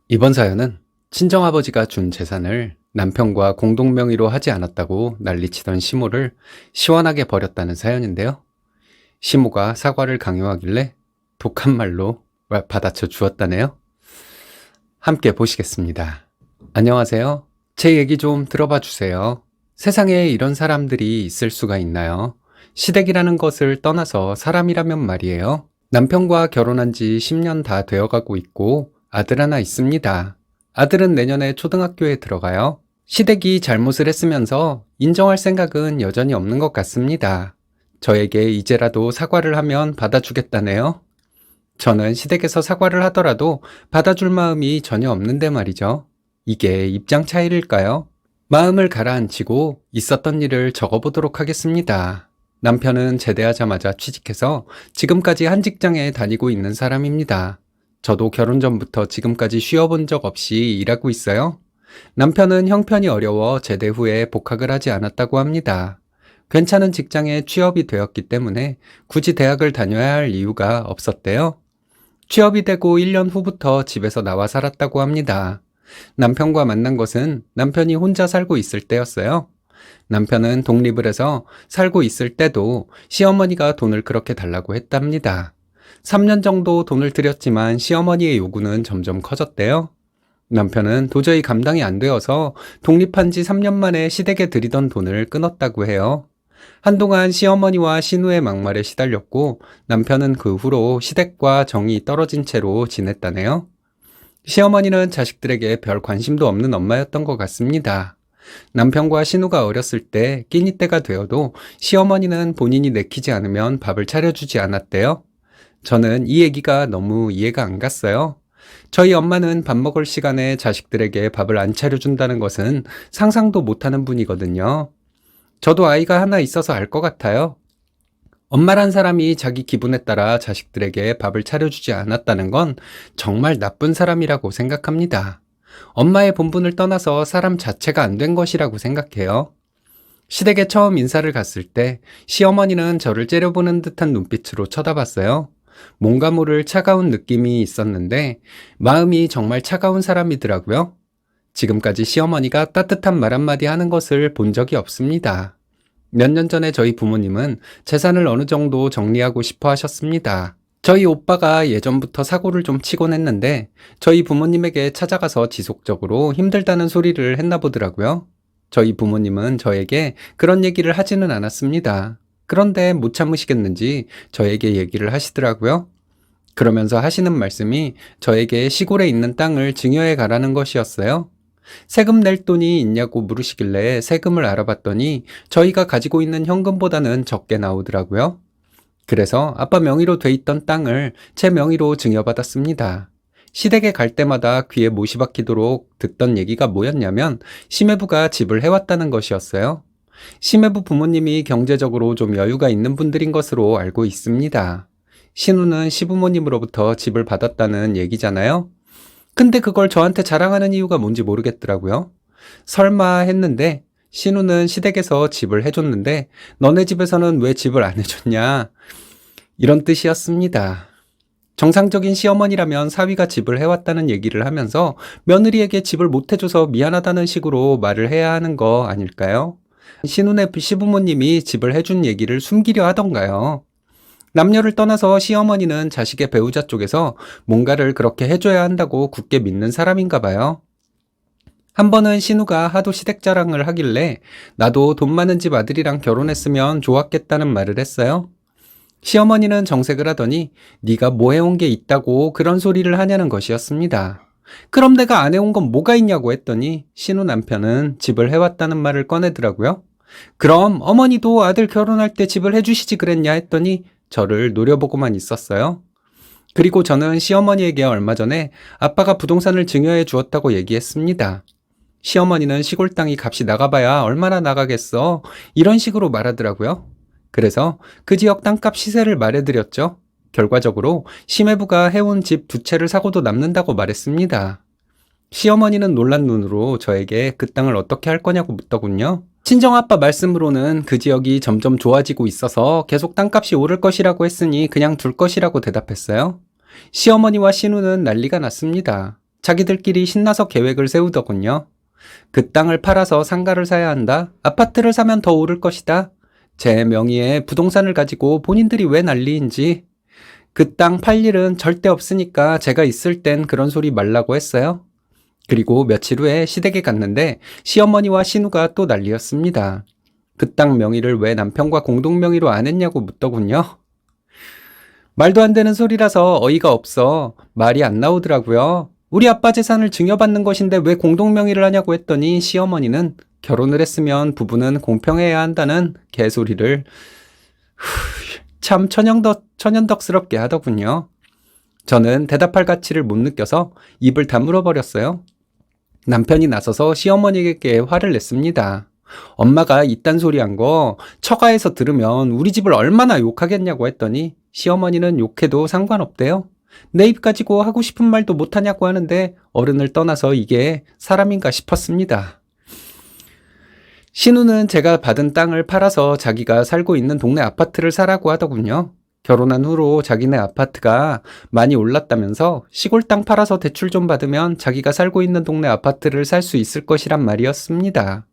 이번 사연은 친정아버지가 준 재산을 남편과 공동명의로 하지 않았다고 난리치던 시모를 시원하게 버렸다는 사연인데요. 시모가 사과를 강요하길래 독한 말로 받아쳐 주었다네요. 함께 보시겠습니다. 안녕하세요. 제 얘기 좀 들어봐 주세요. 세상에 이런 사람들이 있을 수가 있나요? 시댁이라는 것을 떠나서 사람이라면 말이에요. 남편과 결혼한 지 10년 다 되어가고 있고 아들 하나 있습니다. 아들은 내년에 초등학교에 들어가요. 시댁이 잘못을 했으면서 인정할 생각은 여전히 없는 것 같습니다. 저에게 이제라도 사과를 하면 받아주겠다네요. 저는 시댁에서 사과를 하더라도 받아줄 마음이 전혀 없는데 말이죠. 이게 입장 차이일까요? 마음을 가라앉히고 있었던 일을 적어보도록 하겠습니다. 남편은 제대하자마자 취직해서 지금까지 한 직장에 다니고 있는 사람입니다. 저도 결혼 전부터 지금까지 쉬어본 적 없이 일하고 있어요. 남편은 형편이 어려워 제대 후에 복학을 하지 않았다고 합니다. 괜찮은 직장에 취업이 되었기 때문에 굳이 대학을 다녀야 할 이유가 없었대요. 취업이 되고 1년 후부터 집에서 나와 살았다고 합니다. 남편과 만난 것은 남편이 혼자 살고 있을 때였어요. 남편은 독립을 해서 살고 있을 때도 시어머니가 돈을 그렇게 달라고 했답니다. 3년 정도 돈을 들였지만 시어머니의 요구는 점점 커졌대요. 남편은 도저히 감당이 안 되어서 독립한 지 3년 만에 시댁에 들이던 돈을 끊었다고 해요. 한동안 시어머니와 신우의 막말에 시달렸고 남편은 그 후로 시댁과 정이 떨어진 채로 지냈다네요. 시어머니는 자식들에게 별 관심도 없는 엄마였던 것 같습니다. 남편과 신우가 어렸을 때 끼니 때가 되어도 시어머니는 본인이 내키지 않으면 밥을 차려주지 않았대요. 저는 이 얘기가 너무 이해가 안 갔어요. 저희 엄마는 밥 먹을 시간에 자식들에게 밥을 안 차려준다는 것은 상상도 못하는 분이거든요. 저도 아이가 하나 있어서 알 것 같아요. 엄마란 사람이 자기 기분에 따라 자식들에게 밥을 차려주지 않았다는 건 정말 나쁜 사람이라고 생각합니다. 엄마의 본분을 떠나서 사람 자체가 안 된 것이라고 생각해요. 시댁에 처음 인사를 갔을 때 시어머니는 저를 째려보는 듯한 눈빛으로 쳐다봤어요. 뭔가 모를 차가운 느낌이 있었는데 마음이 정말 차가운 사람이더라고요. 지금까지 시어머니가 따뜻한 말 한마디 하는 것을 본 적이 없습니다. 몇 년 전에 저희 부모님은 재산을 어느 정도 정리하고 싶어 하셨습니다. 저희 오빠가 예전부터 사고를 좀 치곤 했는데 저희 부모님에게 찾아가서 지속적으로 힘들다는 소리를 했나 보더라고요. 저희 부모님은 저에게 그런 얘기를 하지는 않았습니다. 그런데 못 참으시겠는지 저에게 얘기를 하시더라고요. 그러면서 하시는 말씀이 저에게 시골에 있는 땅을 증여해 가라는 것이었어요. 세금 낼 돈이 있냐고 물으시길래 세금을 알아봤더니 저희가 가지고 있는 현금보다는 적게 나오더라고요. 그래서 아빠 명의로 돼 있던 땅을 제 명의로 증여받았습니다. 시댁에 갈 때마다 귀에 못이 박히도록 듣던 얘기가 뭐였냐면 시매부가 집을 해왔다는 것이었어요. 시매부 부모님이 경제적으로 좀 여유가 있는 분들인 것으로 알고 있습니다. 신우는 시부모님으로부터 집을 받았다는 얘기잖아요. 근데 그걸 저한테 자랑하는 이유가 뭔지 모르겠더라고요. 설마 했는데 신우는 시댁에서 집을 해줬는데 너네 집에서는 왜 집을 안 해줬냐? 이런 뜻이었습니다. 정상적인 시어머니라면 사위가 집을 해왔다는 얘기를 하면서 며느리에게 집을 못 해줘서 미안하다는 식으로 말을 해야 하는 거 아닐까요? 신우네 시부모님이 집을 해준 얘기를 숨기려 하던가요? 남녀를 떠나서 시어머니는 자식의 배우자 쪽에서 뭔가를 그렇게 해줘야 한다고 굳게 믿는 사람인가 봐요. 한 번은 신우가 하도 시댁 자랑을 하길래 나도 돈 많은 집 아들이랑 결혼했으면 좋았겠다는 말을 했어요. 시어머니는 정색을 하더니 네가 뭐 해온 게 있다고 그런 소리를 하냐는 것이었습니다. 그럼 내가 안 해온 건 뭐가 있냐고 했더니 신우 남편은 집을 해왔다는 말을 꺼내더라고요. 그럼 어머니도 아들 결혼할 때 집을 해주시지 그랬냐 했더니 저를 노려보고만 있었어요. 그리고 저는 시어머니에게 얼마 전에 아빠가 부동산을 증여해 주었다고 얘기했습니다. 시어머니는 시골 땅이 값이 나가봐야 얼마나 나가겠어 이런 식으로 말하더라고요. 그래서 그 지역 땅값 시세를 말해드렸죠. 결과적으로 시매부가 해온 집 2채를 사고도 남는다고 말했습니다. 시어머니는 놀란 눈으로 저에게 그 땅을 어떻게 할 거냐고 묻더군요. 친정아빠 말씀으로는 그 지역이 점점 좋아지고 있어서 계속 땅값이 오를 것이라고 했으니 그냥 둘 것이라고 대답했어요. 시어머니와 신우는 난리가 났습니다. 자기들끼리 신나서 계획을 세우더군요. 그 땅을 팔아서 상가를 사야 한다. 아파트를 사면 더 오를 것이다. 제 명의의 부동산을 가지고 본인들이 왜 난리인지. 그 땅 팔 일은 절대 없으니까 제가 있을 땐 그런 소리 말라고 했어요. 그리고 며칠 후에 시댁에 갔는데 시어머니와 신우가 또 난리였습니다. 그 땅 명의를 왜 남편과 공동 명의로 안 했냐고 묻더군요. 말도 안 되는 소리라서 어이가 없어 말이 안 나오더라고요. 우리 아빠 재산을 증여받는 것인데 왜 공동 명의를 하냐고 했더니 시어머니는 결혼을 했으면 부부는 공평해야 한다는 개소리를 참 천연덕스럽게 하더군요. 저는 대답할 가치를 못 느껴서 입을 다물어 버렸어요. 남편이 나서서 시어머니에게 화를 냈습니다. 엄마가 이딴 소리 한 거 처가에서 들으면 우리 집을 얼마나 욕하겠냐고 했더니 시어머니는 욕해도 상관없대요. 내 입 가지고 하고 싶은 말도 못하냐고 하는데 어른을 떠나서 이게 사람인가 싶었습니다. 신우는 제가 받은 땅을 팔아서 자기가 살고 있는 동네 아파트를 사라고 하더군요. 결혼한 후로 자기네 아파트가 많이 올랐다면서 시골 땅 팔아서 대출 좀 받으면 자기가 살고 있는 동네 아파트를 살 수 있을 것이란 말이었습니다.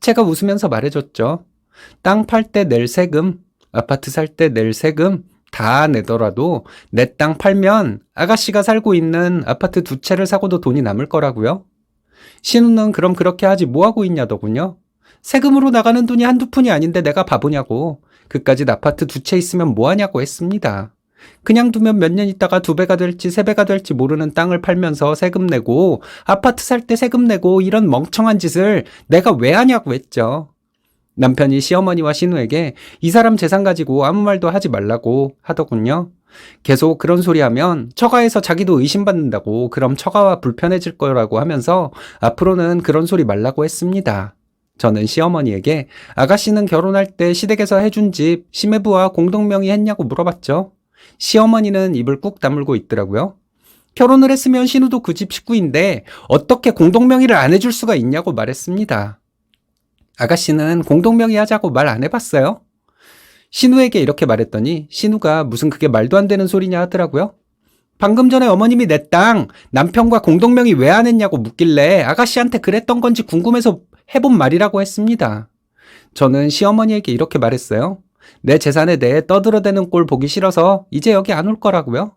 제가 웃으면서 말해줬죠. 땅 팔 때 낼 세금, 아파트 살 때 낼 세금 다 내더라도 내 땅 팔면 아가씨가 살고 있는 아파트 2채를 사고도 돈이 남을 거라고요. 신우는 그럼 그렇게 하지 뭐하고 있냐더군요. 세금으로 나가는 돈이 한두 푼이 아닌데 내가 바보냐고. 그까짓 아파트 2채 있으면 뭐하냐고 했습니다. 그냥 두면 몇 년 있다가 2배가 될지 3배가 될지 모르는 땅을 팔면서 세금 내고 아파트 살 때 세금 내고 이런 멍청한 짓을 내가 왜 하냐고 했죠. 남편이 시어머니와 신우에게 이 사람 재산 가지고 아무 말도 하지 말라고 하더군요. 계속 그런 소리 하면 처가에서 자기도 의심받는다고 그럼 처가와 불편해질 거라고 하면서 앞으로는 그런 소리 말라고 했습니다. 저는 시어머니에게 아가씨는 결혼할 때 시댁에서 해준 집 시매부와 공동명의 했냐고 물어봤죠. 시어머니는 입을 꾹 다물고 있더라고요. 결혼을 했으면 신우도 그 집 식구인데 어떻게 공동명의를 안 해줄 수가 있냐고 말했습니다. 아가씨는 공동명의 하자고 말 안 해봤어요? 신우에게 이렇게 말했더니 신우가 무슨 그게 말도 안 되는 소리냐 하더라고요. 방금 전에 어머님이 내 땅 남편과 공동명의 왜 안 했냐고 묻길래 아가씨한테 그랬던 건지 궁금해서 해본 말이라고 했습니다. 저는 시어머니에게 이렇게 말했어요. 내 재산에 대해 떠들어대는 꼴 보기 싫어서 이제 여기 안 올 거라고요.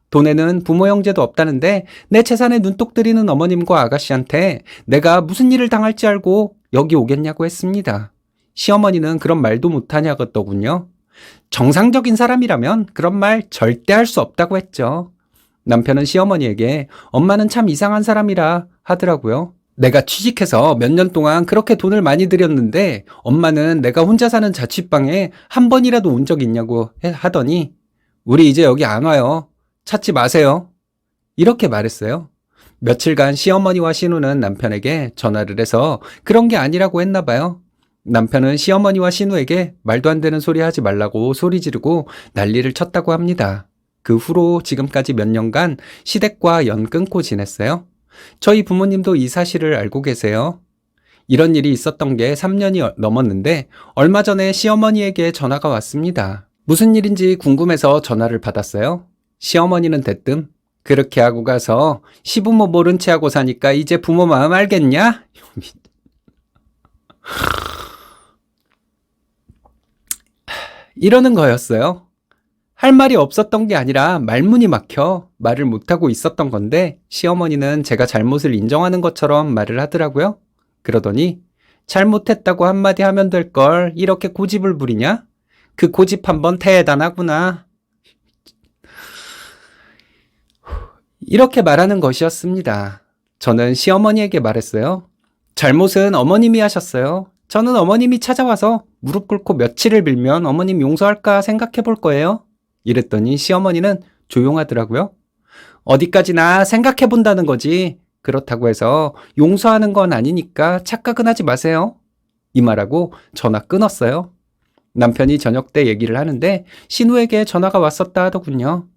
돈에는 부모 형제도 없다는데 내 재산에 눈독 들이는 어머님과 아가씨한테 내가 무슨 일을 당할지 알고 여기 오겠냐고 했습니다. 시어머니는 그런 말도 못하냐더군요. 정상적인 사람이라면 그런 말 절대 할 수 없다고 했죠. 남편은 시어머니에게 엄마는 참 이상한 사람이라 하더라고요. 내가 취직해서 몇 년 동안 그렇게 돈을 많이 들였는데 엄마는 내가 혼자 사는 자취방에 한 번이라도 온 적 있냐고 하더니 우리 이제 여기 안 와요. 찾지 마세요. 이렇게 말했어요. 며칠간 시어머니와 신우는 남편에게 전화를 해서 그런 게 아니라고 했나 봐요. 남편은 시어머니와 신우에게 말도 안 되는 소리 하지 말라고 소리 지르고 난리를 쳤다고 합니다. 그 후로 지금까지 몇 년간 시댁과 연 끊고 지냈어요. 저희 부모님도 이 사실을 알고 계세요. 이런 일이 있었던 게 3년이 넘었는데 얼마 전에 시어머니에게 전화가 왔습니다. 무슨 일인지 궁금해서 전화를 받았어요. 시어머니는 대뜸 그렇게 하고 가서 시부모 모른 채 하고 사니까 이제 부모 마음 알겠냐? 이러는 거였어요. 할 말이 없었던 게 아니라 말문이 막혀 말을 못하고 있었던 건데 시어머니는 제가 잘못을 인정하는 것처럼 말을 하더라고요. 그러더니 잘못했다고 한마디 하면 될 걸 이렇게 고집을 부리냐? 그 고집 한번 대단하구나. 이렇게 말하는 것이었습니다. 저는 시어머니에게 말했어요. 잘못은 어머님이 하셨어요. 저는 어머님이 찾아와서 무릎 꿇고 며칠을 빌면 어머님 용서할까 생각해 볼 거예요. 이랬더니 시어머니는 조용하더라고요. 어디까지나 생각해 본다는 거지. 그렇다고 해서 용서하는 건 아니니까 착각은 하지 마세요. 이 말하고 전화 끊었어요. 남편이 저녁 때 얘기를 하는데 신우에게 전화가 왔었다 하더군요.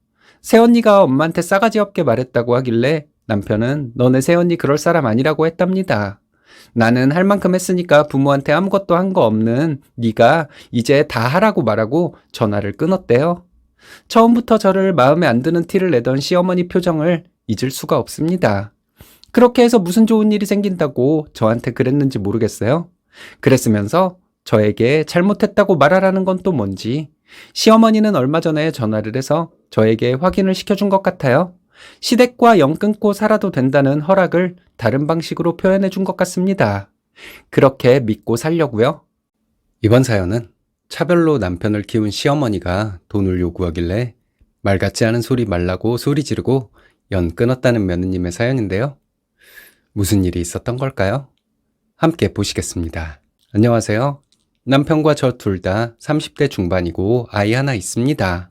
새언니가 엄마한테 싸가지 없게 말했다고 하길래 남편은 너네 새언니 그럴 사람 아니라고 했답니다. 나는 할 만큼 했으니까 부모한테 아무것도 한 거 없는 네가 이제 다 하라고 말하고 전화를 끊었대요. 처음부터 저를 마음에 안 드는 티를 내던 시어머니 표정을 잊을 수가 없습니다. 그렇게 해서 무슨 좋은 일이 생긴다고 저한테 그랬는지 모르겠어요. 그랬으면서 저에게 잘못했다고 말하라는 건 또 뭔지. 시어머니는 얼마 전에 전화를 해서 저에게 확인을 시켜준 것 같아요. 시댁과 연 끊고 살아도 된다는 허락을 다른 방식으로 표현해 준 것 같습니다. 그렇게 믿고 살려고요. 이번 사연은 차별로 남편을 키운 시어머니가 돈을 요구하길래 말 같지 않은 소리 말라고 소리 지르고 연 끊었다는 며느님의 사연인데요. 무슨 일이 있었던 걸까요? 함께 보시겠습니다. 안녕하세요. 남편과 저 둘 다 30대 중반이고 아이 하나 있습니다.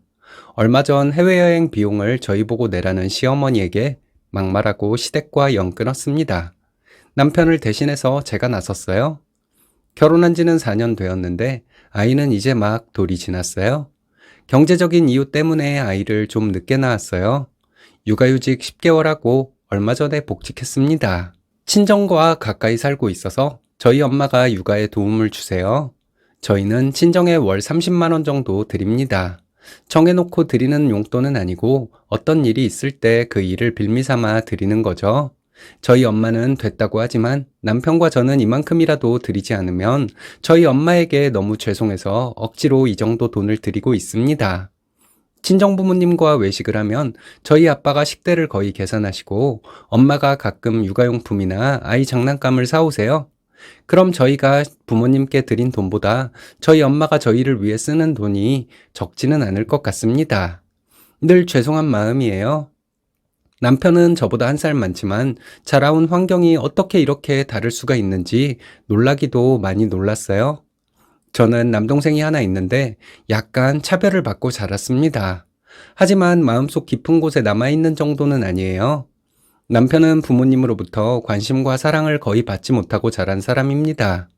얼마 전 해외여행 비용을 저희 보고 내라는 시어머니에게 막말하고 시댁과 연 끊었습니다. 남편을 대신해서 제가 나섰어요. 결혼한 지는 4년 되었는데 아이는 이제 막 돌이 지났어요. 경제적인 이유 때문에 아이를 좀 늦게 낳았어요. 육아휴직 10개월 하고 얼마 전에 복직했습니다. 친정과 가까이 살고 있어서 저희 엄마가 육아에 도움을 주세요. 저희는 친정에 월 30만 원 정도 드립니다. 정해놓고 드리는 용돈은 아니고 어떤 일이 있을 때 그 일을 빌미삼아 드리는 거죠. 저희 엄마는 됐다고 하지만 남편과 저는 이만큼이라도 드리지 않으면 저희 엄마에게 너무 죄송해서 억지로 이 정도 돈을 드리고 있습니다. 친정부모님과 외식을 하면 저희 아빠가 식대를 거의 계산하시고 엄마가 가끔 육아용품이나 아이 장난감을 사오세요. 그럼 저희가 부모님께 드린 돈보다 저희 엄마가 저희를 위해 쓰는 돈이 적지는 않을 것 같습니다. 늘 죄송한 마음이에요. 남편은 저보다 1살 많지만 자라온 환경이 어떻게 이렇게 다를 수가 있는지 놀라기도 많이 놀랐어요. 저는 남동생이 하나 있는데 약간 차별을 받고 자랐습니다. 하지만 마음속 깊은 곳에 남아있는 정도는 아니에요. 남편은 부모님으로부터 관심과 사랑을 거의 받지 못하고 자란 사람입니다.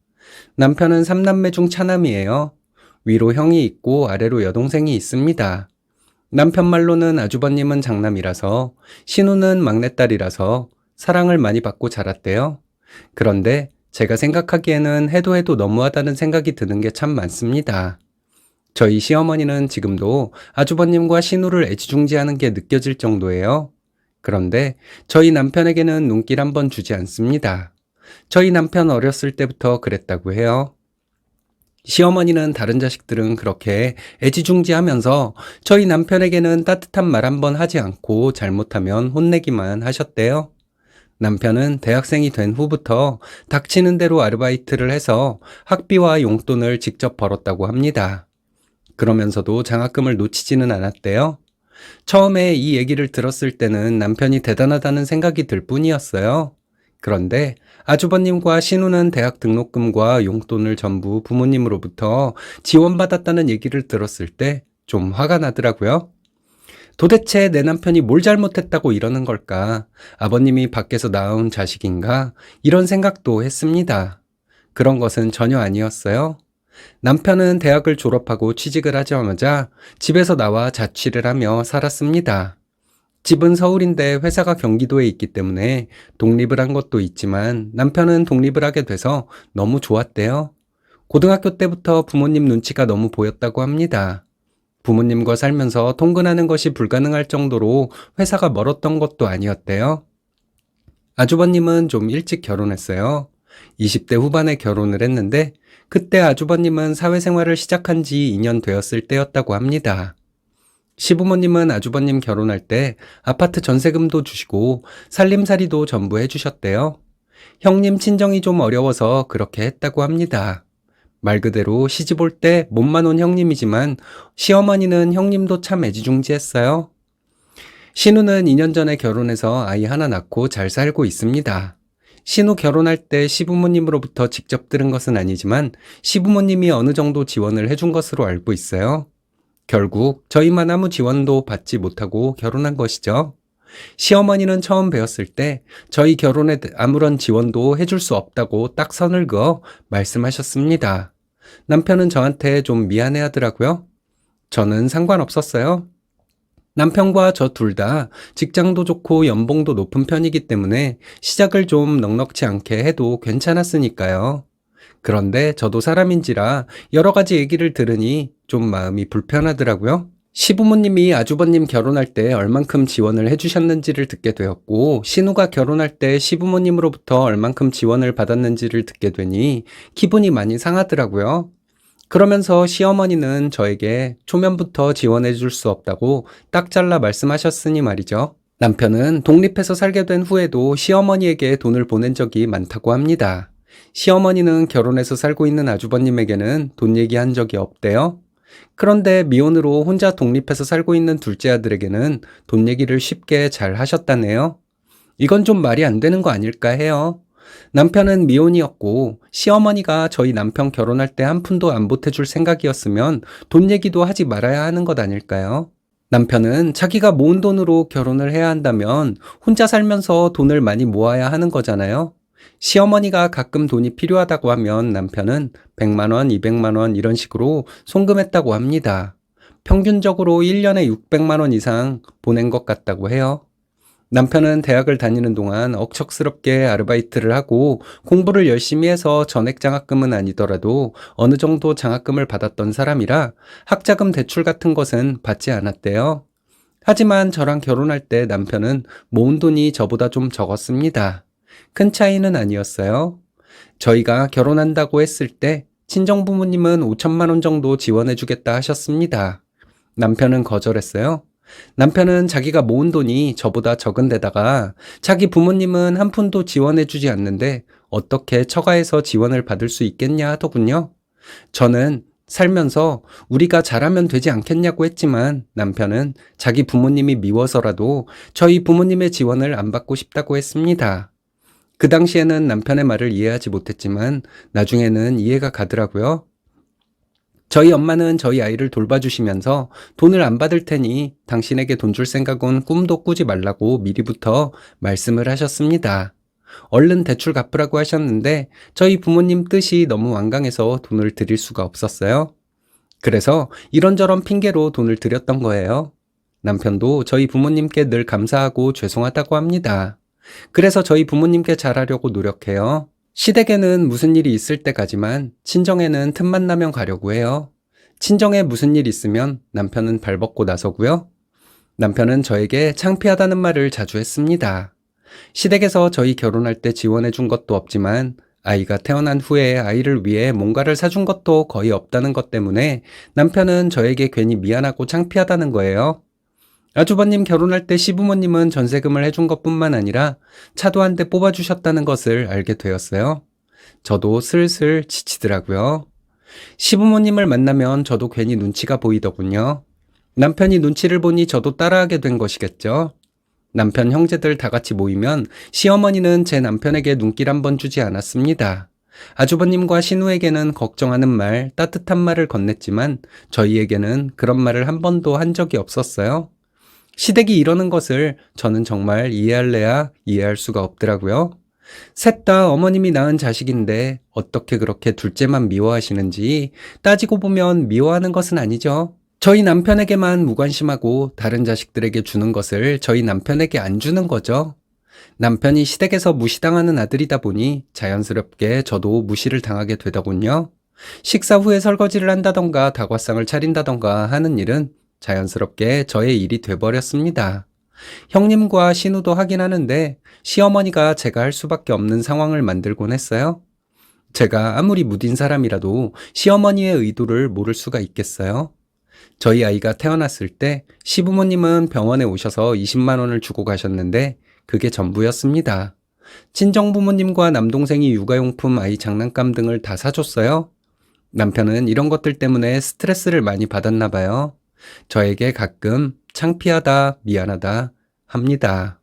남편은 3남매 중 차남이에요. 위로 형이 있고 아래로 여동생이 있습니다. 남편 말로는 아주버님은 장남이라서 신우는 막내딸이라서 사랑을 많이 받고 자랐대요. 그런데 제가 생각하기에는 해도 너무하다는 생각이 드는 게 참 많습니다. 저희 시어머니는 지금도 아주버님과 신우를 애지중지하는 게 느껴질 정도예요. 그런데 저희 남편에게는 눈길 한번 주지 않습니다. 저희 남편 어렸을 때부터 그랬다고 해요. 시어머니는 다른 자식들은 그렇게 애지중지하면서 저희 남편에게는 따뜻한 말 한번 하지 않고 잘못하면 혼내기만 하셨대요. 남편은 대학생이 된 후부터 닥치는 대로 아르바이트를 해서 학비와 용돈을 직접 벌었다고 합니다. 그러면서도 장학금을 놓치지는 않았대요. 처음에 이 얘기를 들었을 때는 남편이 대단하다는 생각이 들 뿐이었어요. 그런데 아주버님과 신우는 대학 등록금과 용돈을 전부 부모님으로부터 지원받았다는 얘기를 들었을 때 좀 화가 나더라고요. 도대체 내 남편이 뭘 잘못했다고 이러는 걸까? 아버님이 밖에서 낳은 자식인가? 이런 생각도 했습니다. 그런 것은 전혀 아니었어요. 남편은 대학을 졸업하고 취직을 하자마자 집에서 나와 자취를 하며 살았습니다. 집은 서울인데 회사가 경기도에 있기 때문에 독립을 한 것도 있지만 남편은 독립을 하게 돼서 너무 좋았대요. 고등학교 때부터 부모님 눈치가 너무 보였다고 합니다. 부모님과 살면서 통근하는 것이 불가능할 정도로 회사가 멀었던 것도 아니었대요. 아주버님은 좀 일찍 결혼했어요. 20대 후반에 결혼을 했는데 그때 아주버님은 사회생활을 시작한 지 2년 되었을 때였다고 합니다. 시부모님은 아주버님 결혼할 때 아파트 전세금도 주시고 살림살이도 전부 해주셨대요. 형님 친정이 좀 어려워서 그렇게 했다고 합니다. 말 그대로 시집 올 때 몸만 온 형님이지만 시어머니는 형님도 참 애지중지했어요. 신우는 2년 전에 결혼해서 아이 하나 낳고 잘 살고 있습니다. 신우 결혼할 때 시부모님으로부터 직접 들은 것은 아니지만 시부모님이 어느 정도 지원을 해준 것으로 알고 있어요. 결국 저희만 아무 지원도 받지 못하고 결혼한 것이죠. 시어머니는 처음 배웠을 때 저희 결혼에 아무런 지원도 해줄 수 없다고 딱 선을 그어 말씀하셨습니다. 남편은 저한테 좀 미안해 하더라고요. 저는 상관없었어요. 남편과 저 둘 다 직장도 좋고 연봉도 높은 편이기 때문에 시작을 좀 넉넉지 않게 해도 괜찮았으니까요. 그런데 저도 사람인지라 여러 가지 얘기를 들으니 좀 마음이 불편하더라고요. 시부모님이 아주버님 결혼할 때 얼만큼 지원을 해주셨는지를 듣게 되었고, 신우가 결혼할 때 시부모님으로부터 얼만큼 지원을 받았는지를 듣게 되니 기분이 많이 상하더라고요. 그러면서 시어머니는 저에게 초면부터 지원해 줄 수 없다고 딱 잘라 말씀하셨으니 말이죠. 남편은 독립해서 살게 된 후에도 시어머니에게 돈을 보낸 적이 많다고 합니다. 시어머니는 결혼해서 살고 있는 아주버님에게는 돈 얘기한 적이 없대요. 그런데 미혼으로 혼자 독립해서 살고 있는 둘째 아들에게는 돈 얘기를 쉽게 잘 하셨다네요. 이건 좀 말이 안 되는 거 아닐까 해요. 남편은 미혼이었고 시어머니가 저희 남편 결혼할 때 한 푼도 안 보태줄 생각이었으면 돈 얘기도 하지 말아야 하는 것 아닐까요? 남편은 자기가 모은 돈으로 결혼을 해야 한다면 혼자 살면서 돈을 많이 모아야 하는 거잖아요. 시어머니가 가끔 돈이 필요하다고 하면 남편은 100만 원, 200만 원 이런 식으로 송금했다고 합니다. 평균적으로 1년에 600만 원 이상 보낸 것 같다고 해요. 남편은 대학을 다니는 동안 억척스럽게 아르바이트를 하고 공부를 열심히 해서 전액 장학금은 아니더라도 어느 정도 장학금을 받았던 사람이라 학자금 대출 같은 것은 받지 않았대요. 하지만 저랑 결혼할 때 남편은 모은 돈이 저보다 좀 적었습니다. 큰 차이는 아니었어요. 저희가 결혼한다고 했을 때 친정부모님은 5천만 원 정도 지원해주겠다 하셨습니다. 남편은 거절했어요. 남편은 자기가 모은 돈이 저보다 적은 데다가 자기 부모님은 한 푼도 지원해주지 않는데 어떻게 처가에서 지원을 받을 수 있겠냐 하더군요. 저는 살면서 우리가 잘하면 되지 않겠냐고 했지만 남편은 자기 부모님이 미워서라도 저희 부모님의 지원을 안 받고 싶다고 했습니다. 그 당시에는 남편의 말을 이해하지 못했지만 나중에는 이해가 가더라고요. 저희 엄마는 저희 아이를 돌봐주시면서 돈을 안 받을 테니 당신에게 돈 줄 생각은 꿈도 꾸지 말라고 미리부터 말씀을 하셨습니다. 얼른 대출 갚으라고 하셨는데 저희 부모님 뜻이 너무 완강해서 돈을 드릴 수가 없었어요. 그래서 이런저런 핑계로 돈을 드렸던 거예요. 남편도 저희 부모님께 늘 감사하고 죄송하다고 합니다. 그래서 저희 부모님께 잘하려고 노력해요. 시댁에는 무슨 일이 있을 때까지만 친정에는 틈만 나면 가려고 해요. 친정에 무슨 일 있으면 남편은 발벗고 나서고요. 남편은 저에게 창피하다는 말을 자주 했습니다. 시댁에서 저희 결혼할 때 지원해 준 것도 없지만 아이가 태어난 후에 아이를 위해 뭔가를 사준 것도 거의 없다는 것 때문에 남편은 저에게 괜히 미안하고 창피하다는 거예요. 아주버님 결혼할 때 시부모님은 전세금을 해준 것뿐만 아니라 차도 한 대 뽑아주셨다는 것을 알게 되었어요. 저도 슬슬 지치더라고요. 시부모님을 만나면 저도 괜히 눈치가 보이더군요. 남편이 눈치를 보니 저도 따라하게 된 것이겠죠. 남편 형제들 다 같이 모이면 시어머니는 제 남편에게 눈길 한번 주지 않았습니다. 아주버님과 신우에게는 걱정하는 말, 따뜻한 말을 건넸지만 저희에게는 그런 말을 한 번도 한 적이 없었어요. 시댁이 이러는 것을 저는 정말 이해할래야 이해할 수가 없더라고요. 셋 다 어머님이 낳은 자식인데 어떻게 그렇게 둘째만 미워하시는지 따지고 보면 미워하는 것은 아니죠. 저희 남편에게만 무관심하고 다른 자식들에게 주는 것을 저희 남편에게 안 주는 거죠. 남편이 시댁에서 무시당하는 아들이다 보니 자연스럽게 저도 무시를 당하게 되더군요. 식사 후에 설거지를 한다던가 다과상을 차린다던가 하는 일은 자연스럽게 저의 일이 돼버렸습니다. 형님과 신우도 하긴 하는데 시어머니가 제가 할 수밖에 없는 상황을 만들곤 했어요. 제가 아무리 무딘 사람이라도 시어머니의 의도를 모를 수가 있겠어요. 저희 아이가 태어났을 때 시부모님은 병원에 오셔서 20만 원을 주고 가셨는데 그게 전부였습니다. 친정부모님과 남동생이 육아용품, 아이 장난감 등을 다 사줬어요. 남편은 이런 것들 때문에 스트레스를 많이 받았나 봐요. 저에게 가끔 창피하다, 미안하다 합니다.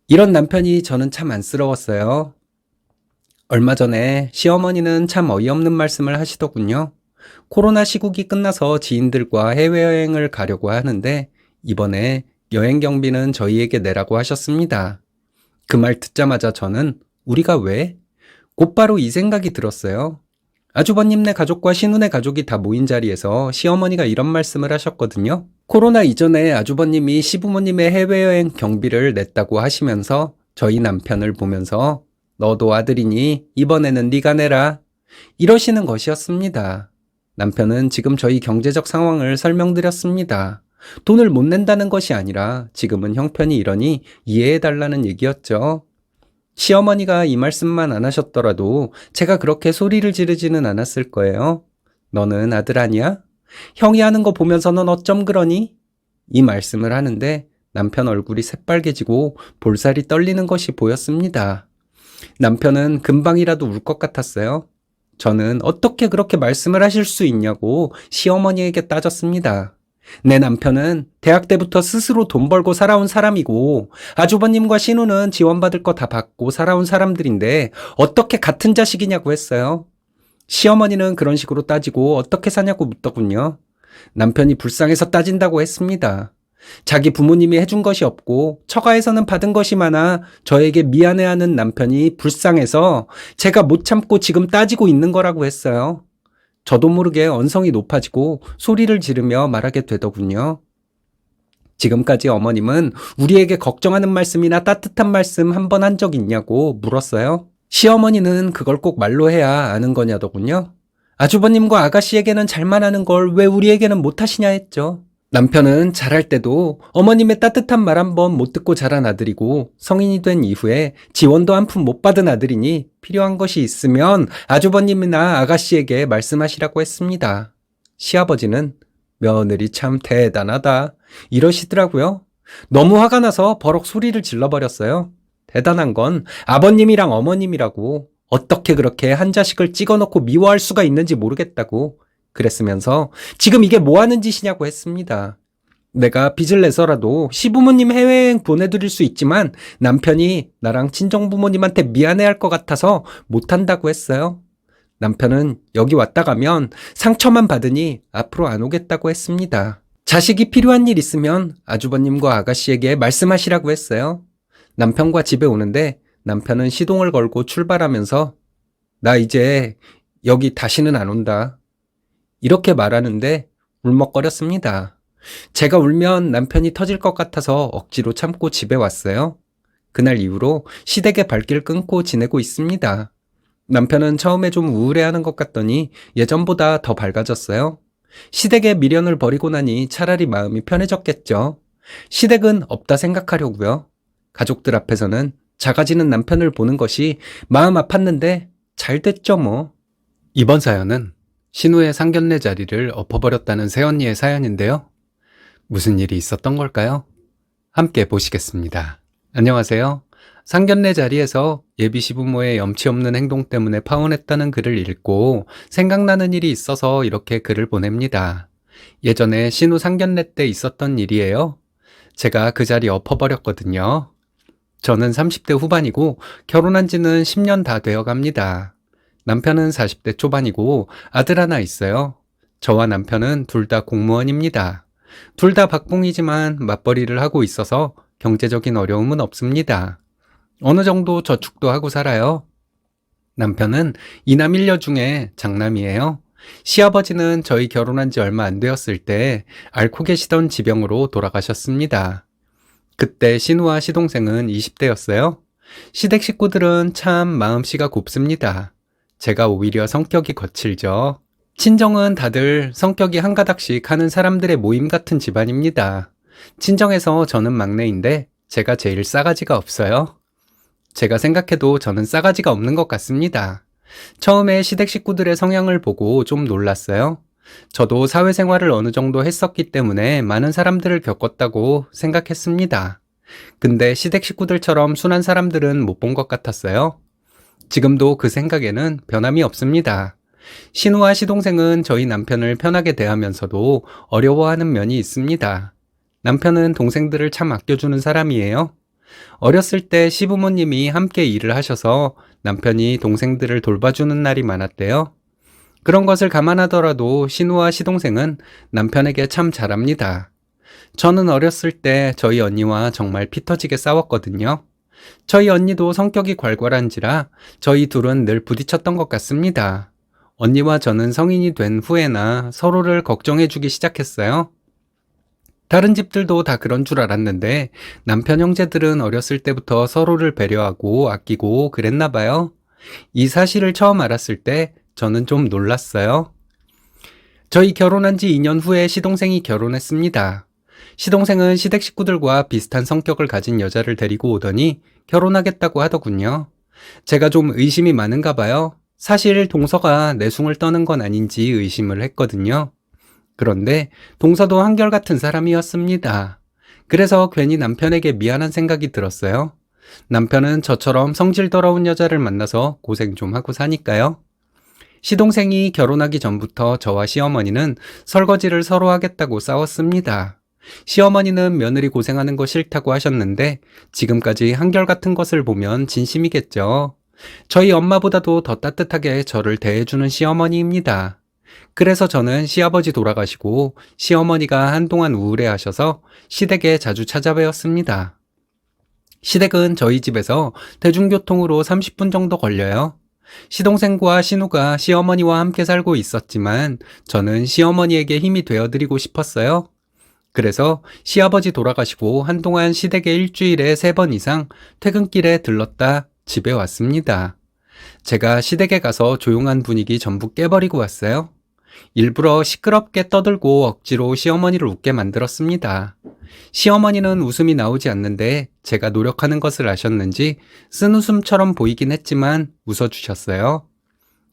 이런 남편이 저는 참 안쓰러웠어요. 얼마 전에 시어머니는 참 어이없는 말씀을 하시더군요. 코로나 시국이 끝나서 지인들과 해외여행을 가려고 하는데 이번에 여행 경비는 저희에게 내라고 하셨습니다. 그 말 듣자마자 저는 우리가 왜? 곧바로 이 생각이 들었어요. 아주버님네 가족과 신우네 가족이 다 모인 자리에서 시어머니가 이런 말씀을 하셨거든요. 코로나 이전에 아주버님이 시부모님의 해외여행 경비를 냈다고 하시면서 저희 남편을 보면서 너도 아들이니 이번에는 네가 내라 이러시는 것이었습니다. 남편은 지금 저희 경제적 상황을 설명드렸습니다. 돈을 못 낸다는 것이 아니라 지금은 형편이 이러니 이해해달라는 얘기였죠. 시어머니가 이 말씀만 안 하셨더라도 제가 그렇게 소리를 지르지는 않았을 거예요. 너는 아들 아니야? 형이 하는 거 보면서 넌 어쩜 그러니? 이 말씀을 하는데 남편 얼굴이 새빨개지고 볼살이 떨리는 것이 보였습니다. 남편은 금방이라도 울 것 같았어요. 저는 어떻게 그렇게 말씀을 하실 수 있냐고 시어머니에게 따졌습니다. 내 남편은 대학 때부터 스스로 돈 벌고 살아온 사람이고 아주버님과 신우는 지원받을 거 다 받고 살아온 사람들인데 어떻게 같은 자식이냐고 했어요. 시어머니는 그런 식으로 따지고 어떻게 사냐고 묻더군요. 남편이 불쌍해서 따진다고 했습니다. 자기 부모님이 해준 것이 없고 처가에서는 받은 것이 많아 저에게 미안해하는 남편이 불쌍해서 제가 못 참고 지금 따지고 있는 거라고 했어요. 저도 모르게 언성이 높아지고 소리를 지르며 말하게 되더군요. 지금까지 어머님은 우리에게 걱정하는 말씀이나 따뜻한 말씀 한 번 한 적 있냐고 물었어요. 시어머니는 그걸 꼭 말로 해야 아는 거냐더군요. 아주버님과 아가씨에게는 잘만 하는 걸 왜 우리에게는 못하시냐 했죠. 남편은 잘할 때도 어머님의 따뜻한 말 한 번 못 듣고 자란 아들이고 성인이 된 이후에 지원도 한 푼 못 받은 아들이니 필요한 것이 있으면 아주버님이나 아가씨에게 말씀하시라고 했습니다. 시아버지는 며느리 참 대단하다 이러시더라고요. 너무 화가 나서 버럭 소리를 질러버렸어요. 대단한 건 아버님이랑 어머님이라고 어떻게 그렇게 한 자식을 찍어놓고 미워할 수가 있는지 모르겠다고 그랬으면서 지금 이게 뭐 하는 짓이냐고 했습니다. 내가 빚을 내서라도 시부모님 해외여행 보내드릴 수 있지만 남편이 나랑 친정부모님한테 미안해할 것 같아서 못한다고 했어요. 남편은 여기 왔다 가면 상처만 받으니 앞으로 안 오겠다고 했습니다. 자식이 필요한 일 있으면 아주버님과 아가씨에게 말씀하시라고 했어요. 남편과 집에 오는데 남편은 시동을 걸고 출발하면서 나 이제 여기 다시는 안 온다. 이렇게 말하는데 울먹거렸습니다. 제가 울면 남편이 터질 것 같아서 억지로 참고 집에 왔어요. 그날 이후로 시댁의 발길 끊고 지내고 있습니다. 남편은 처음에 좀 우울해하는 것 같더니 예전보다 더 밝아졌어요. 시댁에 미련을 버리고 나니 차라리 마음이 편해졌겠죠. 시댁은 없다 생각하려고요. 가족들 앞에서는 작아지는 남편을 보는 것이 마음 아팠는데 잘 됐죠 뭐. 이번 사연은 신우의 상견례 자리를 엎어버렸다는 새언니의 사연인데요. 무슨 일이 있었던 걸까요? 함께 보시겠습니다. 안녕하세요. 상견례 자리에서 예비 시부모의 염치 없는 행동 때문에 파혼했다는 글을 읽고 생각나는 일이 있어서 이렇게 글을 보냅니다. 예전에 신우 상견례 때 있었던 일이에요. 제가 그 자리 엎어버렸거든요. 저는 30대 후반이고 결혼한 지는 10년 다 되어 갑니다. 남편은 40대 초반이고 아들 하나 있어요. 저와 남편은 둘 다 공무원입니다. 둘 다 박봉이지만 맞벌이를 하고 있어서 경제적인 어려움은 없습니다. 어느 정도 저축도 하고 살아요. 남편은 이남 일녀 중에 장남이에요. 시아버지는 저희 결혼한 지 얼마 안 되었을 때 앓고 계시던 지병으로 돌아가셨습니다. 그때 신우와 시동생은 20대였어요. 시댁 식구들은 참 마음씨가 곱습니다. 제가 오히려 성격이 거칠죠. 친정은 다들 성격이 한 가닥씩 하는 사람들의 모임 같은 집안입니다. 친정에서 저는 막내인데 제가 제일 싸가지가 없어요. 제가 생각해도 저는 싸가지가 없는 것 같습니다. 처음에 시댁 식구들의 성향을 보고 좀 놀랐어요. 저도 사회생활을 어느 정도 했었기 때문에 많은 사람들을 겪었다고 생각했습니다. 근데 시댁 식구들처럼 순한 사람들은 못 본 것 같았어요. 지금도 그 생각에는 변함이 없습니다. 신우와 시동생은 저희 남편을 편하게 대하면서도 어려워하는 면이 있습니다. 남편은 동생들을 참 아껴주는 사람이에요. 어렸을 때 시부모님이 함께 일을 하셔서 남편이 동생들을 돌봐주는 날이 많았대요. 그런 것을 감안하더라도 신우와 시동생은 남편에게 참 잘합니다. 저는 어렸을 때 저희 언니와 정말 피 터지게 싸웠거든요. 저희 언니도 성격이 괄괄한지라 저희 둘은 늘 부딪혔던 것 같습니다. 언니와 저는 성인이 된 후에나 서로를 걱정해주기 시작했어요. 다른 집들도 다 그런 줄 알았는데 남편 형제들은 어렸을 때부터 서로를 배려하고 아끼고 그랬나 봐요. 이 사실을 처음 알았을 때 저는 좀 놀랐어요. 저희 결혼한 지 2년 후에 시동생이 결혼했습니다. 시동생은 시댁 식구들과 비슷한 성격을 가진 여자를 데리고 오더니 결혼하겠다고 하더군요. 제가 좀 의심이 많은가 봐요. 사실 동서가 내숭을 떠는 건 아닌지 의심을 했거든요. 그런데 동서도 한결같은 사람이었습니다. 그래서 괜히 남편에게 미안한 생각이 들었어요. 남편은 저처럼 성질 더러운 여자를 만나서 고생 좀 하고 사니까요. 시동생이 결혼하기 전부터 저와 시어머니는 설거지를 서로 하겠다고 싸웠습니다. 시어머니는 며느리 고생하는 거 싫다고 하셨는데 지금까지 한결같은 것을 보면 진심이겠죠. 저희 엄마보다도 더 따뜻하게 저를 대해주는 시어머니입니다. 그래서 저는 시아버지 돌아가시고 시어머니가 한동안 우울해하셔서 시댁에 자주 찾아뵈었습니다. 시댁은 저희 집에서 대중교통으로 30분 정도 걸려요. 시동생과 신우가 시어머니와 함께 살고 있었지만 저는 시어머니에게 힘이 되어드리고 싶었어요. 그래서 시아버지 돌아가시고 한동안 시댁에 일주일에 3번 이상 퇴근길에 들렀다 집에 왔습니다. 제가 시댁에 가서 조용한 분위기 전부 깨버리고 왔어요. 일부러 시끄럽게 떠들고 억지로 시어머니를 웃게 만들었습니다. 시어머니는 웃음이 나오지 않는데 제가 노력하는 것을 아셨는지 쓴웃음처럼 보이긴 했지만 웃어주셨어요.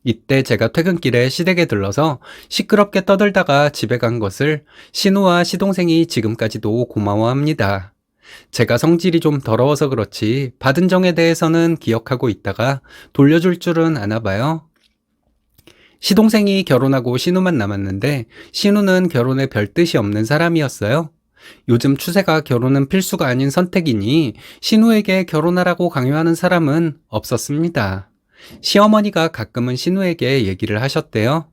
이때 제가 퇴근길에 시댁에 들러서 시끄럽게 떠들다가 집에 간 것을 신우와 시동생이 지금까지도 고마워합니다. 제가 성질이 좀 더러워서 그렇지 받은 정에 대해서는 기억하고 있다가 돌려줄 줄은 아나 봐요. 시동생이 결혼하고 신우만 남았는데 신우는 결혼에 별 뜻이 없는 사람이었어요. 요즘 추세가 결혼은 필수가 아닌 선택이니 신우에게 결혼하라고 강요하는 사람은 없었습니다. 시어머니가 가끔은 신우에게 얘기를 하셨대요.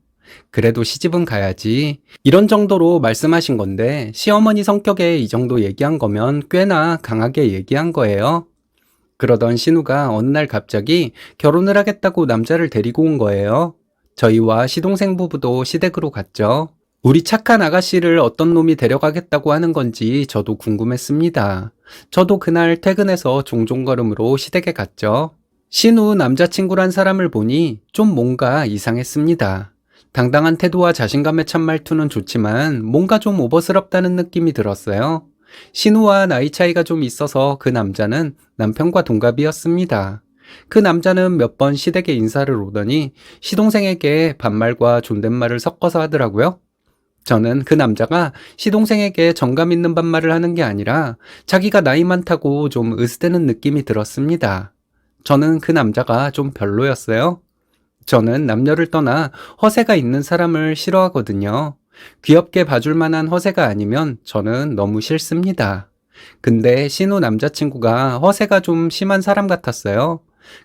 그래도 시집은 가야지. 이런 정도로 말씀하신 건데 시어머니 성격에 이 정도 얘기한 거면 꽤나 강하게 얘기한 거예요. 그러던 신우가 어느 날 갑자기 결혼을 하겠다고 남자를 데리고 온 거예요. 저희와 시동생 부부도 시댁으로 갔죠. 우리 착한 아가씨를 어떤 놈이 데려가겠다고 하는 건지 저도 궁금했습니다. 저도 그날 퇴근해서 종종 걸음으로 시댁에 갔죠. 신우 남자친구란 사람을 보니 좀 뭔가 이상했습니다. 당당한 태도와 자신감의 찬 말투는 좋지만 뭔가 좀 오버스럽다는 느낌이 들었어요. 신우와 나이 차이가 좀 있어서 그 남자는 남편과 동갑이었습니다. 그 남자는 몇 번 시댁에 인사를 오더니 시동생에게 반말과 존댓말을 섞어서 하더라고요. 저는 그 남자가 시동생에게 정감 있는 반말을 하는 게 아니라 자기가 나이 많다고 좀 으스대는 느낌이 들었습니다. 저는 그 남자가 좀 별로였어요. 저는 남녀를 떠나 허세가 있는 사람을 싫어하거든요. 귀엽게 봐줄 만한 허세가 아니면 저는 너무 싫습니다. 근데 신우 남자친구가 허세가 좀 심한 사람 같았어요.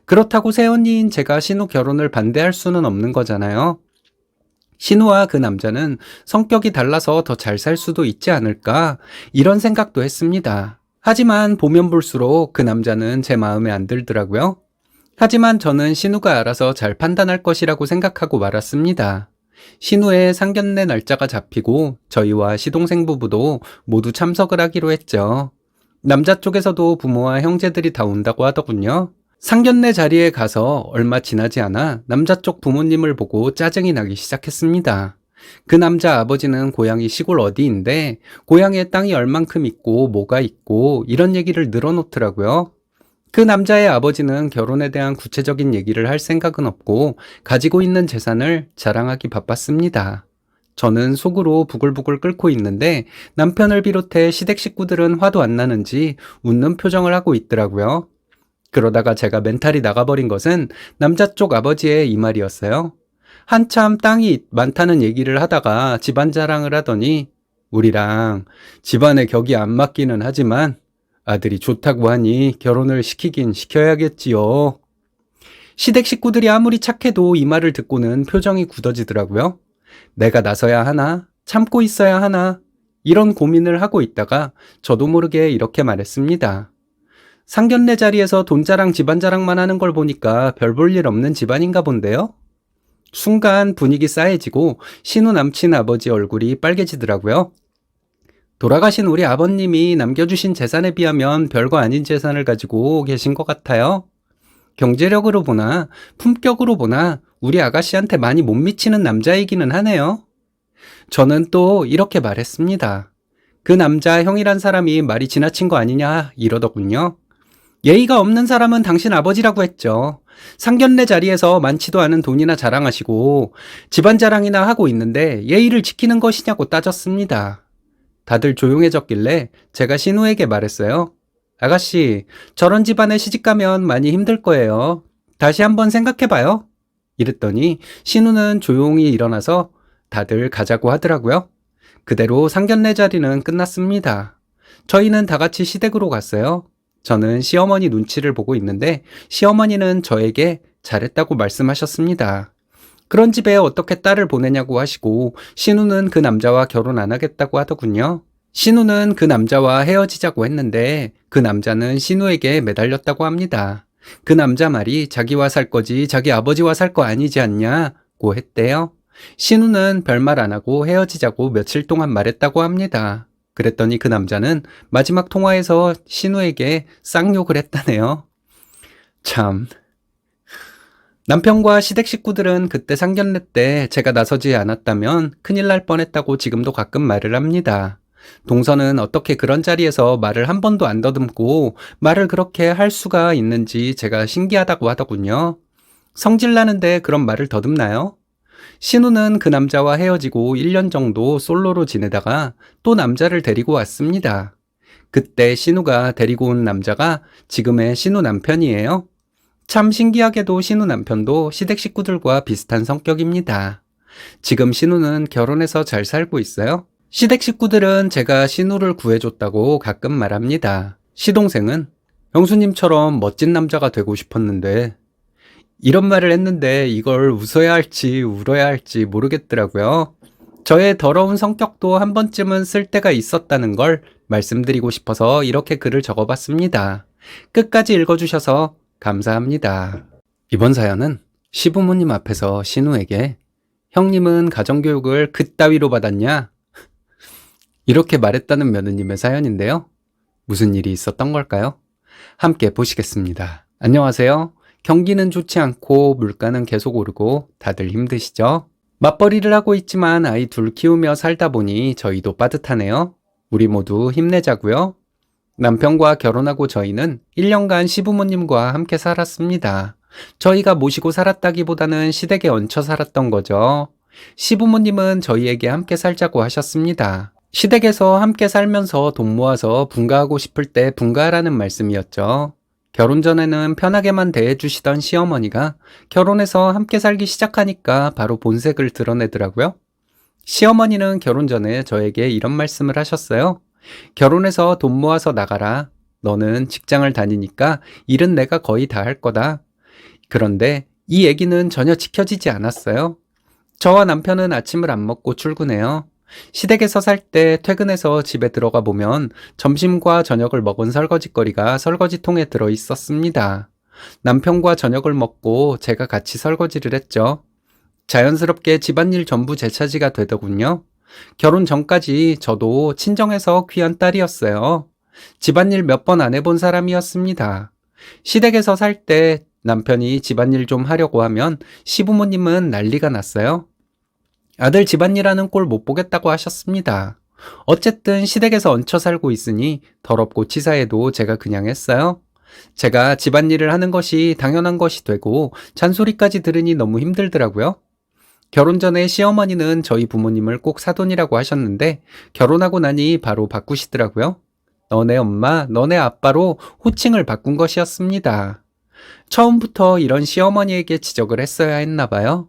그렇다고 새언니인 제가 신우 결혼을 반대할 수는 없는 거잖아요. 신우와 그 남자는 성격이 달라서 더 잘 살 수도 있지 않을까 이런 생각도 했습니다. 하지만 보면 볼수록 그 남자는 제 마음에 안 들더라고요. 하지만 저는 신우가 알아서 잘 판단할 것이라고 생각하고 말았습니다. 신우의 상견례 날짜가 잡히고 저희와 시동생 부부도 모두 참석을 하기로 했죠. 남자 쪽에서도 부모와 형제들이 다 온다고 하더군요. 상견례 자리에 가서 얼마 지나지 않아 남자 쪽 부모님을 보고 짜증이 나기 시작했습니다. 그 남자 아버지는 고향이 시골 어디인데 고향에 땅이 얼만큼 있고 뭐가 있고 이런 얘기를 늘어놓더라고요. 그 남자의 아버지는 결혼에 대한 구체적인 얘기를 할 생각은 없고 가지고 있는 재산을 자랑하기 바빴습니다. 저는 속으로 부글부글 끓고 있는데 남편을 비롯해 시댁 식구들은 화도 안 나는지 웃는 표정을 하고 있더라고요. 그러다가 제가 멘탈이 나가버린 것은 남자 쪽 아버지의 이 말이었어요. 한참 땅이 많다는 얘기를 하다가 집안 자랑을 하더니 우리랑 집안의 격이 안 맞기는 하지만 아들이 좋다고 하니 결혼을 시키긴 시켜야겠지요. 시댁 식구들이 아무리 착해도 이 말을 듣고는 표정이 굳어지더라고요. 내가 나서야 하나? 참고 있어야 하나? 이런 고민을 하고 있다가 저도 모르게 이렇게 말했습니다. 상견례 자리에서 돈 자랑 집안 자랑만 하는 걸 보니까 별 볼 일 없는 집안인가 본데요? 순간 분위기 싸해지고 신우 남친 아버지 얼굴이 빨개지더라고요. 돌아가신 우리 아버님이 남겨주신 재산에 비하면 별거 아닌 재산을 가지고 계신 것 같아요. 경제력으로 보나 품격으로 보나 우리 아가씨한테 많이 못 미치는 남자이기는 하네요. 저는 또 이렇게 말했습니다. 그 남자 형이란 사람이 말이 지나친 거 아니냐 이러더군요. 예의가 없는 사람은 당신 아버지라고 했죠. 상견례 자리에서 많지도 않은 돈이나 자랑하시고 집안 자랑이나 하고 있는데 예의를 지키는 것이냐고 따졌습니다. 다들 조용해졌길래 제가 신우에게 말했어요. 아가씨, 저런 집안에 시집가면 많이 힘들 거예요. 다시 한번 생각해봐요. 이랬더니 신우는 조용히 일어나서 다들 가자고 하더라고요. 그대로 상견례 자리는 끝났습니다. 저희는 다 같이 시댁으로 갔어요. 저는 시어머니 눈치를 보고 있는데 시어머니는 저에게 잘했다고 말씀하셨습니다. 그런 집에 어떻게 딸을 보내냐고 하시고 신우는 그 남자와 결혼 안 하겠다고 하더군요. 신우는 그 남자와 헤어지자고 했는데 그 남자는 신우에게 매달렸다고 합니다. 그 남자 말이 자기와 살 거지 자기 아버지와 살 거 아니지 않냐고 했대요. 신우는 별말 안 하고 헤어지자고 며칠 동안 말했다고 합니다. 그랬더니 그 남자는 마지막 통화에서 신우에게 쌍욕을 했다네요. 참. 남편과 시댁 식구들은 그때 상견례 때 제가 나서지 않았다면 큰일 날 뻔했다고 지금도 가끔 말을 합니다. 동서는 어떻게 그런 자리에서 말을 한 번도 안 더듬고 말을 그렇게 할 수가 있는지 제가 신기하다고 하더군요. 성질 나는데 그런 말을 더듬나요? 신우는 그 남자와 헤어지고 1년 정도 솔로로 지내다가 또 남자를 데리고 왔습니다. 그때 신우가 데리고 온 남자가 지금의 신우 남편이에요. 참 신기하게도 신우 남편도 시댁 식구들과 비슷한 성격입니다. 지금 신우는 결혼해서 잘 살고 있어요. 시댁 식구들은 제가 신우를 구해줬다고 가끔 말합니다. 시동생은 형수님처럼 멋진 남자가 되고 싶었는데 이런 말을 했는데 이걸 웃어야 할지 울어야 할지 모르겠더라고요. 저의 더러운 성격도 한 번쯤은 쓸 때가 있었다는 걸 말씀드리고 싶어서 이렇게 글을 적어봤습니다. 끝까지 읽어주셔서 감사합니다. 이번 사연은 시부모님 앞에서 신우에게 형님은 가정교육을 그따위로 받았냐? 이렇게 말했다는 며느님의 사연인데요. 무슨 일이 있었던 걸까요? 함께 보시겠습니다. 안녕하세요. 경기는 좋지 않고 물가는 계속 오르고 다들 힘드시죠? 맞벌이를 하고 있지만 아이 둘 키우며 살다 보니 저희도 빠듯하네요. 우리 모두 힘내자고요. 남편과 결혼하고 저희는 1년간 시부모님과 함께 살았습니다. 저희가 모시고 살았다기보다는 시댁에 얹혀 살았던 거죠. 시부모님은 저희에게 함께 살자고 하셨습니다. 시댁에서 함께 살면서 돈 모아서 분가하고 싶을 때 분가하라는 말씀이었죠. 결혼 전에는 편하게만 대해주시던 시어머니가 결혼해서 함께 살기 시작하니까 바로 본색을 드러내더라고요. 시어머니는 결혼 전에 저에게 이런 말씀을 하셨어요. 결혼해서 돈 모아서 나가라. 너는 직장을 다니니까 일은 내가 거의 다 할 거다. 그런데 이 얘기는 전혀 지켜지지 않았어요. 저와 남편은 아침을 안 먹고 출근해요. 시댁에서 살 때 퇴근해서 집에 들어가 보면 점심과 저녁을 먹은 설거지거리가 설거지통에 들어 있었습니다. 남편과 저녁을 먹고 제가 같이 설거지를 했죠. 자연스럽게 집안일 전부 제 차지가 되더군요. 결혼 전까지 저도 친정에서 귀한 딸이었어요. 집안일 몇 번 안 해본 사람이었습니다. 시댁에서 살 때 남편이 집안일 좀 하려고 하면 시부모님은 난리가 났어요. 아들 집안일하는 꼴 못 보겠다고 하셨습니다. 어쨌든 시댁에서 얹혀 살고 있으니 더럽고 치사해도 제가 그냥 했어요. 제가 집안일을 하는 것이 당연한 것이 되고 잔소리까지 들으니 너무 힘들더라고요. 결혼 전에 시어머니는 저희 부모님을 꼭 사돈이라고 하셨는데 결혼하고 나니 바로 바꾸시더라고요. 너네 엄마, 너네 아빠로 호칭을 바꾼 것이었습니다. 처음부터 이런 시어머니에게 지적을 했어야 했나 봐요.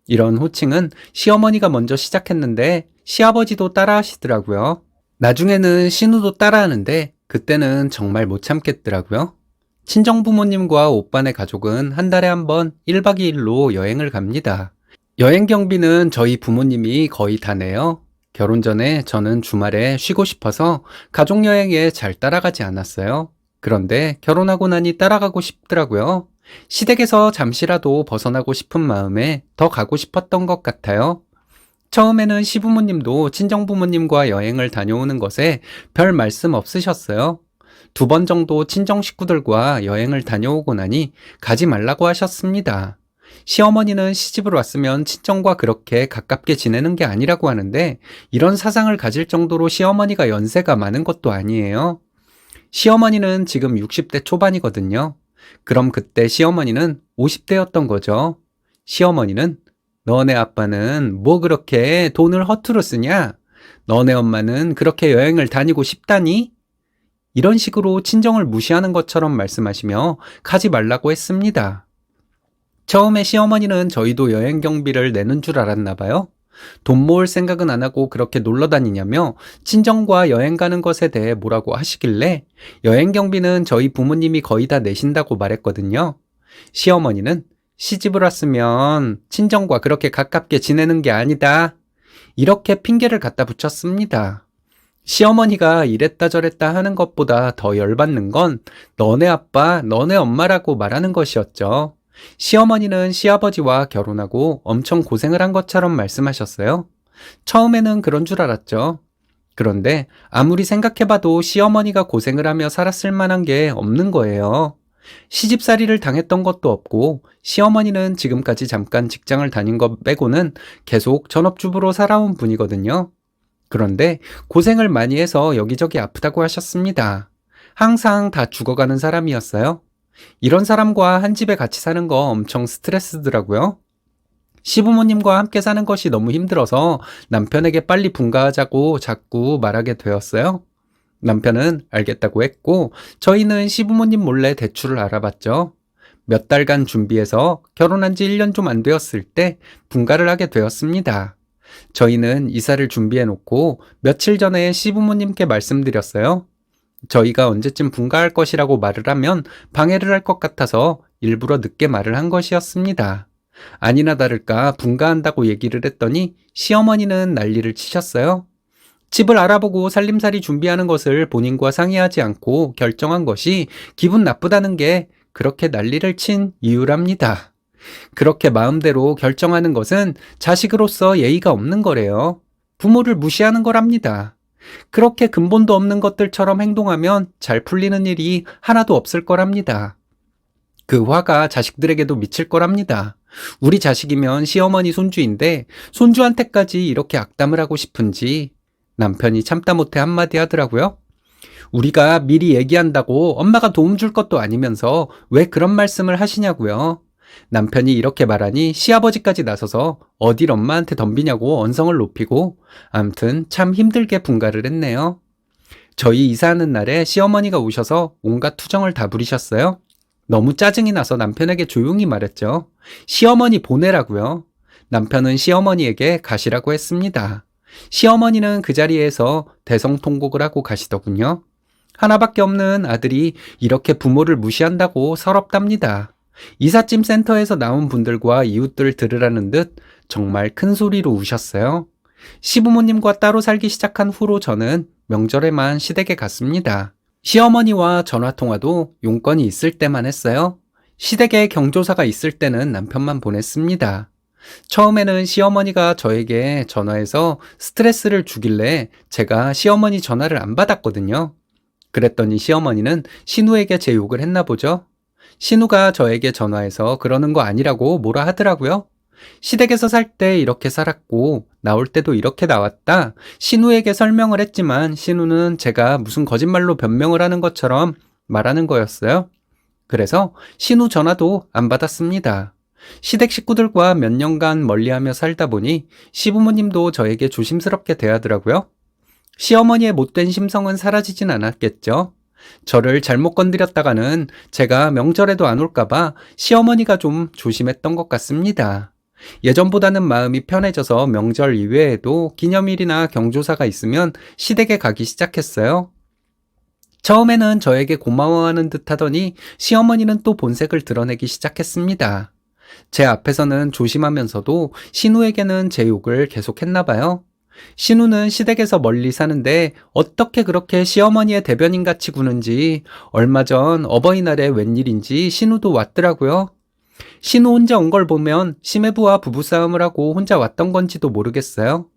이런 호칭은 시어머니가 먼저 시작했는데 시아버지도 따라 하시더라고요. 나중에는 신우도 따라 하는데 그때는 정말 못 참겠더라고요. 친정부모님과 오빠네 가족은 한 달에 한 번 1박 2일로 여행을 갑니다. 여행 경비는 저희 부모님이 거의 다 내요. 결혼 전에 저는 주말에 쉬고 싶어서 가족여행에 잘 따라가지 않았어요. 그런데 결혼하고 나니 따라가고 싶더라고요. 시댁에서 잠시라도 벗어나고 싶은 마음에 더 가고 싶었던 것 같아요. 처음에는 시부모님도 친정부모님과 여행을 다녀오는 것에 별 말씀 없으셨어요. 2번 정도 친정 식구들과 여행을 다녀오고 나니 가지 말라고 하셨습니다. 시어머니는 시집을 왔으면 친정과 그렇게 가깝게 지내는 게 아니라고 하는데 이런 사상을 가질 정도로 시어머니가 연세가 많은 것도 아니에요. 시어머니는 지금 60대 초반이거든요. 그럼 그때 시어머니는 50대였던 거죠. 시어머니는 너네 아빠는 뭐 그렇게 돈을 허투루 쓰냐? 너네 엄마는 그렇게 여행을 다니고 싶다니? 이런 식으로 친정을 무시하는 것처럼 말씀하시며 가지 말라고 했습니다. 처음에 시어머니는 저희도 여행 경비를 내는 줄 알았나 봐요. 돈 모을 생각은 안 하고 그렇게 놀러 다니냐며 친정과 여행 가는 것에 대해 뭐라고 하시길래 여행 경비는 저희 부모님이 거의 다 내신다고 말했거든요. 시어머니는 시집을 왔으면 친정과 그렇게 가깝게 지내는 게 아니다. 이렇게 핑계를 갖다 붙였습니다. 시어머니가 이랬다 저랬다 하는 것보다 더 열받는 건 너네 아빠, 너네 엄마라고 말하는 것이었죠. 시어머니는 시아버지와 결혼하고 엄청 고생을 한 것처럼 말씀하셨어요. 처음에는 그런 줄 알았죠. 그런데 아무리 생각해봐도 시어머니가 고생을 하며 살았을 만한 게 없는 거예요. 시집살이를 당했던 것도 없고 시어머니는 지금까지 잠깐 직장을 다닌 것 빼고는 계속 전업주부로 살아온 분이거든요. 그런데 고생을 많이 해서 여기저기 아프다고 하셨습니다. 항상 다 죽어가는 사람이었어요. 이런 사람과 한 집에 같이 사는 거 엄청 스트레스더라고요. 시부모님과 함께 사는 것이 너무 힘들어서 남편에게 빨리 분가하자고 자꾸 말하게 되었어요. 남편은 알겠다고 했고 저희는 시부모님 몰래 대출을 알아봤죠. 몇 달간 준비해서 결혼한 지 1년 좀 안 되었을 때 분가를 하게 되었습니다. 저희는 이사를 준비해 놓고 며칠 전에 시부모님께 말씀드렸어요. 저희가 언제쯤 분가할 것이라고 말을 하면 방해를 할 것 같아서 일부러 늦게 말을 한 것이었습니다. 아니나 다를까 분가한다고 얘기를 했더니 시어머니는 난리를 치셨어요. 집을 알아보고 살림살이 준비하는 것을 본인과 상의하지 않고 결정한 것이 기분 나쁘다는 게 그렇게 난리를 친 이유랍니다. 그렇게 마음대로 결정하는 것은 자식으로서 예의가 없는 거래요. 부모를 무시하는 거랍니다. 그렇게 근본도 없는 것들처럼 행동하면 잘 풀리는 일이 하나도 없을 거랍니다. 그 화가 자식들에게도 미칠 거랍니다. 우리 자식이면 시어머니 손주인데 손주한테까지 이렇게 악담을 하고 싶은지 남편이 참다 못해 한마디 하더라고요. 우리가 미리 얘기한다고 엄마가 도움 줄 것도 아니면서 왜 그런 말씀을 하시냐고요. 남편이 이렇게 말하니 시아버지까지 나서서 어딜 엄마한테 덤비냐고 언성을 높이고 암튼 참 힘들게 분가를 했네요. 저희 이사하는 날에 시어머니가 오셔서 온갖 투정을 다 부리셨어요. 너무 짜증이 나서 남편에게 조용히 말했죠. 시어머니 보내라고요. 남편은 시어머니에게 가시라고 했습니다. 시어머니는 그 자리에서 대성통곡을 하고 가시더군요. 하나밖에 없는 아들이 이렇게 부모를 무시한다고 서럽답니다. 이삿짐 센터에서 나온 분들과 이웃들 들으라는 듯 정말 큰 소리로 우셨어요. 시부모님과 따로 살기 시작한 후로 저는 명절에만 시댁에 갔습니다. 시어머니와 전화통화도 용건이 있을 때만 했어요. 시댁에 경조사가 있을 때는 남편만 보냈습니다. 처음에는 시어머니가 저에게 전화해서 스트레스를 주길래 제가 시어머니 전화를 안 받았거든요. 그랬더니 시어머니는 신우에게 제 욕을 했나 보죠. 신우가 저에게 전화해서 그러는 거 아니라고 뭐라 하더라고요. 시댁에서 살 때 이렇게 살았고 나올 때도 이렇게 나왔다. 신우에게 설명을 했지만 신우는 제가 무슨 거짓말로 변명을 하는 것처럼 말하는 거였어요. 그래서 신우 전화도 안 받았습니다. 시댁 식구들과 몇 년간 멀리하며 살다 보니 시부모님도 저에게 조심스럽게 대하더라고요. 시어머니의 못된 심성은 사라지진 않았겠죠. 저를 잘못 건드렸다가는 제가 명절에도 안 올까봐 시어머니가 좀 조심했던 것 같습니다. 예전보다는 마음이 편해져서 명절 이외에도 기념일이나 경조사가 있으면 시댁에 가기 시작했어요. 처음에는 저에게 고마워하는 듯 하더니 시어머니는 또 본색을 드러내기 시작했습니다. 제 앞에서는 조심하면서도 신우에게는 제 욕을 계속했나 봐요. 신우는 시댁에서 멀리 사는데 어떻게 그렇게 시어머니의 대변인같이 구는지 얼마 전 어버이날에 웬일인지 신우도 왔더라고요. 신우 혼자 온 걸 보면 시매부와 부부싸움을 하고 혼자 왔던 건지도 모르겠어요.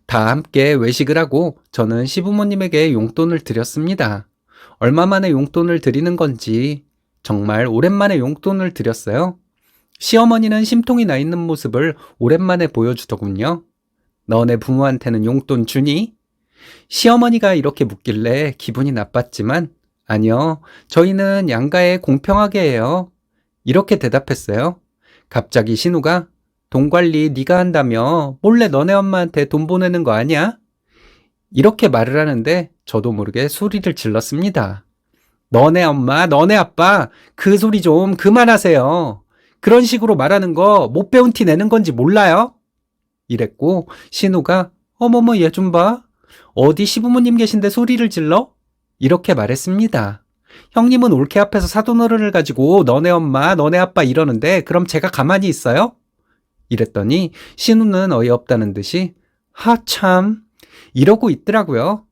다 함께 외식을 하고 저는 시부모님에게 용돈을 드렸습니다. 얼마 만에 용돈을 드리는 건지 정말 오랜만에 용돈을 드렸어요. 시어머니는 심통이 나 있는 모습을 오랜만에 보여주더군요. 너네 부모한테는 용돈 주니? 시어머니가 이렇게 묻길래 기분이 나빴지만 아니요, 저희는 양가에 공평하게 해요. 이렇게 대답했어요. 갑자기 신우가 돈 관리 네가 한다며 몰래 너네 엄마한테 돈 보내는 거 아니야? 이렇게 말을 하는데 저도 모르게 소리를 질렀습니다. 너네 엄마, 너네 아빠 그 소리 좀 그만하세요. 그런 식으로 말하는 거 못 배운 티 내는 건지 몰라요? 이랬고 신우가 어머머 얘 좀 봐. 어디 시부모님 계신데 소리를 질러? 이렇게 말했습니다. 형님은 올케 앞에서 사돈어른을 가지고 너네 엄마, 너네 아빠 이러는데 그럼 제가 가만히 있어요? 이랬더니 신우는 어이없다는 듯이 하참 이러고 있더라고요.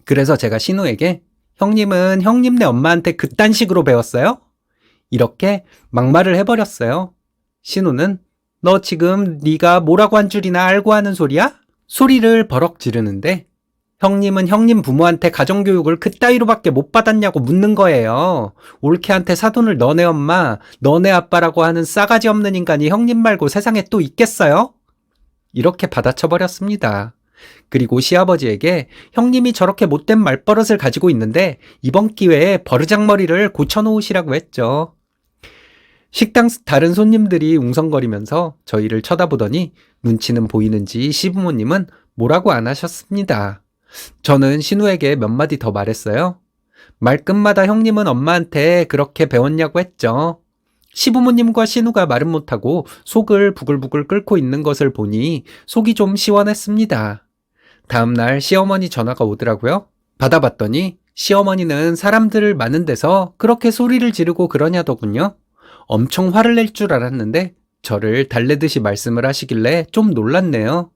그래서 제가 신우에게 형님은 형님네 엄마한테 그딴 식으로 배웠어요? 이렇게 막말을 해버렸어요. 신우는 너 지금 네가 뭐라고 한 줄이나 알고 하는 소리야? 소리를 버럭 지르는데 형님은 형님 부모한테 가정교육을 그따위로밖에 못 받았냐고 묻는 거예요. 올케한테 사돈을 너네 엄마, 너네 아빠라고 하는 싸가지 없는 인간이 형님 말고 세상에 또 있겠어요? 이렇게 받아쳐버렸습니다. 그리고 시아버지에게 형님이 저렇게 못된 말버릇을 가지고 있는데 이번 기회에 버르장머리를 고쳐놓으시라고 했죠. 식당 다른 손님들이 웅성거리면서 저희를 쳐다보더니 눈치는 보이는지 시부모님은 뭐라고 안 하셨습니다. 저는 신우에게 몇 마디 더 말했어요. 말끝마다 형님은 엄마한테 그렇게 배웠냐고 했죠. 시부모님과 신우가 말은 못하고 속을 부글부글 끓고 있는 것을 보니 속이 좀 시원했습니다. 다음날 시어머니 전화가 오더라고요. 받아봤더니 시어머니는 사람들 많은 데서 그렇게 소리를 지르고 그러냐더군요. 엄청 화를 낼 줄 알았는데 저를 달래듯이 말씀을 하시길래 좀 놀랐네요.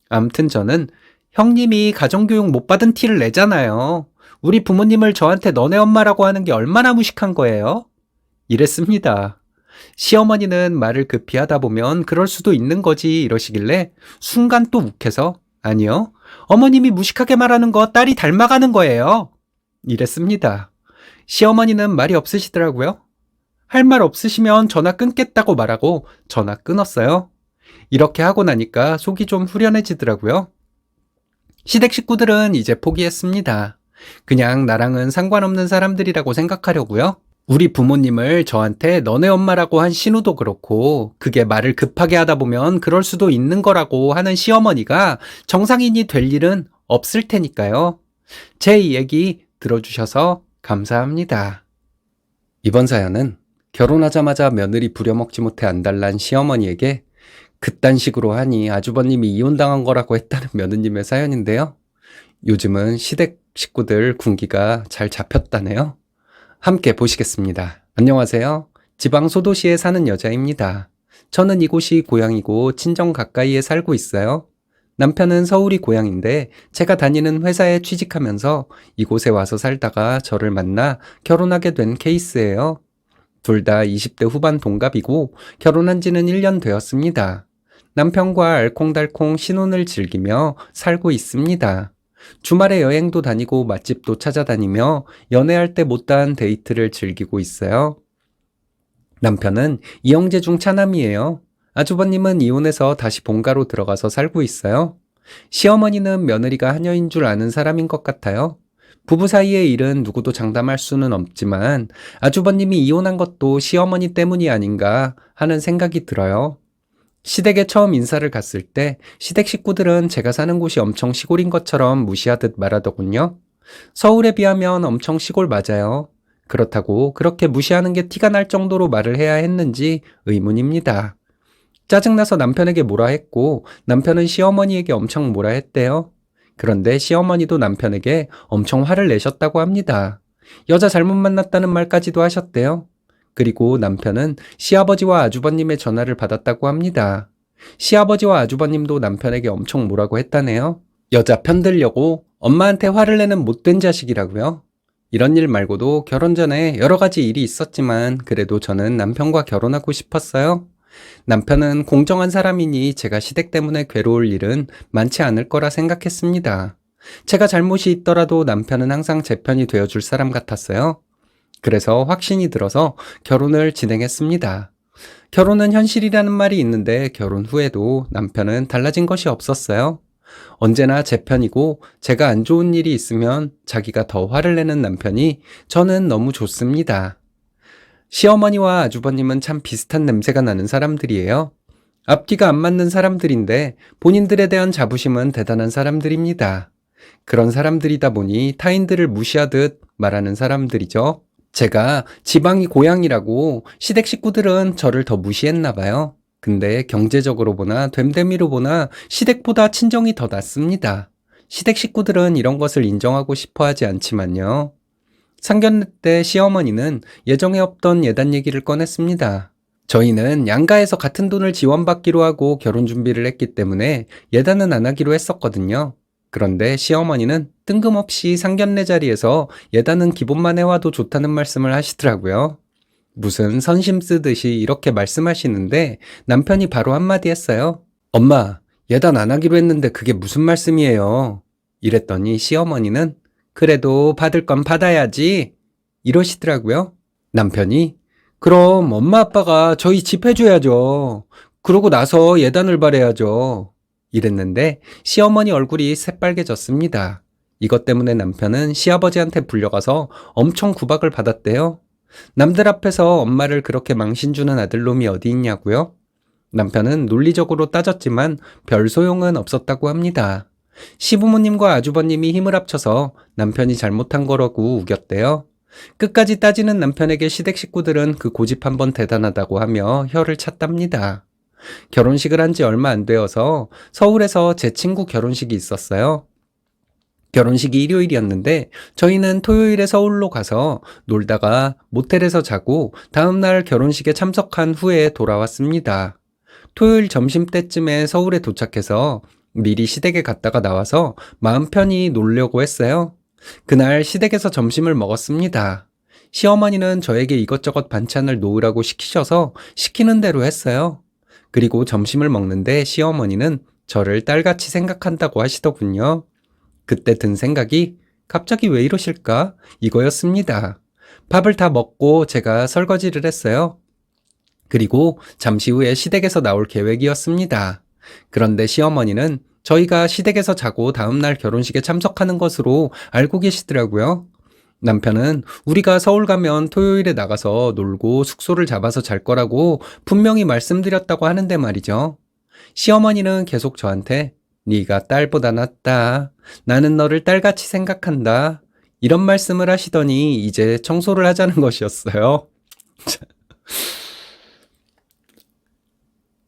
암튼 저는 형님이 가정교육 못 받은 티를 내잖아요. 우리 부모님을 저한테 너네 엄마라고 하는 게 얼마나 무식한 거예요? 이랬습니다. 시어머니는 말을 급히 하다 보면 그럴 수도 있는 거지 이러시길래 순간 또 욱해서 아니요. 어머님이 무식하게 말하는 거 딸이 닮아가는 거예요. 이랬습니다. 시어머니는 말이 없으시더라고요. 할 말 없으시면 전화 끊겠다고 말하고 전화 끊었어요. 이렇게 하고 나니까 속이 좀 후련해지더라고요. 시댁 식구들은 이제 포기했습니다. 그냥 나랑은 상관없는 사람들이라고 생각하려고요. 우리 부모님을 저한테 너네 엄마라고 한 신우도 그렇고 그게 말을 급하게 하다 보면 그럴 수도 있는 거라고 하는 시어머니가 정상인이 될 일은 없을 테니까요. 제 얘기 들어주셔서 감사합니다. 이번 사연은 결혼하자마자 며느리 부려먹지 못해 안달난 시어머니에게 그딴 식으로 하니 아주버님이 이혼당한 거라고 했다는 며느님의 사연인데요. 요즘은 시댁 식구들 군기가 잘 잡혔다네요. 함께 보시겠습니다. 안녕하세요. 지방 소도시에 사는 여자입니다. 저는 이곳이 고향이고 친정 가까이에 살고 있어요. 남편은 서울이 고향인데 제가 다니는 회사에 취직하면서 이곳에 와서 살다가 저를 만나 결혼하게 된 케이스예요. 둘 다 20대 후반 동갑이고 결혼한 지는 1년 되었습니다. 남편과 알콩달콩 신혼을 즐기며 살고 있습니다. 주말에 여행도 다니고 맛집도 찾아다니며 연애할 때 못다한 데이트를 즐기고 있어요. 남편은 이형제 중 차남이에요. 아주버님은 이혼해서 다시 본가로 들어가서 살고 있어요. 시어머니는 며느리가 하녀인 줄 아는 사람인 것 같아요. 부부 사이의 일은 누구도 장담할 수는 없지만 아주버님이 이혼한 것도 시어머니 때문이 아닌가 하는 생각이 들어요. 시댁에 처음 인사를 갔을 때 시댁 식구들은 제가 사는 곳이 엄청 시골인 것처럼 무시하듯 말하더군요. 서울에 비하면 엄청 시골 맞아요. 그렇다고 그렇게 무시하는 게 티가 날 정도로 말을 해야 했는지 의문입니다. 짜증나서 남편에게 뭐라 했고 남편은 시어머니에게 엄청 뭐라 했대요. 그런데 시어머니도 남편에게 엄청 화를 내셨다고 합니다. 여자 잘못 만났다는 말까지도 하셨대요. 그리고 남편은 시아버지와 아주버님의 전화를 받았다고 합니다. 시아버지와 아주버님도 남편에게 엄청 뭐라고 했다네요. 여자 편들려고 엄마한테 화를 내는 못된 자식이라고요. 이런 일 말고도 결혼 전에 여러 가지 일이 있었지만 그래도 저는 남편과 결혼하고 싶었어요. 남편은 공정한 사람이니 제가 시댁 때문에 괴로울 일은 많지 않을 거라 생각했습니다. 제가 잘못이 있더라도 남편은 항상 제 편이 되어줄 사람 같았어요. 그래서 확신이 들어서 결혼을 진행했습니다. 결혼은 현실이라는 말이 있는데 결혼 후에도 남편은 달라진 것이 없었어요. 언제나 제 편이고 제가 안 좋은 일이 있으면 자기가 더 화를 내는 남편이 저는 너무 좋습니다. 시어머니와 아주버님은 참 비슷한 냄새가 나는 사람들이에요. 앞뒤가 안 맞는 사람들인데 본인들에 대한 자부심은 대단한 사람들입니다. 그런 사람들이다 보니 타인들을 무시하듯 말하는 사람들이죠. 제가 지방이 고향이라고 시댁 식구들은 저를 더 무시했나 봐요. 근데 경제적으로 보나 됨됨이로 보나 시댁보다 친정이 더 낫습니다. 시댁 식구들은 이런 것을 인정하고 싶어 하지 않지만요. 상견례 때 시어머니는 예정에 없던 예단 얘기를 꺼냈습니다. 저희는 양가에서 같은 돈을 지원받기로 하고 결혼 준비를 했기 때문에 예단은 안 하기로 했었거든요. 그런데 시어머니는 뜬금없이 상견례 자리에서 예단은 기본만 해와도 좋다는 말씀을 하시더라고요. 무슨 선심 쓰듯이 이렇게 말씀하시는데 남편이 바로 한마디 했어요. 엄마, 예단 안 하기로 했는데 그게 무슨 말씀이에요? 이랬더니 시어머니는 그래도 받을 건 받아야지 이러시더라고요. 남편이 그럼 엄마 아빠가 저희 집 해줘야죠. 그러고 나서 예단을 바래야죠. 이랬는데 시어머니 얼굴이 새빨개졌습니다. 이것 때문에 남편은 시아버지한테 불려가서 엄청 구박을 받았대요. 남들 앞에서 엄마를 그렇게 망신주는 아들놈이 어디 있냐고요? 남편은 논리적으로 따졌지만 별 소용은 없었다고 합니다. 시부모님과 아주버님이 힘을 합쳐서 남편이 잘못한 거라고 우겼대요. 끝까지 따지는 남편에게 시댁 식구들은 그 고집 한번 대단하다고 하며 혀를 찼답니다. 결혼식을 한 지 얼마 안 되어서 서울에서 제 친구 결혼식이 있었어요. 결혼식이 일요일이었는데 저희는 토요일에 서울로 가서 놀다가 모텔에서 자고 다음날 결혼식에 참석한 후에 돌아왔습니다. 토요일 점심때쯤에 서울에 도착해서 미리 시댁에 갔다가 나와서 마음 편히 놀려고 했어요. 그날 시댁에서 점심을 먹었습니다. 시어머니는 저에게 이것저것 반찬을 놓으라고 시키셔서 시키는 대로 했어요. 그리고 점심을 먹는데 시어머니는 저를 딸같이 생각한다고 하시더군요. 그때 든 생각이 갑자기 왜 이러실까? 이거였습니다. 밥을 다 먹고 제가 설거지를 했어요. 그리고 잠시 후에 시댁에서 나올 계획이었습니다. 그런데 시어머니는 저희가 시댁에서 자고 다음날 결혼식에 참석하는 것으로 알고 계시더라고요. 남편은 우리가 서울 가면 토요일에 나가서 놀고 숙소를 잡아서 잘 거라고 분명히 말씀드렸다고 하는데 말이죠. 시어머니는 계속 저한테 네가 딸보다 낫다. 나는 너를 딸같이 생각한다. 이런 말씀을 하시더니 이제 청소를 하자는 것이었어요.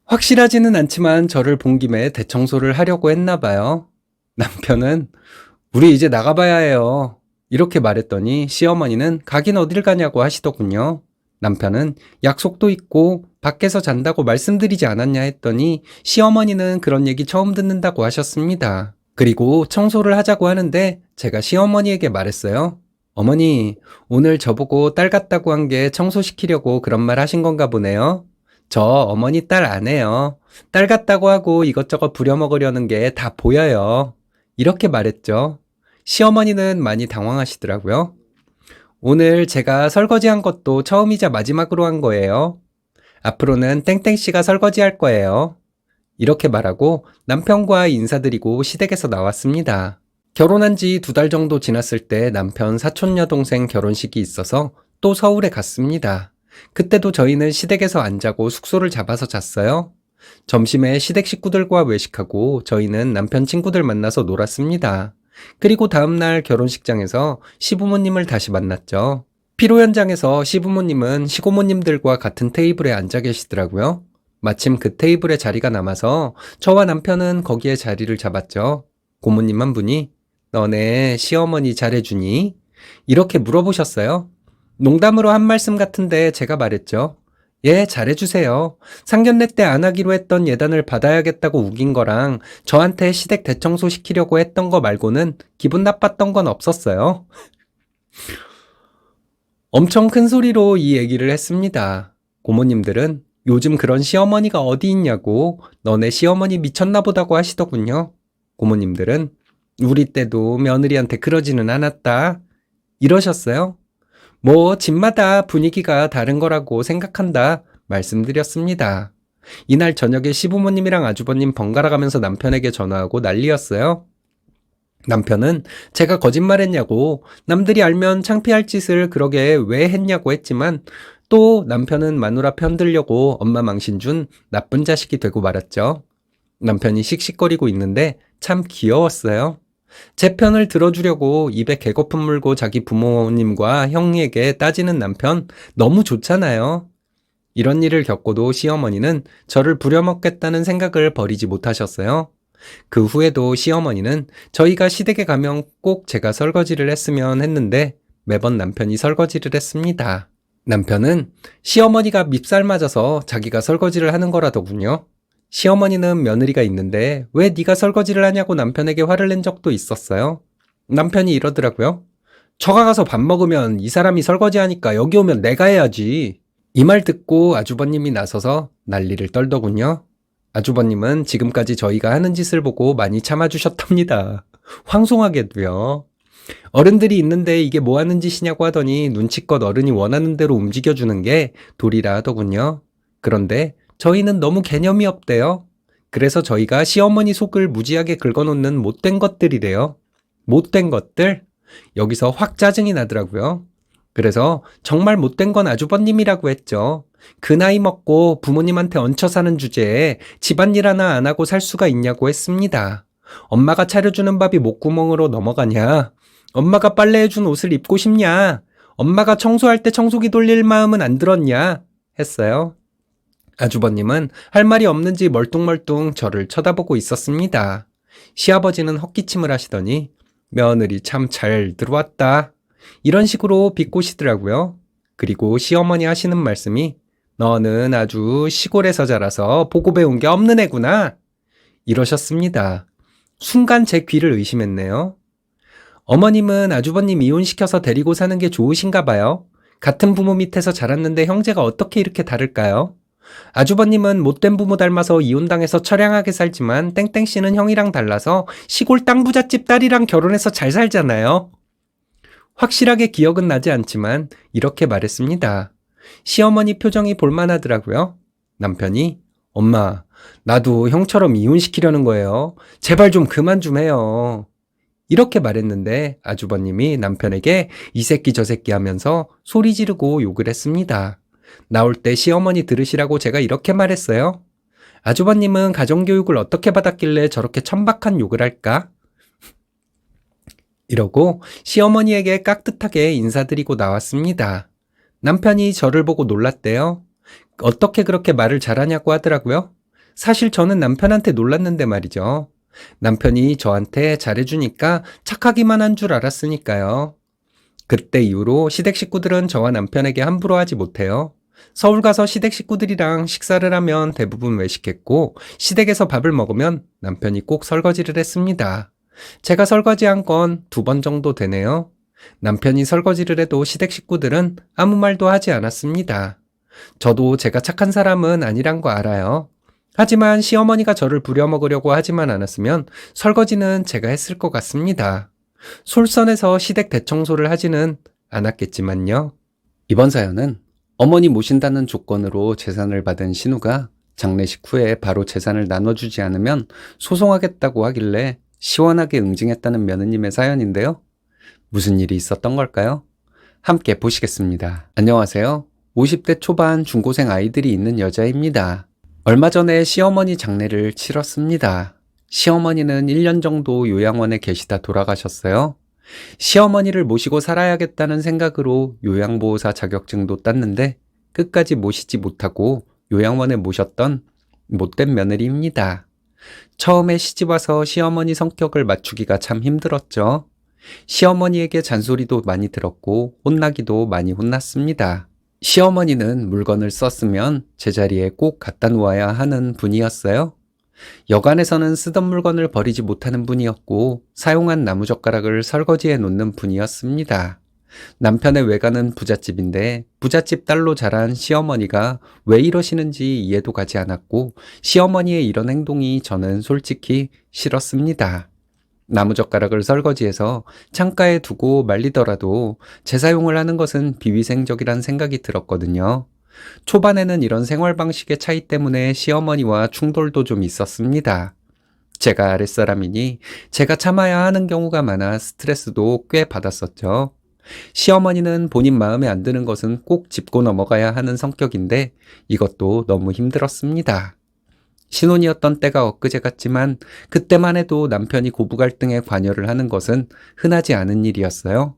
확실하지는 않지만 저를 본 김에 대청소를 하려고 했나 봐요. 남편은 우리 이제 나가봐야 해요. 이렇게 말했더니 시어머니는 가긴 어딜 가냐고 하시더군요. 남편은 약속도 있고 밖에서 잔다고 말씀드리지 않았냐 했더니 시어머니는 그런 얘기 처음 듣는다고 하셨습니다. 그리고 청소를 하자고 하는데 제가 시어머니에게 말했어요. 어머니, 오늘 저보고 딸 같다고 한 게 청소시키려고 그런 말 하신 건가 보네요. 저 어머니 딸 안 해요. 딸 같다고 하고 이것저것 부려먹으려는 게 다 보여요. 이렇게 말했죠. 시어머니는 많이 당황하시더라고요. 오늘 제가 설거지한 것도 처음이자 마지막으로 한 거예요. 앞으로는 땡땡씨가 설거지할 거예요. 이렇게 말하고 남편과 인사드리고 시댁에서 나왔습니다. 결혼한 지 2달 정도 지났을 때 남편 사촌 여동생 결혼식이 있어서 또 서울에 갔습니다. 그때도 저희는 시댁에서 안 자고 숙소를 잡아서 잤어요. 점심에 시댁 식구들과 외식하고 저희는 남편 친구들 만나서 놀았습니다. 그리고 다음날 결혼식장에서 시부모님을 다시 만났죠. 피로 현장에서 시부모님은 시고모님들과 같은 테이블에 앉아 계시더라고요. 마침 그 테이블에 자리가 남아서 저와 남편은 거기에 자리를 잡았죠. 고모님 한 분이 너네 시어머니 잘해주니? 이렇게 물어보셨어요. 농담으로 한 말씀 같은데 제가 말했죠. 예, 잘해주세요. 상견례 때 안 하기로 했던 예단을 받아야겠다고 우긴 거랑 저한테 시댁 대청소 시키려고 했던 거 말고는 기분 나빴던 건 없었어요. 엄청 큰 소리로 이 얘기를 했습니다. 고모님들은 요즘 그런 시어머니가 어디 있냐고 너네 시어머니 미쳤나 보다고 하시더군요. 고모님들은 우리 때도 며느리한테 그러지는 않았다. 이러셨어요. 뭐 집마다 분위기가 다른 거라고 생각한다. 말씀드렸습니다. 이날 저녁에 시부모님이랑 아주버님 번갈아 가면서 남편에게 전화하고 난리였어요. 남편은 제가 거짓말했냐고, 남들이 알면 창피할 짓을 그러게 왜 했냐고 했지만, 또 남편은 마누라 편들려고 엄마 망신 준 나쁜 자식이 되고 말았죠. 남편이 씩씩거리고 있는데 참 귀여웠어요. 제 편을 들어주려고 입에 개거품 물고 자기 부모님과 형에게 따지는 남편 너무 좋잖아요. 이런 일을 겪고도 시어머니는 저를 부려먹겠다는 생각을 버리지 못하셨어요. 그 후에도 시어머니는 저희가 시댁에 가면 꼭 제가 설거지를 했으면 했는데 매번 남편이 설거지를 했습니다. 남편은 시어머니가 밉살 맞아서 자기가 설거지를 하는 거라더군요. 시어머니는 며느리가 있는데 왜 네가 설거지를 하냐고 남편에게 화를 낸 적도 있었어요. 남편이 이러더라고요. 처가 가서 밥 먹으면 이 사람이 설거지하니까 여기 오면 내가 해야지. 이 말 듣고 아주버님이 나서서 난리를 떨더군요. 아주버님은 지금까지 저희가 하는 짓을 보고 많이 참아주셨답니다. 황송하게도요. 어른들이 있는데 이게 뭐 하는 짓이냐고 하더니 눈치껏 어른이 원하는 대로 움직여주는 게 도리라 하더군요. 그런데 저희는 너무 개념이 없대요. 그래서 저희가 시어머니 속을 무지하게 긁어놓는 못된 것들이래요. 못된 것들? 여기서 확 짜증이 나더라고요. 그래서 정말 못된 건 아주버님이라고 했죠. 그 나이 먹고 부모님한테 얹혀 사는 주제에 집안일 하나 안 하고 살 수가 있냐고 했습니다. 엄마가 차려주는 밥이 목구멍으로 넘어가냐? 엄마가 빨래해준 옷을 입고 싶냐? 엄마가 청소할 때 청소기 돌릴 마음은 안 들었냐? 했어요. 아주버님은 할 말이 없는지 멀뚱멀뚱 저를 쳐다보고 있었습니다. 시아버지는 헛기침을 하시더니 며느리 참 잘 들어왔다. 이런 식으로 비꼬시더라고요. 그리고 시어머니 하시는 말씀이 너는 아주 시골에서 자라서 보고 배운 게 없는 애구나. 이러셨습니다. 순간 제 귀를 의심했네요. 어머님은 아주버님 이혼시켜서 데리고 사는 게 좋으신가 봐요. 같은 부모 밑에서 자랐는데 형제가 어떻게 이렇게 다를까요? 아주버님은 못된 부모 닮아서 이혼당해서 처량하게 살지만 땡땡씨는 형이랑 달라서 시골 땅부잣집 딸이랑 결혼해서 잘 살잖아요. 확실하게 기억은 나지 않지만 이렇게 말했습니다. 시어머니 표정이 볼만하더라고요. 남편이 엄마, 나도 형처럼 이혼시키려는 거예요. 제발 좀 그만 좀 해요. 이렇게 말했는데 아주버님이 남편에게 이 새끼 저 새끼 하면서 소리 지르고 욕을 했습니다. 나올 때 시어머니 들으시라고 제가 이렇게 말했어요. 아주버님은 가정교육을 어떻게 받았길래 저렇게 천박한 욕을 할까? 이러고 시어머니에게 깍듯하게 인사드리고 나왔습니다. 남편이 저를 보고 놀랐대요. 어떻게 그렇게 말을 잘하냐고 하더라고요. 사실 저는 남편한테 놀랐는데 말이죠. 남편이 저한테 잘해주니까 착하기만 한 줄 알았으니까요. 그때 이후로 시댁 식구들은 저와 남편에게 함부로 하지 못해요. 서울 가서 시댁 식구들이랑 식사를 하면 대부분 외식했고 시댁에서 밥을 먹으면 남편이 꼭 설거지를 했습니다. 제가 설거지한 건 2번 정도 되네요. 남편이 설거지를 해도 시댁 식구들은 아무 말도 하지 않았습니다. 저도 제가 착한 사람은 아니란 거 알아요. 하지만 시어머니가 저를 부려먹으려고 하지만 않았으면 설거지는 제가 했을 것 같습니다. 솔선해서 시댁 대청소를 하지는 않았겠지만요. 이번 사연은 어머니 모신다는 조건으로 재산을 받은 신우가 장례식 후에 바로 재산을 나눠주지 않으면 소송하겠다고 하길래 시원하게 응징했다는 며느님의 사연인데요. 무슨 일이 있었던 걸까요? 함께 보시겠습니다. 안녕하세요. 50대 초반 중고생 아이들이 있는 여자입니다. 얼마 전에 시어머니 장례를 치렀습니다. 시어머니는 1년 정도 요양원에 계시다 돌아가셨어요. 시어머니를 모시고 살아야겠다는 생각으로 요양보호사 자격증도 땄는데 끝까지 모시지 못하고 요양원에 모셨던 못된 며느리입니다. 처음에 시집와서 시어머니 성격을 맞추기가 참 힘들었죠. 시어머니에게 잔소리도 많이 들었고 혼나기도 많이 혼났습니다. 시어머니는 물건을 썼으면 제자리에 꼭 갖다 놓아야 하는 분이었어요. 여간에서는 쓰던 물건을 버리지 못하는 분이었고 사용한 나무젓가락을 설거지해 놓는 분이었습니다. 남편의 외가는 부잣집인데 부잣집 딸로 자란 시어머니가 왜 이러시는지 이해도 가지 않았고 시어머니의 이런 행동이 저는 솔직히 싫었습니다. 나무젓가락을 설거지해서 창가에 두고 말리더라도 재사용을 하는 것은 비위생적이란 생각이 들었거든요. 초반에는 이런 생활 방식의 차이 때문에 시어머니와 충돌도 좀 있었습니다. 제가 아랫사람이니 제가 참아야 하는 경우가 많아 스트레스도 꽤 받았었죠. 시어머니는 본인 마음에 안 드는 것은 꼭 짚고 넘어가야 하는 성격인데 이것도 너무 힘들었습니다. 신혼이었던 때가 엊그제 같지만 그때만 해도 남편이 고부 갈등에 관여를 하는 것은 흔하지 않은 일이었어요.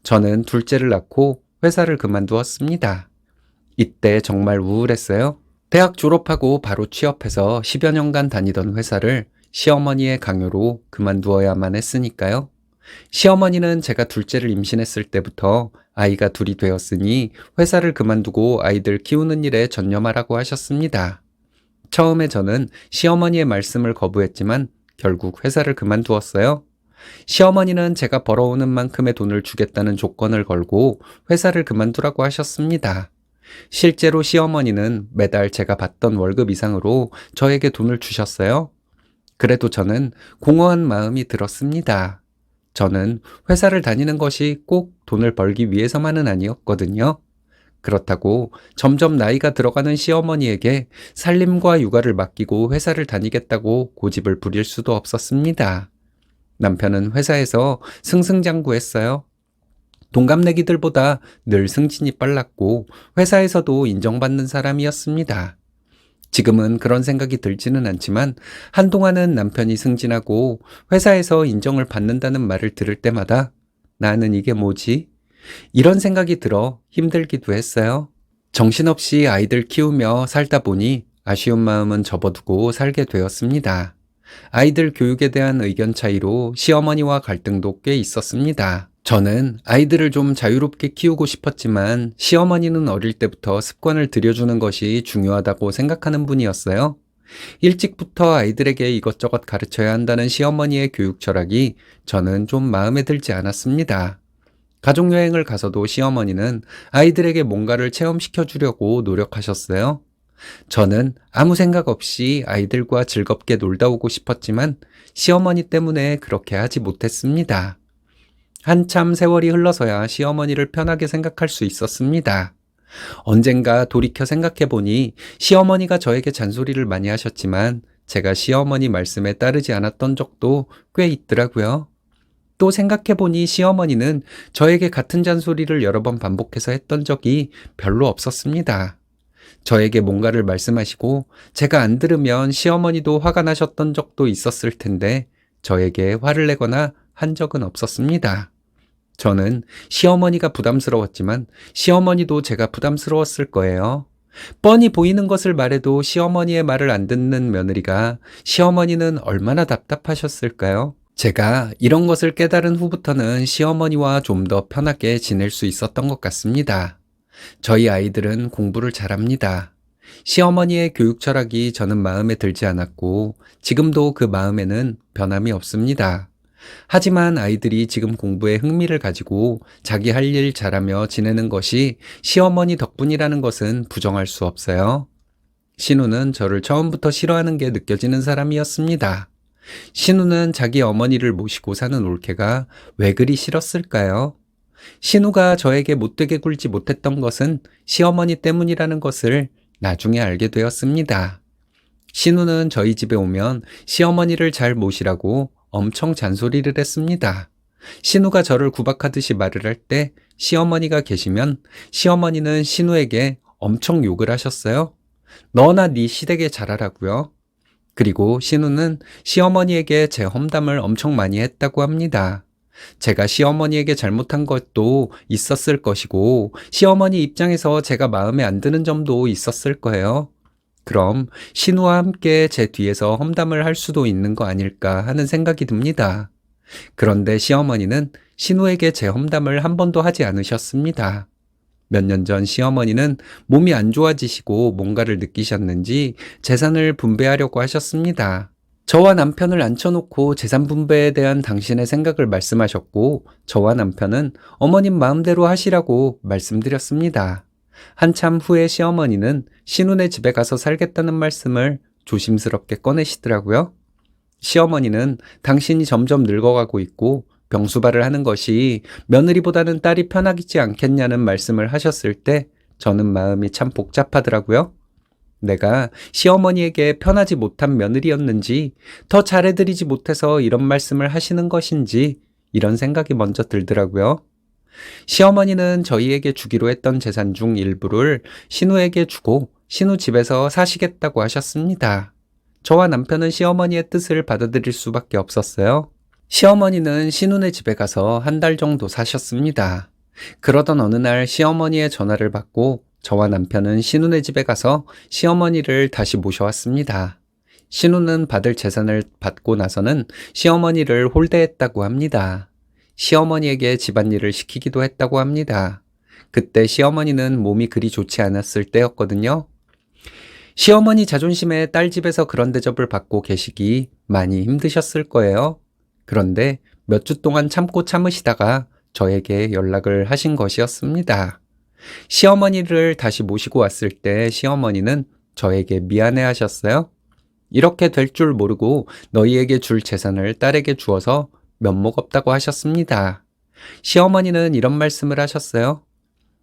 저는 둘째를 낳고 회사를 그만두었습니다. 이때 정말 우울했어요. 대학 졸업하고 바로 취업해서 10여 년간 다니던 회사를 시어머니의 강요로 그만두어야만 했으니까요. 시어머니는 제가 둘째를 임신했을 때부터 아이가 둘이 되었으니 회사를 그만두고 아이들 키우는 일에 전념하라고 하셨습니다. 처음에 저는 시어머니의 말씀을 거부했지만 결국 회사를 그만두었어요. 시어머니는 제가 벌어오는 만큼의 돈을 주겠다는 조건을 걸고 회사를 그만두라고 하셨습니다. 실제로 시어머니는 매달 제가 받던 월급 이상으로 저에게 돈을 주셨어요. 그래도 저는 공허한 마음이 들었습니다. 저는 회사를 다니는 것이 꼭 돈을 벌기 위해서만은 아니었거든요. 그렇다고 점점 나이가 들어가는 시어머니에게 살림과 육아를 맡기고 회사를 다니겠다고 고집을 부릴 수도 없었습니다. 남편은 회사에서 승승장구했어요. 동갑내기들보다 늘 승진이 빨랐고 회사에서도 인정받는 사람이었습니다. 지금은 그런 생각이 들지는 않지만 한동안은 남편이 승진하고 회사에서 인정을 받는다는 말을 들을 때마다 나는 이게 뭐지? 이런 생각이 들어 힘들기도 했어요. 정신없이 아이들 키우며 살다 보니 아쉬운 마음은 접어두고 살게 되었습니다. 아이들 교육에 대한 의견 차이로 시어머니와 갈등도 꽤 있었습니다. 저는 아이들을 좀 자유롭게 키우고 싶었지만 시어머니는 어릴 때부터 습관을 들여주는 것이 중요하다고 생각하는 분이었어요. 일찍부터 아이들에게 이것저것 가르쳐야 한다는 시어머니의 교육 철학이 저는 좀 마음에 들지 않았습니다. 가족여행을 가서도 시어머니는 아이들에게 뭔가를 체험시켜 주려고 노력하셨어요. 저는 아무 생각 없이 아이들과 즐겁게 놀다 오고 싶었지만 시어머니 때문에 그렇게 하지 못했습니다. 한참 세월이 흘러서야 시어머니를 편하게 생각할 수 있었습니다. 언젠가 돌이켜 생각해보니 시어머니가 저에게 잔소리를 많이 하셨지만 제가 시어머니 말씀에 따르지 않았던 적도 꽤 있더라고요. 또 생각해보니 시어머니는 저에게 같은 잔소리를 여러 번 반복해서 했던 적이 별로 없었습니다. 저에게 뭔가를 말씀하시고 제가 안 들으면 시어머니도 화가 나셨던 적도 있었을 텐데 저에게 화를 내거나 한 적은 없었습니다. 저는 시어머니가 부담스러웠지만 시어머니도 제가 부담스러웠을 거예요. 뻔히 보이는 것을 말해도 시어머니의 말을 안 듣는 며느리가 시어머니는 얼마나 답답하셨을까요? 제가 이런 것을 깨달은 후부터는 시어머니와 좀 더 편하게 지낼 수 있었던 것 같습니다. 저희 아이들은 공부를 잘합니다. 시어머니의 교육 철학이 저는 마음에 들지 않았고 지금도 그 마음에는 변함이 없습니다. 하지만 아이들이 지금 공부에 흥미를 가지고 자기 할 일 잘하며 지내는 것이 시어머니 덕분이라는 것은 부정할 수 없어요. 신우는 저를 처음부터 싫어하는 게 느껴지는 사람이었습니다. 신우는 자기 어머니를 모시고 사는 올케가 왜 그리 싫었을까요? 신우가 저에게 못되게 굴지 못했던 것은 시어머니 때문이라는 것을 나중에 알게 되었습니다. 신우는 저희 집에 오면 시어머니를 잘 모시라고 엄청 잔소리를 했습니다. 신우가 저를 구박하듯이 말을 할 때 시어머니가 계시면 시어머니는 신우에게 엄청 욕을 하셨어요. 너나 네 시댁에 잘하라고요. 그리고 신우는 시어머니에게 제 험담을 엄청 많이 했다고 합니다. 제가 시어머니에게 잘못한 것도 있었을 것이고 시어머니 입장에서 제가 마음에 안 드는 점도 있었을 거예요. 그럼 신우와 함께 제 뒤에서 험담을 할 수도 있는 거 아닐까 하는 생각이 듭니다. 그런데 시어머니는 신우에게 제 험담을 한 번도 하지 않으셨습니다. 몇 년 전 시어머니는 몸이 안 좋아지시고 뭔가를 느끼셨는지 재산을 분배하려고 하셨습니다. 저와 남편을 앉혀놓고 재산 분배에 대한 당신의 생각을 말씀하셨고 저와 남편은 어머님 마음대로 하시라고 말씀드렸습니다. 한참 후에 시어머니는 신우네 집에 가서 살겠다는 말씀을 조심스럽게 꺼내시더라고요. 시어머니는 당신이 점점 늙어가고 있고 병수발을 하는 것이 며느리보다는 딸이 편하지 않겠냐는 말씀을 하셨을 때 저는 마음이 참 복잡하더라고요. 내가 시어머니에게 편하지 못한 며느리였는지, 더 잘해드리지 못해서 이런 말씀을 하시는 것인지, 이런 생각이 먼저 들더라고요. 시어머니는 저희에게 주기로 했던 재산 중 일부를 신우에게 주고 신우 집에서 사시겠다고 하셨습니다. 저와 남편은 시어머니의 뜻을 받아들일 수밖에 없었어요. 시어머니는 신우네 집에 가서 한 달 정도 사셨습니다. 그러던 어느 날 시어머니의 전화를 받고 저와 남편은 신우네 집에 가서 시어머니를 다시 모셔왔습니다. 신우는 받을 재산을 받고 나서는 시어머니를 홀대했다고 합니다. 시어머니에게 집안일을 시키기도 했다고 합니다. 그때 시어머니는 몸이 그리 좋지 않았을 때였거든요. 시어머니 자존심에 딸 집에서 그런 대접을 받고 계시기 많이 힘드셨을 거예요. 그런데 몇 주 동안 참고 참으시다가 저에게 연락을 하신 것이었습니다. 시어머니를 다시 모시고 왔을 때 시어머니는 저에게 미안해 하셨어요. 이렇게 될 줄 모르고 너희에게 줄 재산을 딸에게 주어서 면목 없다고 하셨습니다. 시어머니는 이런 말씀을 하셨어요.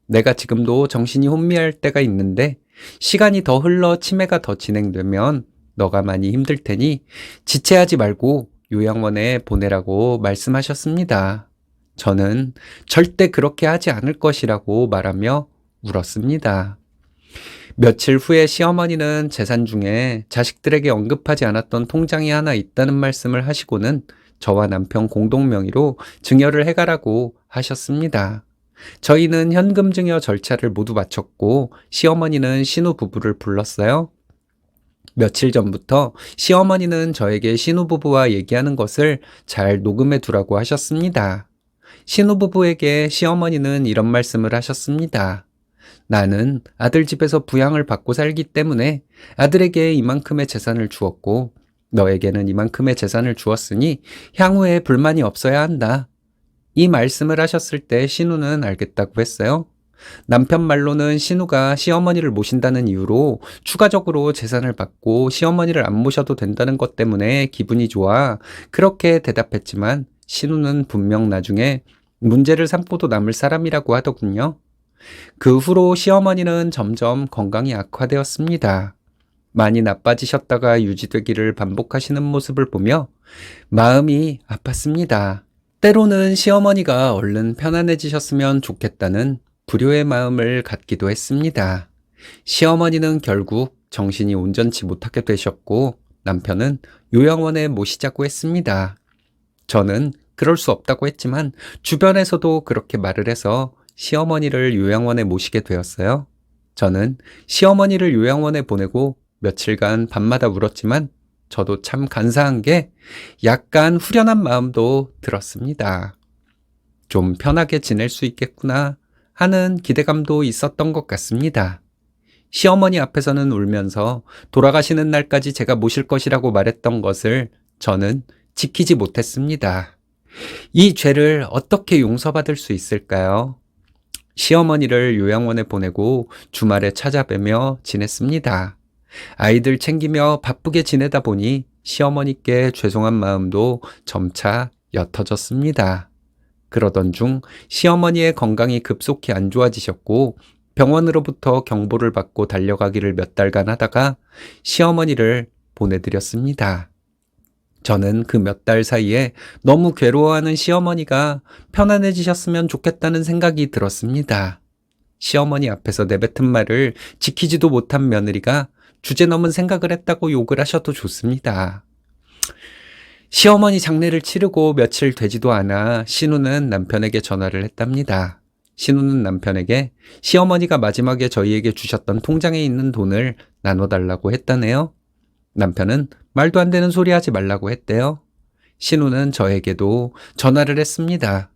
내가 지금도 정신이 혼미할 때가 있는데 시간이 더 흘러 치매가 더 진행되면 너가 많이 힘들 테니 지체하지 말고 요양원에 보내라고 말씀하셨습니다. 저는 절대 그렇게 하지 않을 것이라고 말하며 울었습니다. 며칠 후에 시어머니는 재산 중에 자식들에게 언급하지 않았던 통장이 하나 있다는 말씀을 하시고는 저와 남편 공동 명의로 증여를 해가라고 하셨습니다. 저희는 현금 증여 절차를 모두 마쳤고 시어머니는 신우 부부를 불렀어요. 며칠 전부터 시어머니는 저에게 신우 부부와 얘기하는 것을 잘 녹음해 두라고 하셨습니다. 신우 부부에게 시어머니는 이런 말씀을 하셨습니다. 나는 아들 집에서 부양을 받고 살기 때문에 아들에게 이만큼의 재산을 주었고 너에게는 이만큼의 재산을 주었으니 향후에 불만이 없어야 한다. 이 말씀을 하셨을 때 신우는 알겠다고 했어요. 남편 말로는 신우가 시어머니를 모신다는 이유로 추가적으로 재산을 받고 시어머니를 안 모셔도 된다는 것 때문에 기분이 좋아 그렇게 대답했지만 신우는 분명 나중에 문제를 삼고도 남을 사람이라고 하더군요. 그 후로 시어머니는 점점 건강이 악화되었습니다. 많이 나빠지셨다가 유지되기를 반복하시는 모습을 보며 마음이 아팠습니다. 때로는 시어머니가 얼른 편안해지셨으면 좋겠다는 불효의 마음을 갖기도 했습니다. 시어머니는 결국 정신이 온전치 못하게 되셨고 남편은 요양원에 모시자고 했습니다. 저는 그럴 수 없다고 했지만 주변에서도 그렇게 말을 해서 시어머니를 요양원에 모시게 되었어요. 저는 시어머니를 요양원에 보내고 며칠간 밤마다 울었지만 저도 참 간사한 게 약간 후련한 마음도 들었습니다. 좀 편하게 지낼 수 있겠구나 하는 기대감도 있었던 것 같습니다. 시어머니 앞에서는 울면서 돌아가시는 날까지 제가 모실 것이라고 말했던 것을 저는 지키지 못했습니다. 이 죄를 어떻게 용서받을 수 있을까요? 시어머니를 요양원에 보내고 주말에 찾아뵈며 지냈습니다. 아이들 챙기며 바쁘게 지내다 보니 시어머니께 죄송한 마음도 점차 옅어졌습니다. 그러던 중 시어머니의 건강이 급속히 안 좋아지셨고 병원으로부터 경보를 받고 달려가기를 몇 달간 하다가 시어머니를 보내드렸습니다. 저는 그 몇 달 사이에 너무 괴로워하는 시어머니가 편안해지셨으면 좋겠다는 생각이 들었습니다. 시어머니 앞에서 내뱉은 말을 지키지도 못한 며느리가 주제 넘은 생각을 했다고 욕을 하셔도 좋습니다. 시어머니 장례를 치르고 며칠 되지도 않아 신우는 남편에게 전화를 했답니다. 신우는 남편에게 시어머니가 마지막에 저희에게 주셨던 통장에 있는 돈을 나눠달라고 했다네요. 남편은 말도 안 되는 소리 하지 말라고 했대요. 신우는 저에게도 전화를 했습니다.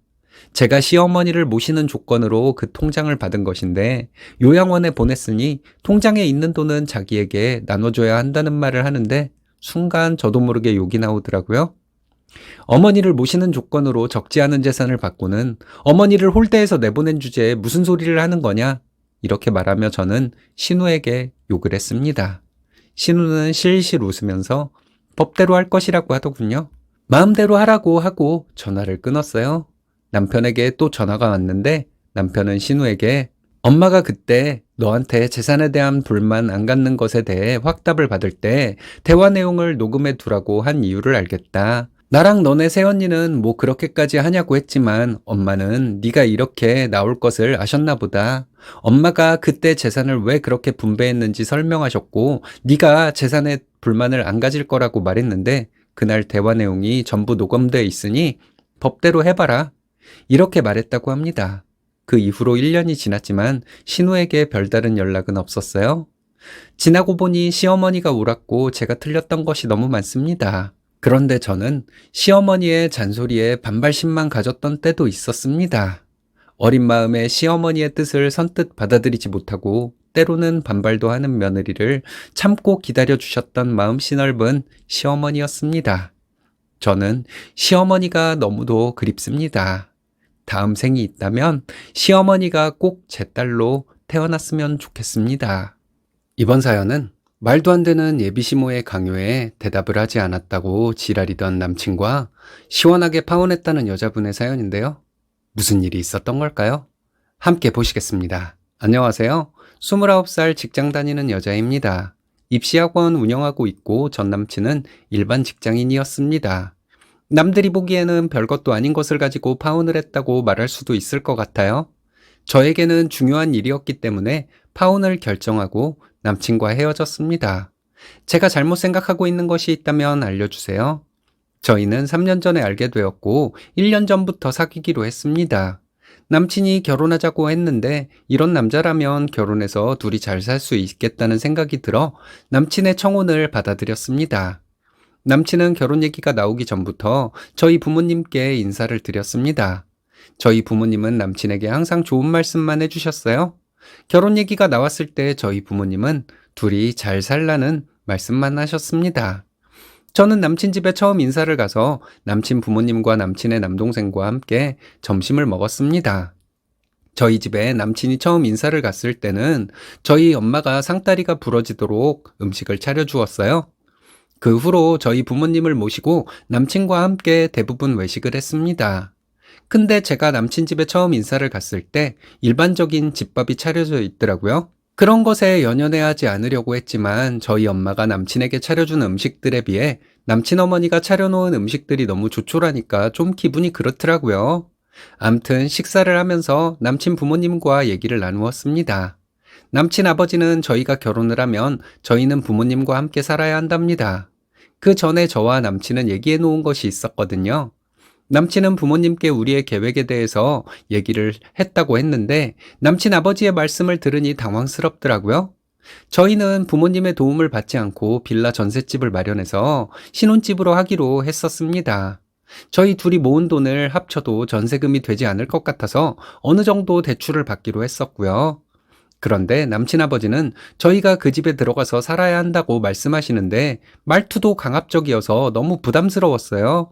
제가 시어머니를 모시는 조건으로 그 통장을 받은 것인데 요양원에 보냈으니 통장에 있는 돈은 자기에게 나눠줘야 한다는 말을 하는데 순간 저도 모르게 욕이 나오더라고요. 어머니를 모시는 조건으로 적지 않은 재산을 받고는 어머니를 홀대해서 내보낸 주제에 무슨 소리를 하는 거냐? 이렇게 말하며 저는 신우에게 욕을 했습니다. 신우는 실실 웃으면서 법대로 할 것이라고 하더군요. 마음대로 하라고 하고 전화를 끊었어요. 남편에게 또 전화가 왔는데 남편은 신우에게 엄마가 그때 너한테 재산에 대한 불만 안 갖는 것에 대해 확답을 받을 때 대화 내용을 녹음해 두라고 한 이유를 알겠다. 나랑 너네 새언니는 뭐 그렇게까지 하냐고 했지만 엄마는 네가 이렇게 나올 것을 아셨나 보다. 엄마가 그때 재산을 왜 그렇게 분배했는지 설명하셨고 네가 재산에 불만을 안 가질 거라고 말했는데 그날 대화 내용이 전부 녹음돼 있으니 법대로 해봐라. 이렇게 말했다고 합니다. 그 이후로 1년이 지났지만 신우에게 별다른 연락은 없었어요. 지나고 보니 시어머니가 옳았고 제가 틀렸던 것이 너무 많습니다. 그런데 저는 시어머니의 잔소리에 반발심만 가졌던 때도 있었습니다. 어린 마음에 시어머니의 뜻을 선뜻 받아들이지 못하고 때로는 반발도 하는 며느리를 참고 기다려주셨던 마음씨 넓은 시어머니였습니다. 저는 시어머니가 너무도 그립습니다. 다음 생이 있다면 시어머니가 꼭 제 딸로 태어났으면 좋겠습니다. 이번 사연은 말도 안 되는 예비시모의 강요에 대답을 하지 않았다고 지랄이던 남친과 시원하게 파혼했다는 여자분의 사연인데요. 무슨 일이 있었던 걸까요? 함께 보시겠습니다. 안녕하세요. 29살 직장 다니는 여자입니다. 입시학원 운영하고 있고 전 남친은 일반 직장인이었습니다. 남들이 보기에는 별것도 아닌 것을 가지고 파혼을 했다고 말할 수도 있을 것 같아요. 저에게는 중요한 일이었기 때문에 파혼을 결정하고 남친과 헤어졌습니다. 제가 잘못 생각하고 있는 것이 있다면 알려주세요. 저희는 3년 전에 알게 되었고 1년 전부터 사귀기로 했습니다. 남친이 결혼하자고 했는데 이런 남자라면 결혼해서 둘이 잘 살 수 있겠다는 생각이 들어 남친의 청혼을 받아들였습니다. 남친은 결혼 얘기가 나오기 전부터 저희 부모님께 인사를 드렸습니다. 저희 부모님은 남친에게 항상 좋은 말씀만 해주셨어요. 결혼 얘기가 나왔을 때 저희 부모님은 둘이 잘 살라는 말씀만 하셨습니다. 저는 남친 집에 처음 인사를 가서 남친 부모님과 남친의 남동생과 함께 점심을 먹었습니다. 저희 집에 남친이 처음 인사를 갔을 때는 저희 엄마가 상다리가 부러지도록 음식을 차려주었어요. 그 후로 저희 부모님을 모시고 남친과 함께 대부분 외식을 했습니다. 근데 제가 남친 집에 처음 인사를 갔을 때 일반적인 집밥이 차려져 있더라고요. 그런 것에 연연해하지 않으려고 했지만 저희 엄마가 남친에게 차려준 음식들에 비해 남친 어머니가 차려놓은 음식들이 너무 조촐하니까 좀 기분이 그렇더라고요. 암튼 식사를 하면서 남친 부모님과 얘기를 나누었습니다. 남친 아버지는 저희가 결혼을 하면 저희는 부모님과 함께 살아야 한답니다. 그 전에 저와 남친은 얘기해 놓은 것이 있었거든요. 남친은 부모님께 우리의 계획에 대해서 얘기를 했다고 했는데 남친 아버지의 말씀을 들으니 당황스럽더라고요. 저희는 부모님의 도움을 받지 않고 빌라 전셋집을 마련해서 신혼집으로 하기로 했었습니다. 저희 둘이 모은 돈을 합쳐도 전세금이 되지 않을 것 같아서 어느 정도 대출을 받기로 했었고요. 그런데 남친 아버지는 저희가 그 집에 들어가서 살아야 한다고 말씀하시는데 말투도 강압적이어서 너무 부담스러웠어요.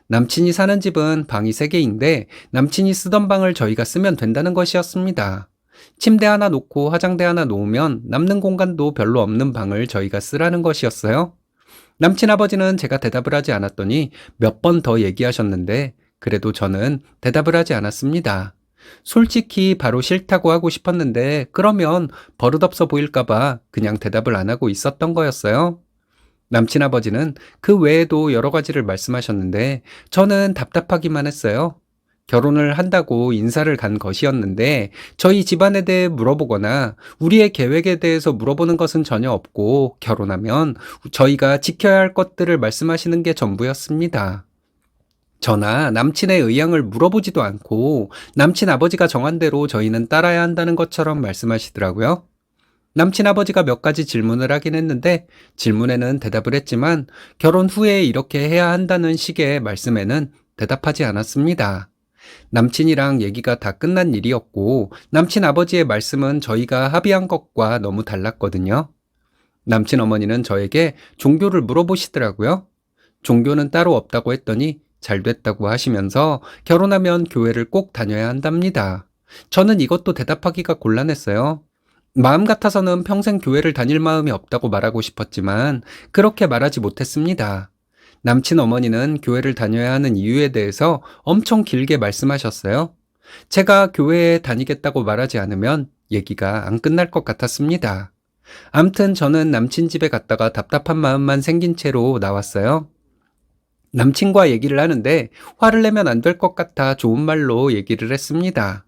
남친이 사는 집은 방이 3개인데 남친이 쓰던 방을 저희가 쓰면 된다는 것이었습니다. 침대 하나 놓고 화장대 하나 놓으면 남는 공간도 별로 없는 방을 저희가 쓰라는 것이었어요. 남친 아버지는 제가 대답을 하지 않았더니 몇 번 더 얘기하셨는데 그래도 저는 대답을 하지 않았습니다. 솔직히 바로 싫다고 하고 싶었는데 그러면 버릇없어 보일까봐 그냥 대답을 안 하고 있었던 거였어요. 남친 아버지는 그 외에도 여러 가지를 말씀하셨는데 저는 답답하기만 했어요. 결혼을 한다고 인사를 간 것이었는데 저희 집안에 대해 물어보거나 우리의 계획에 대해서 물어보는 것은 전혀 없고 결혼하면 저희가 지켜야 할 것들을 말씀하시는 게 전부였습니다. 저나 남친의 의향을 물어보지도 않고 남친 아버지가 정한 대로 저희는 따라야 한다는 것처럼 말씀하시더라고요. 남친 아버지가 몇 가지 질문을 하긴 했는데 질문에는 대답을 했지만 결혼 후에 이렇게 해야 한다는 식의 말씀에는 대답하지 않았습니다. 남친이랑 얘기가 다 끝난 일이었고 남친 아버지의 말씀은 저희가 합의한 것과 너무 달랐거든요. 남친 어머니는 저에게 종교를 물어보시더라고요. 종교는 따로 없다고 했더니 잘 됐다고 하시면서 결혼하면 교회를 꼭 다녀야 한답니다. 저는 이것도 대답하기가 곤란했어요. 마음 같아서는 평생 교회를 다닐 마음이 없다고 말하고 싶었지만 그렇게 말하지 못했습니다. 남친 어머니는 교회를 다녀야 하는 이유에 대해서 엄청 길게 말씀하셨어요. 제가 교회에 다니겠다고 말하지 않으면 얘기가 안 끝날 것 같았습니다. 암튼 저는 남친 집에 갔다가 답답한 마음만 생긴 채로 나왔어요. 남친과 얘기를 하는데 화를 내면 안 될 것 같아 좋은 말로 얘기를 했습니다.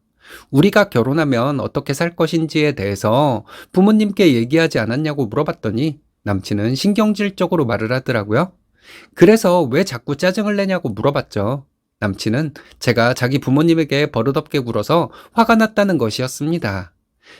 우리가 결혼하면 어떻게 살 것인지에 대해서 부모님께 얘기하지 않았냐고 물어봤더니 남친은 신경질적으로 말을 하더라고요. 그래서 왜 자꾸 짜증을 내냐고 물어봤죠. 남친은 제가 자기 부모님에게 버릇없게 굴어서 화가 났다는 것이었습니다.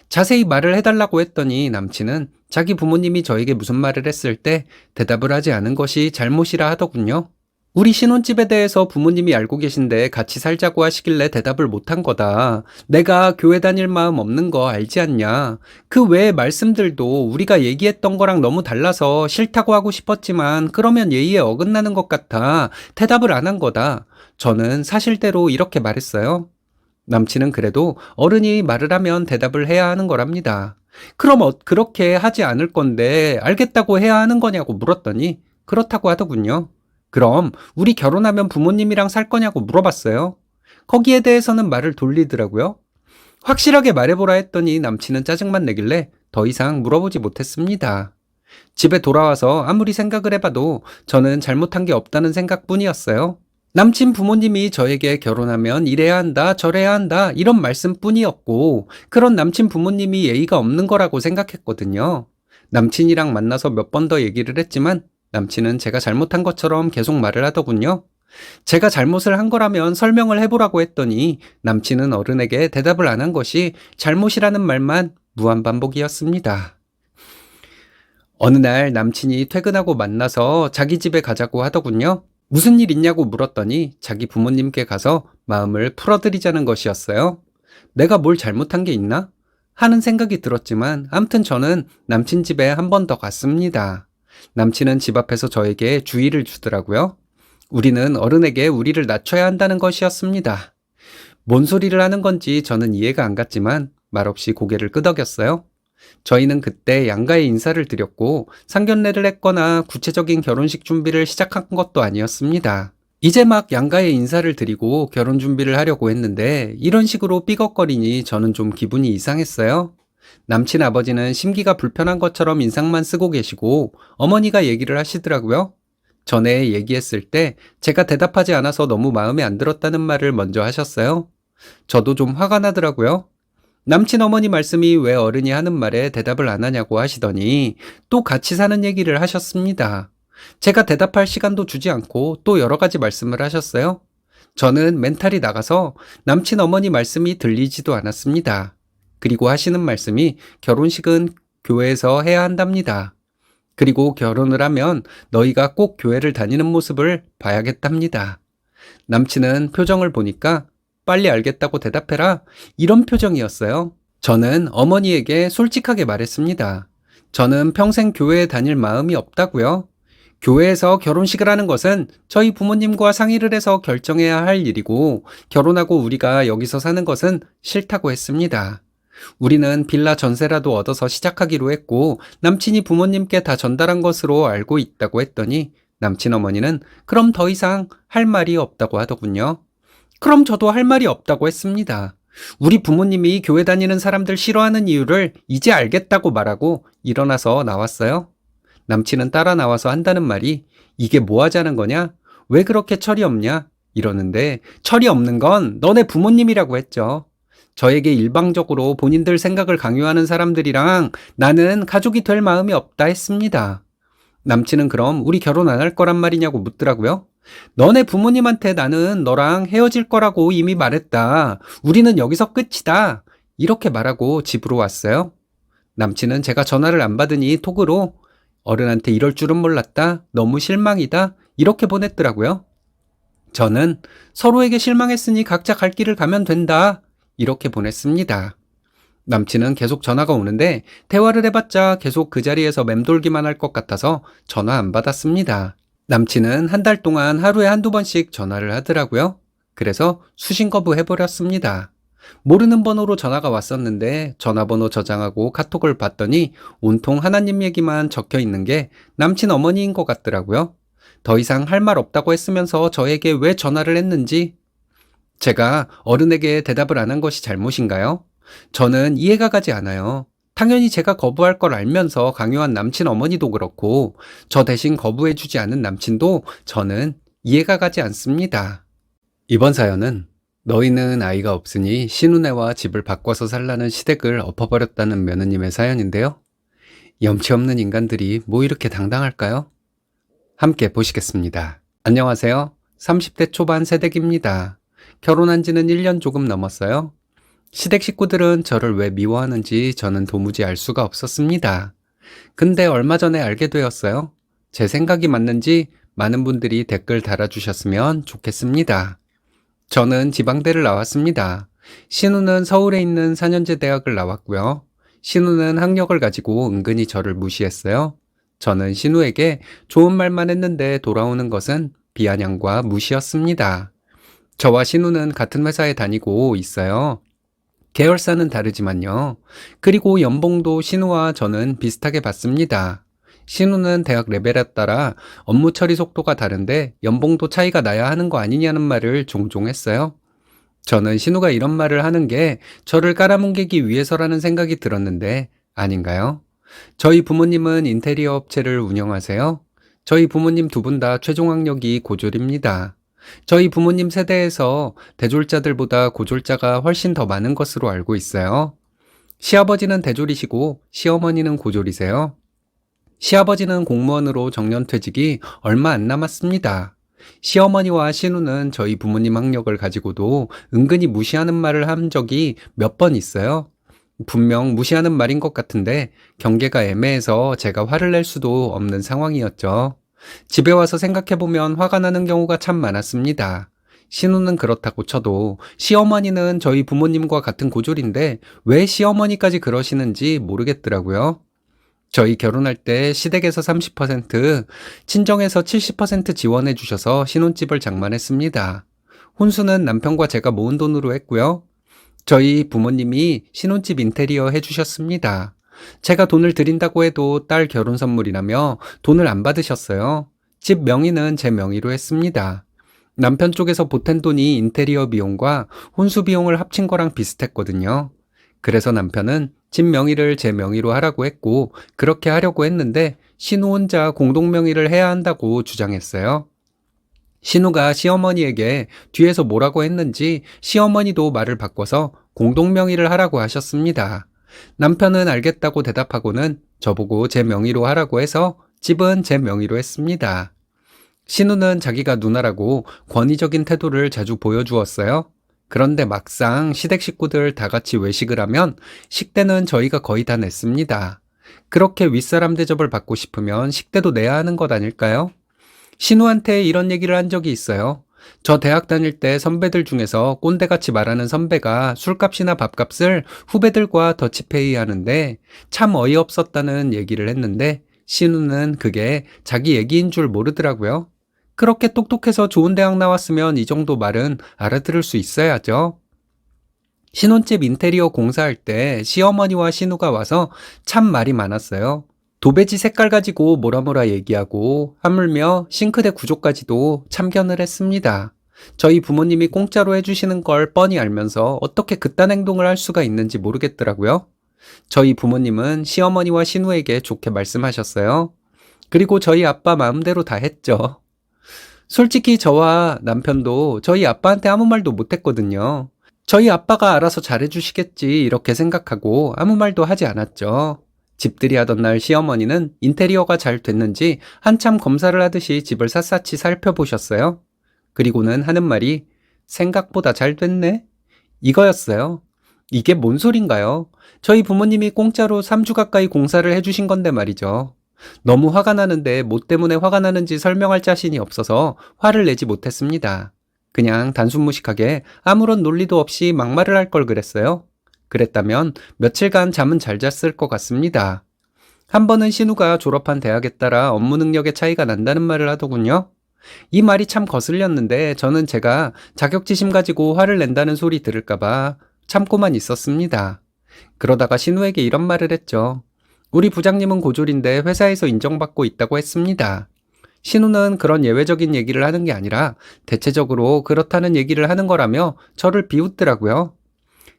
자세히 말을 해달라고 했더니 남친은 자기 부모님이 저에게 무슨 말을 했을 때 대답을 하지 않은 것이 잘못이라 하더군요. 우리 신혼집에 대해서 부모님이 알고 계신데 같이 살자고 하시길래 대답을 못한 거다. 내가 교회 다닐 마음 없는 거 알지 않냐. 그 외의 말씀들도 우리가 얘기했던 거랑 너무 달라서 싫다고 하고 싶었지만 그러면 예의에 어긋나는 것 같아 대답을 안 한 거다. 저는 사실대로 이렇게 말했어요. 남친은 그래도 어른이 말을 하면 대답을 해야 하는 거랍니다. 그럼 그렇게 하지 않을 건데 알겠다고 해야 하는 거냐고 물었더니 그렇다고 하더군요. 그럼 우리 결혼하면 부모님이랑 살 거냐고 물어봤어요. 거기에 대해서는 말을 돌리더라고요. 확실하게 말해보라 했더니 남친은 짜증만 내길래 더 이상 물어보지 못했습니다. 집에 돌아와서 아무리 생각을 해봐도 저는 잘못한 게 없다는 생각뿐이었어요. 남친 부모님이 저에게 결혼하면 이래야 한다, 저래야 한다, 이런 말씀뿐이었고, 그런 남친 부모님이 예의가 없는 거라고 생각했거든요. 남친이랑 만나서 몇 번 더 얘기를 했지만, 남친은 제가 잘못한 것처럼 계속 말을 하더군요. 제가 잘못을 한 거라면 설명을 해보라고 했더니, 남친은 어른에게 대답을 안 한 것이 잘못이라는 말만 무한반복이었습니다. 어느 날 남친이 퇴근하고 만나서 자기 집에 가자고 하더군요. 무슨 일 있냐고 물었더니 자기 부모님께 가서 마음을 풀어드리자는 것이었어요. 내가 뭘 잘못한 게 있나? 하는 생각이 들었지만 암튼 저는 남친 집에 한 번 더 갔습니다. 남친은 집 앞에서 저에게 주의를 주더라고요. 우리는 어른에게 우리를 낮춰야 한다는 것이었습니다. 뭔 소리를 하는 건지 저는 이해가 안 갔지만 말없이 고개를 끄덕였어요. 저희는 그때 양가에 인사를 드렸고 상견례를 했거나 구체적인 결혼식 준비를 시작한 것도 아니었습니다. 이제 막 양가에 인사를 드리고 결혼 준비를 하려고 했는데 이런 식으로 삐걱거리니 저는 좀 기분이 이상했어요. 남친 아버지는 심기가 불편한 것처럼 인상만 쓰고 계시고 어머니가 얘기를 하시더라고요. 전에 얘기했을 때 제가 대답하지 않아서 너무 마음에 안 들었다는 말을 먼저 하셨어요. 저도 좀 화가 나더라고요. 남친 어머니 말씀이 왜 어른이 하는 말에 대답을 안 하냐고 하시더니 또 같이 사는 얘기를 하셨습니다. 제가 대답할 시간도 주지 않고 또 여러 가지 말씀을 하셨어요. 저는 멘탈이 나가서 남친 어머니 말씀이 들리지도 않았습니다. 그리고 하시는 말씀이 결혼식은 교회에서 해야 한답니다. 그리고 결혼을 하면 너희가 꼭 교회를 다니는 모습을 봐야겠답니다. 남친은 표정을 보니까 빨리 알겠다고 대답해라. 이런 표정이었어요. 저는 어머니에게 솔직하게 말했습니다. 저는 평생 교회에 다닐 마음이 없다고요. 교회에서 결혼식을 하는 것은 저희 부모님과 상의를 해서 결정해야 할 일이고 결혼하고 우리가 여기서 사는 것은 싫다고 했습니다. 우리는 빌라 전세라도 얻어서 시작하기로 했고 남친이 부모님께 다 전달한 것으로 알고 있다고 했더니 남친 어머니는 그럼 더 이상 할 말이 없다고 하더군요. 그럼 저도 할 말이 없다고 했습니다. 우리 부모님이 교회 다니는 사람들 싫어하는 이유를 이제 알겠다고 말하고 일어나서 나왔어요. 남친은 따라 나와서 한다는 말이 이게 뭐 하자는 거냐? 왜 그렇게 철이 없냐? 이러는데 철이 없는 건 너네 부모님이라고 했죠. 저에게 일방적으로 본인들 생각을 강요하는 사람들이랑 나는 가족이 될 마음이 없다 했습니다. 남친은 그럼 우리 결혼 안 할 거란 말이냐고 묻더라고요. 너네 부모님한테 나는 너랑 헤어질 거라고 이미 말했다. 우리는 여기서 끝이다. 이렇게 말하고 집으로 왔어요. 남친은 제가 전화를 안 받으니 톡으로 어른한테 이럴 줄은 몰랐다. 너무 실망이다. 이렇게 보냈더라고요. 저는 서로에게 실망했으니 각자 갈 길을 가면 된다. 이렇게 보냈습니다. 남친은 계속 전화가 오는데 대화를 해봤자 계속 그 자리에서 맴돌기만 할 것 같아서 전화 안 받았습니다. 남친은 한 달 동안 하루에 한두 번씩 전화를 하더라고요. 그래서 수신 거부해버렸습니다. 모르는 번호로 전화가 왔었는데 전화번호 저장하고 카톡을 봤더니 온통 하나님 얘기만 적혀 있는 게 남친 어머니인 것 같더라고요. 더 이상 할 말 없다고 했으면서 저에게 왜 전화를 했는지. 제가 어른에게 대답을 안 한 것이 잘못인가요? 저는 이해가 가지 않아요. 당연히 제가 거부할 걸 알면서 강요한 남친 어머니도 그렇고 저 대신 거부해주지 않은 남친도 저는 이해가 가지 않습니다. 이번 사연은 너희는 아이가 없으니 신우네와 집을 바꿔서 살라는 시댁을 엎어버렸다는 며느님의 사연인데요. 염치 없는 인간들이 뭐 이렇게 당당할까요? 함께 보시겠습니다. 안녕하세요. 30대 초반 새댁입니다. 결혼한 지는 1년 조금 넘었어요. 시댁 식구들은 저를 왜 미워하는지 저는 도무지 알 수가 없었습니다. 근데 얼마 전에 알게 되었어요. 제 생각이 맞는지 많은 분들이 댓글 달아주셨으면 좋겠습니다. 저는 지방대를 나왔습니다. 신우는 서울에 있는 4년제 대학을 나왔고요. 신우는 학력을 가지고 은근히 저를 무시했어요. 저는 신우에게 좋은 말만 했는데 돌아오는 것은 비아냥과 무시였습니다. 저와 신우는 같은 회사에 다니고 있어요. 계열사는 다르지만요. 그리고 연봉도 신우와 저는 비슷하게 받습니다. 신우는 대학 레벨에 따라 업무 처리 속도가 다른데 연봉도 차이가 나야 하는 거 아니냐는 말을 종종 했어요. 저는 신우가 이런 말을 하는 게 저를 깔아뭉개기 위해서라는 생각이 들었는데 아닌가요? 저희 부모님은 인테리어 업체를 운영하세요. 저희 부모님 두 분 다 최종 학력이 고졸입니다. 저희 부모님 세대에서 대졸자들보다 고졸자가 훨씬 더 많은 것으로 알고 있어요. 시아버지는 대졸이시고 시어머니는 고졸이세요. 시아버지는 공무원으로 정년퇴직이 얼마 안 남았습니다. 시어머니와 신우는 저희 부모님 학력을 가지고도 은근히 무시하는 말을 한 적이 몇 번 있어요. 분명 무시하는 말인 것 같은데 경계가 애매해서 제가 화를 낼 수도 없는 상황이었죠. 집에 와서 생각해보면 화가 나는 경우가 참 많았습니다. 신우는 그렇다고 쳐도 시어머니는 저희 부모님과 같은 고졸인데 왜 시어머니까지 그러시는지 모르겠더라고요. 저희 결혼할 때 시댁에서 30%, 친정에서 70% 지원해 주셔서 신혼집을 장만했습니다. 혼수는 남편과 제가 모은 돈으로 했고요. 저희 부모님이 신혼집 인테리어 해주셨습니다. 제가 돈을 드린다고 해도 딸 결혼 선물이라며 돈을 안 받으셨어요. 집 명의는 제 명의로 했습니다. 남편 쪽에서 보탠 돈이 인테리어 비용과 혼수 비용을 합친 거랑 비슷했거든요. 그래서 남편은 집 명의를 제 명의로 하라고 했고 그렇게 하려고 했는데 신우 혼자 공동 명의를 해야 한다고 주장했어요. 신우가 시어머니에게 뒤에서 뭐라고 했는지 시어머니도 말을 바꿔서 공동 명의를 하라고 하셨습니다. 남편은 알겠다고 대답하고는 저보고 제 명의로 하라고 해서 집은 제 명의로 했습니다. 신우는 자기가 누나라고 권위적인 태도를 자주 보여주었어요. 그런데 막상 시댁 식구들 다 같이 외식을 하면 식대는 저희가 거의 다 냈습니다. 그렇게 윗사람 대접을 받고 싶으면 식대도 내야 하는 것 아닐까요? 신우한테 이런 얘기를 한 적이 있어요. 저 대학 다닐 때 선배들 중에서 꼰대같이 말하는 선배가 술값이나 밥값을 후배들과 더치페이 하는데 참 어이없었다는 얘기를 했는데 신우는 그게 자기 얘기인 줄 모르더라고요. 그렇게 똑똑해서 좋은 대학 나왔으면 이 정도 말은 알아들을 수 있어야죠. 신혼집 인테리어 공사할 때 시어머니와 신우가 와서 참 말이 많았어요. 도배지 색깔 가지고 뭐라 얘기하고 하물며 싱크대 구조까지도 참견을 했습니다. 저희 부모님이 공짜로 해주시는 걸 뻔히 알면서 어떻게 그딴 행동을 할 수가 있는지 모르겠더라고요. 저희 부모님은 시어머니와 신우에게 좋게 말씀하셨어요. 그리고 저희 아빠 마음대로 다 했죠. 솔직히 저와 남편도 저희 아빠한테 아무 말도 못했거든요. 저희 아빠가 알아서 잘해주시겠지 이렇게 생각하고 아무 말도 하지 않았죠. 집들이 하던 날 시어머니는 인테리어가 잘 됐는지 한참 검사를 하듯이 집을 샅샅이 살펴보셨어요. 그리고는 하는 말이 생각보다 잘 됐네? 이거였어요. 이게 뭔 소린가요? 저희 부모님이 공짜로 3주 가까이 공사를 해주신 건데 말이죠. 너무 화가 나는데 뭐 때문에 화가 나는지 설명할 자신이 없어서 화를 내지 못했습니다. 그냥 단순무식하게 아무런 논리도 없이 막말을 할 걸 그랬어요. 그랬다면 며칠간 잠은 잘 잤을 것 같습니다. 한 번은 신우가 졸업한 대학에 따라 업무 능력의 차이가 난다는 말을 하더군요. 이 말이 참 거슬렸는데 저는 제가 자격지심 가지고 화를 낸다는 소리 들을까봐 참고만 있었습니다. 그러다가 신우에게 이런 말을 했죠. 우리 부장님은 고졸인데 회사에서 인정받고 있다고 했습니다. 신우는 그런 예외적인 얘기를 하는 게 아니라 대체적으로 그렇다는 얘기를 하는 거라며 저를 비웃더라고요.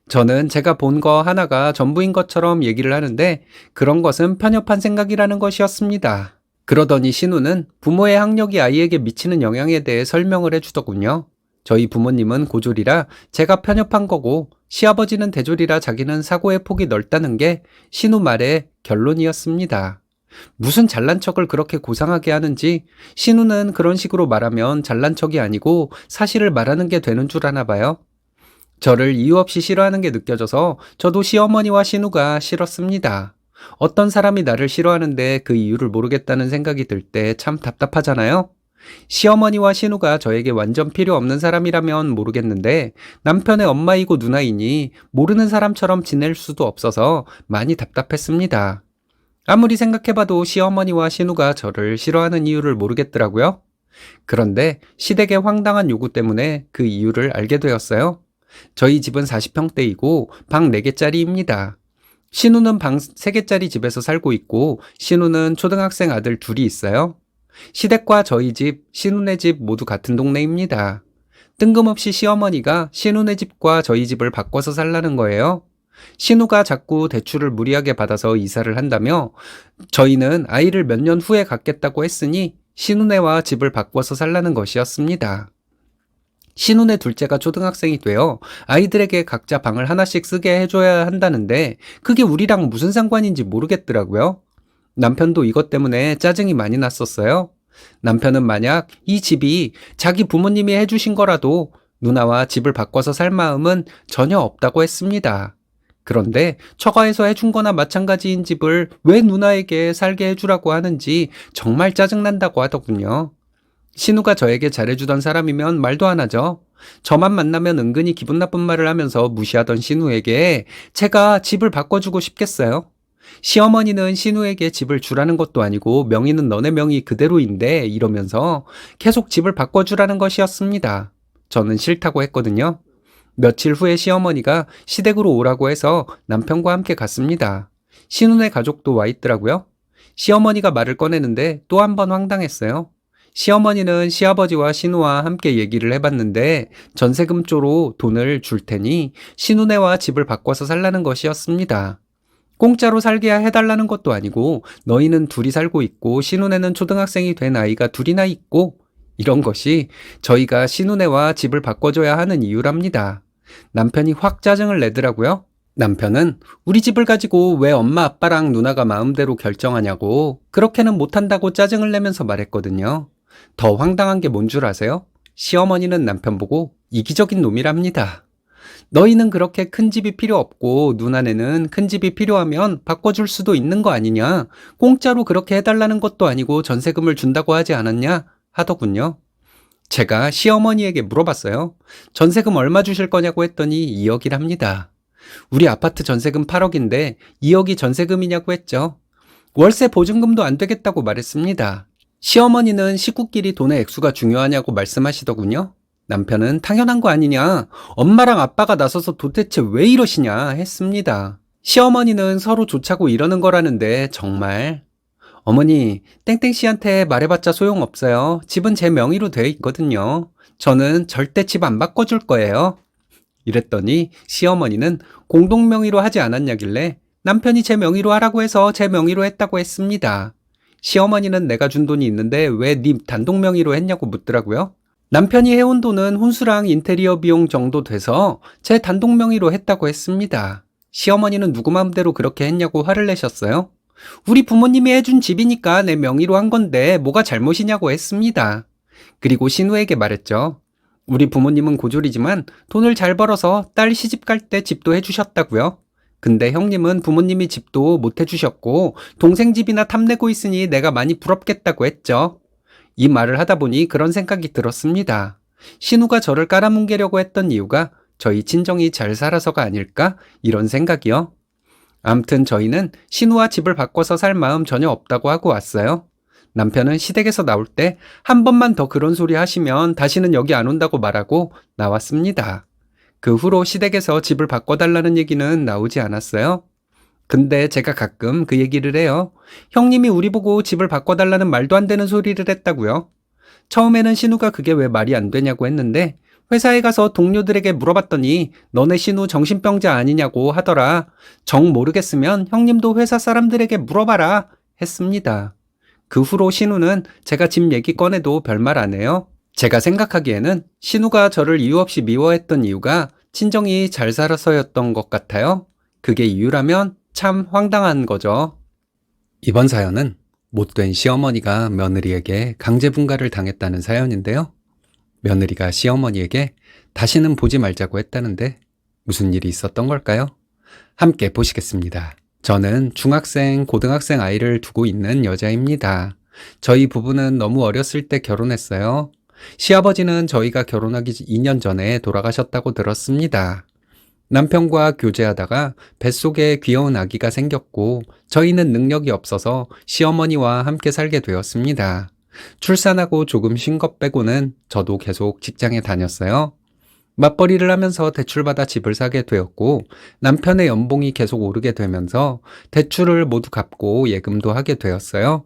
저는 제가 본 거 하나가 전부인 것처럼 얘기를 하는데 그런 것은 편협한 생각이라는 것이었습니다. 그러더니 신우는 부모의 학력이 아이에게 미치는 영향에 대해 설명을 해주더군요. 저희 부모님은 고졸이라 제가 편협한 거고 시아버지는 대졸이라 자기는 사고의 폭이 넓다는 게 신우 말의 결론이었습니다. 무슨 잘난 척을 그렇게 고상하게 하는지 신우는 그런 식으로 말하면 잘난 척이 아니고 사실을 말하는 게 되는 줄 아나 봐요. 저를 이유 없이 싫어하는 게 느껴져서 저도 시어머니와 신우가 싫었습니다. 어떤 사람이 나를 싫어하는데 그 이유를 모르겠다는 생각이 들 때 참 답답하잖아요. 시어머니와 신우가 저에게 완전 필요 없는 사람이라면 모르겠는데 남편의 엄마이고 누나이니 모르는 사람처럼 지낼 수도 없어서 많이 답답했습니다. 아무리 생각해봐도 시어머니와 신우가 저를 싫어하는 이유를 모르겠더라고요. 그런데 시댁의 황당한 요구 때문에 그 이유를 알게 되었어요. 저희 집은 40평대이고 방 4개짜리입니다. 신우는 방 3개짜리 집에서 살고 있고 신우는 초등학생 아들 둘이 있어요. 시댁과 저희 집, 신우네 집 모두 같은 동네입니다. 뜬금없이 시어머니가 신우네 집과 저희 집을 바꿔서 살라는 거예요. 신우가 자꾸 대출을 무리하게 받아서 이사를 한다며 저희는 아이를 몇 년 후에 갖겠다고 했으니 신우네와 집을 바꿔서 살라는 것이었습니다. 신우네 둘째가 초등학생이 되어 아이들에게 각자 방을 하나씩 쓰게 해줘야 한다는데 그게 우리랑 무슨 상관인지 모르겠더라고요. 남편도 이것 때문에 짜증이 많이 났었어요. 남편은 만약 이 집이 자기 부모님이 해주신 거라도 누나와 집을 바꿔서 살 마음은 전혀 없다고 했습니다. 그런데 처가에서 해준 거나 마찬가지인 집을 왜 누나에게 살게 해주라고 하는지 정말 짜증난다고 하더군요. 신우가 저에게 잘해주던 사람이면 말도 안 하죠. 저만 만나면 은근히 기분 나쁜 말을 하면서 무시하던 신우에게 제가 집을 바꿔주고 싶겠어요? 시어머니는 신우에게 집을 주라는 것도 아니고 명의는 너네 명의 그대로인데 이러면서 계속 집을 바꿔주라는 것이었습니다. 저는 싫다고 했거든요. 며칠 후에 시어머니가 시댁으로 오라고 해서 남편과 함께 갔습니다. 신우네 가족도 와 있더라고요. 시어머니가 말을 꺼내는데 또 한 번 황당했어요. 시어머니는 시아버지와 신우와 함께 얘기를 해봤는데 전세금 쪽으로 돈을 줄 테니 신우네와 집을 바꿔서 살라는 것이었습니다. 공짜로 살게 해달라는 것도 아니고 너희는 둘이 살고 있고 신우네는 초등학생이 된 아이가 둘이나 있고 이런 것이 저희가 신우네와 집을 바꿔줘야 하는 이유랍니다. 남편이 확 짜증을 내더라고요. 남편은 우리 집을 가지고 왜 엄마 아빠랑 누나가 마음대로 결정하냐고 그렇게는 못한다고 짜증을 내면서 말했거든요. 더 황당한 게 뭔 줄 아세요? 시어머니는 남편 보고 이기적인 놈이랍니다. 너희는 그렇게 큰 집이 필요 없고 누나네는 큰 집이 필요하면 바꿔줄 수도 있는 거 아니냐? 공짜로 그렇게 해달라는 것도 아니고 전세금을 준다고 하지 않았냐? 하더군요. 제가 시어머니에게 물어봤어요. 전세금 얼마 주실 거냐고 했더니 2억이랍니다. 우리 아파트 전세금 8억인데 2억이 전세금이냐고 했죠. 월세 보증금도 안 되겠다고 말했습니다. 시어머니는 식구끼리 돈의 액수가 중요하냐고 말씀하시더군요. 남편은 당연한 거 아니냐, 엄마랑 아빠가 나서서 도대체 왜 이러시냐 했습니다. 시어머니는 서로 좋자고 이러는 거라는데 정말. 어머니, 땡땡씨한테 말해봤자 소용없어요. 집은 제 명의로 돼 있거든요. 저는 절대 집 안 바꿔줄 거예요. 이랬더니 시어머니는 공동명의로 하지 않았냐길래 남편이 제 명의로 하라고 해서 제 명의로 했다고 했습니다. 시어머니는 내가 준 돈이 있는데 왜 네 단독 명의로 했냐고 묻더라고요. 남편이 해온 돈은 혼수랑 인테리어 비용 정도 돼서 제 단독 명의로 했다고 했습니다. 시어머니는 누구 마음대로 그렇게 했냐고 화를 내셨어요. 우리 부모님이 해준 집이니까 내 명의로 한 건데 뭐가 잘못이냐고 했습니다. 그리고 신우에게 말했죠. 우리 부모님은 고졸이지만 돈을 잘 벌어서 딸 시집 갈 때 집도 해주셨다고요. 근데 형님은 부모님이 집도 못 해주셨고 동생 집이나 탐내고 있으니 내가 많이 부럽겠다고 했죠. 이 말을 하다 보니 그런 생각이 들었습니다. 신우가 저를 깔아뭉개려고 했던 이유가 저희 친정이 잘 살아서가 아닐까? 이런 생각이요. 암튼 저희는 신우와 집을 바꿔서 살 마음 전혀 없다고 하고 왔어요. 남편은 시댁에서 나올 때 한 번만 더 그런 소리 하시면 다시는 여기 안 온다고 말하고 나왔습니다. 그 후로 시댁에서 집을 바꿔달라는 얘기는 나오지 않았어요. 근데 제가 가끔 그 얘기를 해요. 형님이 우리 보고 집을 바꿔달라는 말도 안 되는 소리를 했다고요. 처음에는 신우가 그게 왜 말이 안 되냐고 했는데 회사에 가서 동료들에게 물어봤더니 너네 신우 정신병자 아니냐고 하더라. 정 모르겠으면 형님도 회사 사람들에게 물어봐라 했습니다. 그 후로 신우는 제가 집 얘기 꺼내도 별말 안 해요. 제가 생각하기에는 신우가 저를 이유 없이 미워했던 이유가 친정이 잘 살아서였던 것 같아요. 그게 이유라면 참 황당한 거죠. 이번 사연은 못된 시어머니가 며느리에게 강제분가를 당했다는 사연인데요. 며느리가 시어머니에게 다시는 보지 말자고 했다는데 무슨 일이 있었던 걸까요? 함께 보시겠습니다. 저는 중학생, 고등학생 아이를 두고 있는 여자입니다. 저희 부부는 너무 어렸을 때 결혼했어요. 시아버지는 저희가 결혼하기 2년 전에 돌아가셨다고 들었습니다. 남편과 교제하다가 뱃속에 귀여운 아기가 생겼고 저희는 능력이 없어서 시어머니와 함께 살게 되었습니다. 출산하고 조금 쉰 것 빼고는 저도 계속 직장에 다녔어요. 맞벌이를 하면서 대출받아 집을 사게 되었고 남편의 연봉이 계속 오르게 되면서 대출을 모두 갚고 예금도 하게 되었어요.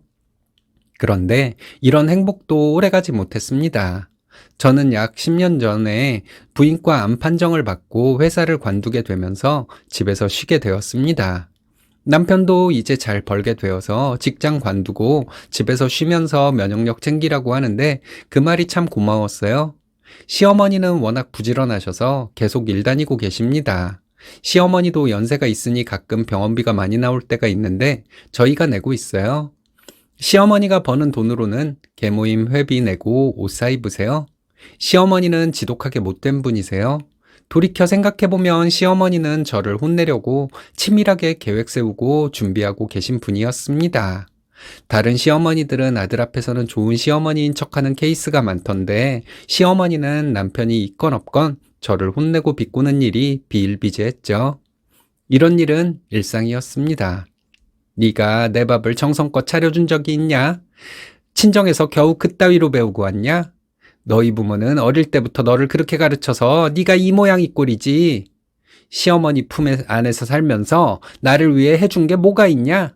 그런데 이런 행복도 오래가지 못했습니다. 저는 약 10년 전에 부인과 암 판정을 받고 회사를 관두게 되면서 집에서 쉬게 되었습니다. 남편도 이제 잘 벌게 되어서 직장 관두고 집에서 쉬면서 면역력 챙기라고 하는데 그 말이 참 고마웠어요. 시어머니는 워낙 부지런하셔서 계속 일 다니고 계십니다. 시어머니도 연세가 있으니 가끔 병원비가 많이 나올 때가 있는데 저희가 내고 있어요. 시어머니가 버는 돈으로는 계모임 회비 내고 옷 사 입으세요. 시어머니는 지독하게 못된 분이세요. 돌이켜 생각해보면 시어머니는 저를 혼내려고 치밀하게 계획 세우고 준비하고 계신 분이었습니다. 다른 시어머니들은 아들 앞에서는 좋은 시어머니인 척하는 케이스가 많던데 시어머니는 남편이 있건 없건 저를 혼내고 비꼬는 일이 비일비재했죠. 이런 일은 일상이었습니다. 네가 내 밥을 정성껏 차려준 적이 있냐? 친정에서 겨우 그따위로 배우고 왔냐? 너희 부모는 어릴 때부터 너를 그렇게 가르쳐서 네가 이 모양 이 꼴이지. 시어머니 품 안에서 살면서 나를 위해 해준 게 뭐가 있냐?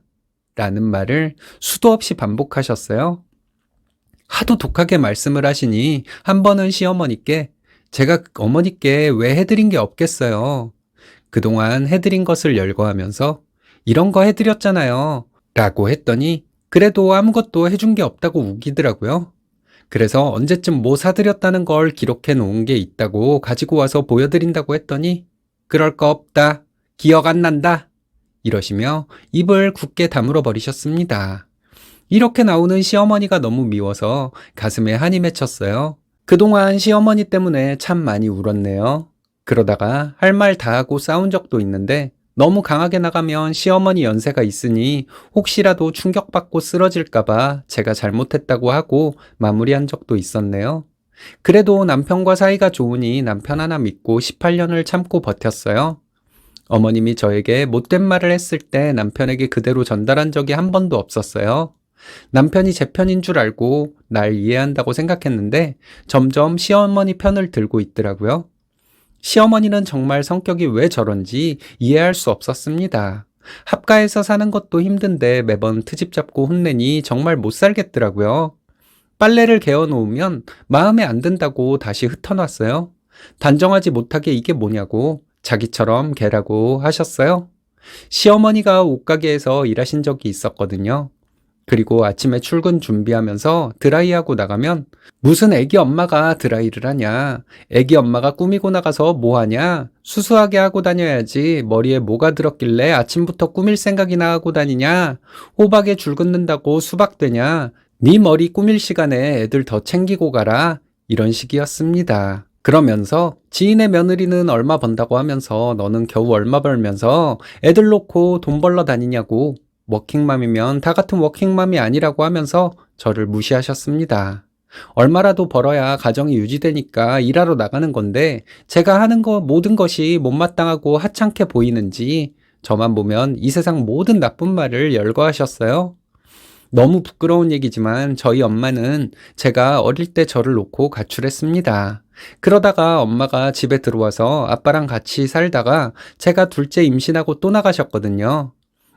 라는 말을 수도 없이 반복하셨어요. 하도 독하게 말씀을 하시니 한 번은 시어머니께 제가 어머니께 왜 해드린 게 없겠어요. 그동안 해드린 것을 열거하면서 이런 거 해드렸잖아요. 라고 했더니 그래도 아무것도 해준 게 없다고 우기더라고요. 그래서 언제쯤 뭐 사드렸다는 걸 기록해 놓은 게 있다고 가지고 와서 보여드린다고 했더니 그럴 거 없다. 기억 안 난다. 이러시며 입을 굳게 다물어 버리셨습니다. 이렇게 나오는 시어머니가 너무 미워서 가슴에 한이 맺혔어요. 그동안 시어머니 때문에 참 많이 울었네요. 그러다가 할 말 다 하고 싸운 적도 있는데 너무 강하게 나가면 시어머니 연세가 있으니 혹시라도 충격받고 쓰러질까봐 제가 잘못했다고 하고 마무리한 적도 있었네요. 그래도 남편과 사이가 좋으니 남편 하나 믿고 18년을 참고 버텼어요. 어머님이 저에게 못된 말을 했을 때 남편에게 그대로 전달한 적이 한 번도 없었어요. 남편이 제 편인 줄 알고 날 이해한다고 생각했는데 점점 시어머니 편을 들고 있더라고요. 시어머니는 정말 성격이 왜 저런지 이해할 수 없었습니다. 합가해서 사는 것도 힘든데 매번 트집 잡고 혼내니 정말 못 살겠더라고요. 빨래를 개어 놓으면 마음에 안 든다고 다시 흩어놨어요. 단정하지 못하게 이게 뭐냐고 자기처럼 개라고 하셨어요. 시어머니가 옷가게에서 일하신 적이 있었거든요. 그리고 아침에 출근 준비하면서 드라이하고 나가면 무슨 애기 엄마가 드라이를 하냐? 애기 엄마가 꾸미고 나가서 뭐 하냐? 수수하게 하고 다녀야지. 머리에 뭐가 들었길래 아침부터 꾸밀 생각이나 하고 다니냐? 호박에 줄 긋는다고 수박 되냐? 네 머리 꾸밀 시간에 애들 더 챙기고 가라. 이런 식이었습니다. 그러면서 지인의 며느리는 얼마 번다고 하면서 너는 겨우 얼마 벌면서 애들 놓고 돈 벌러 다니냐고. 워킹맘이면 다 같은 워킹맘이 아니라고 하면서 저를 무시하셨습니다. 얼마라도 벌어야 가정이 유지되니까 일하러 나가는 건데 제가 하는 거 모든 것이 못마땅하고 하찮게 보이는지 저만 보면 이 세상 모든 나쁜 말을 열거하셨어요. 너무 부끄러운 얘기지만 저희 엄마는 제가 어릴 때 저를 놓고 가출했습니다. 그러다가 엄마가 집에 들어와서 아빠랑 같이 살다가 제가 둘째 임신하고 또 나가셨거든요.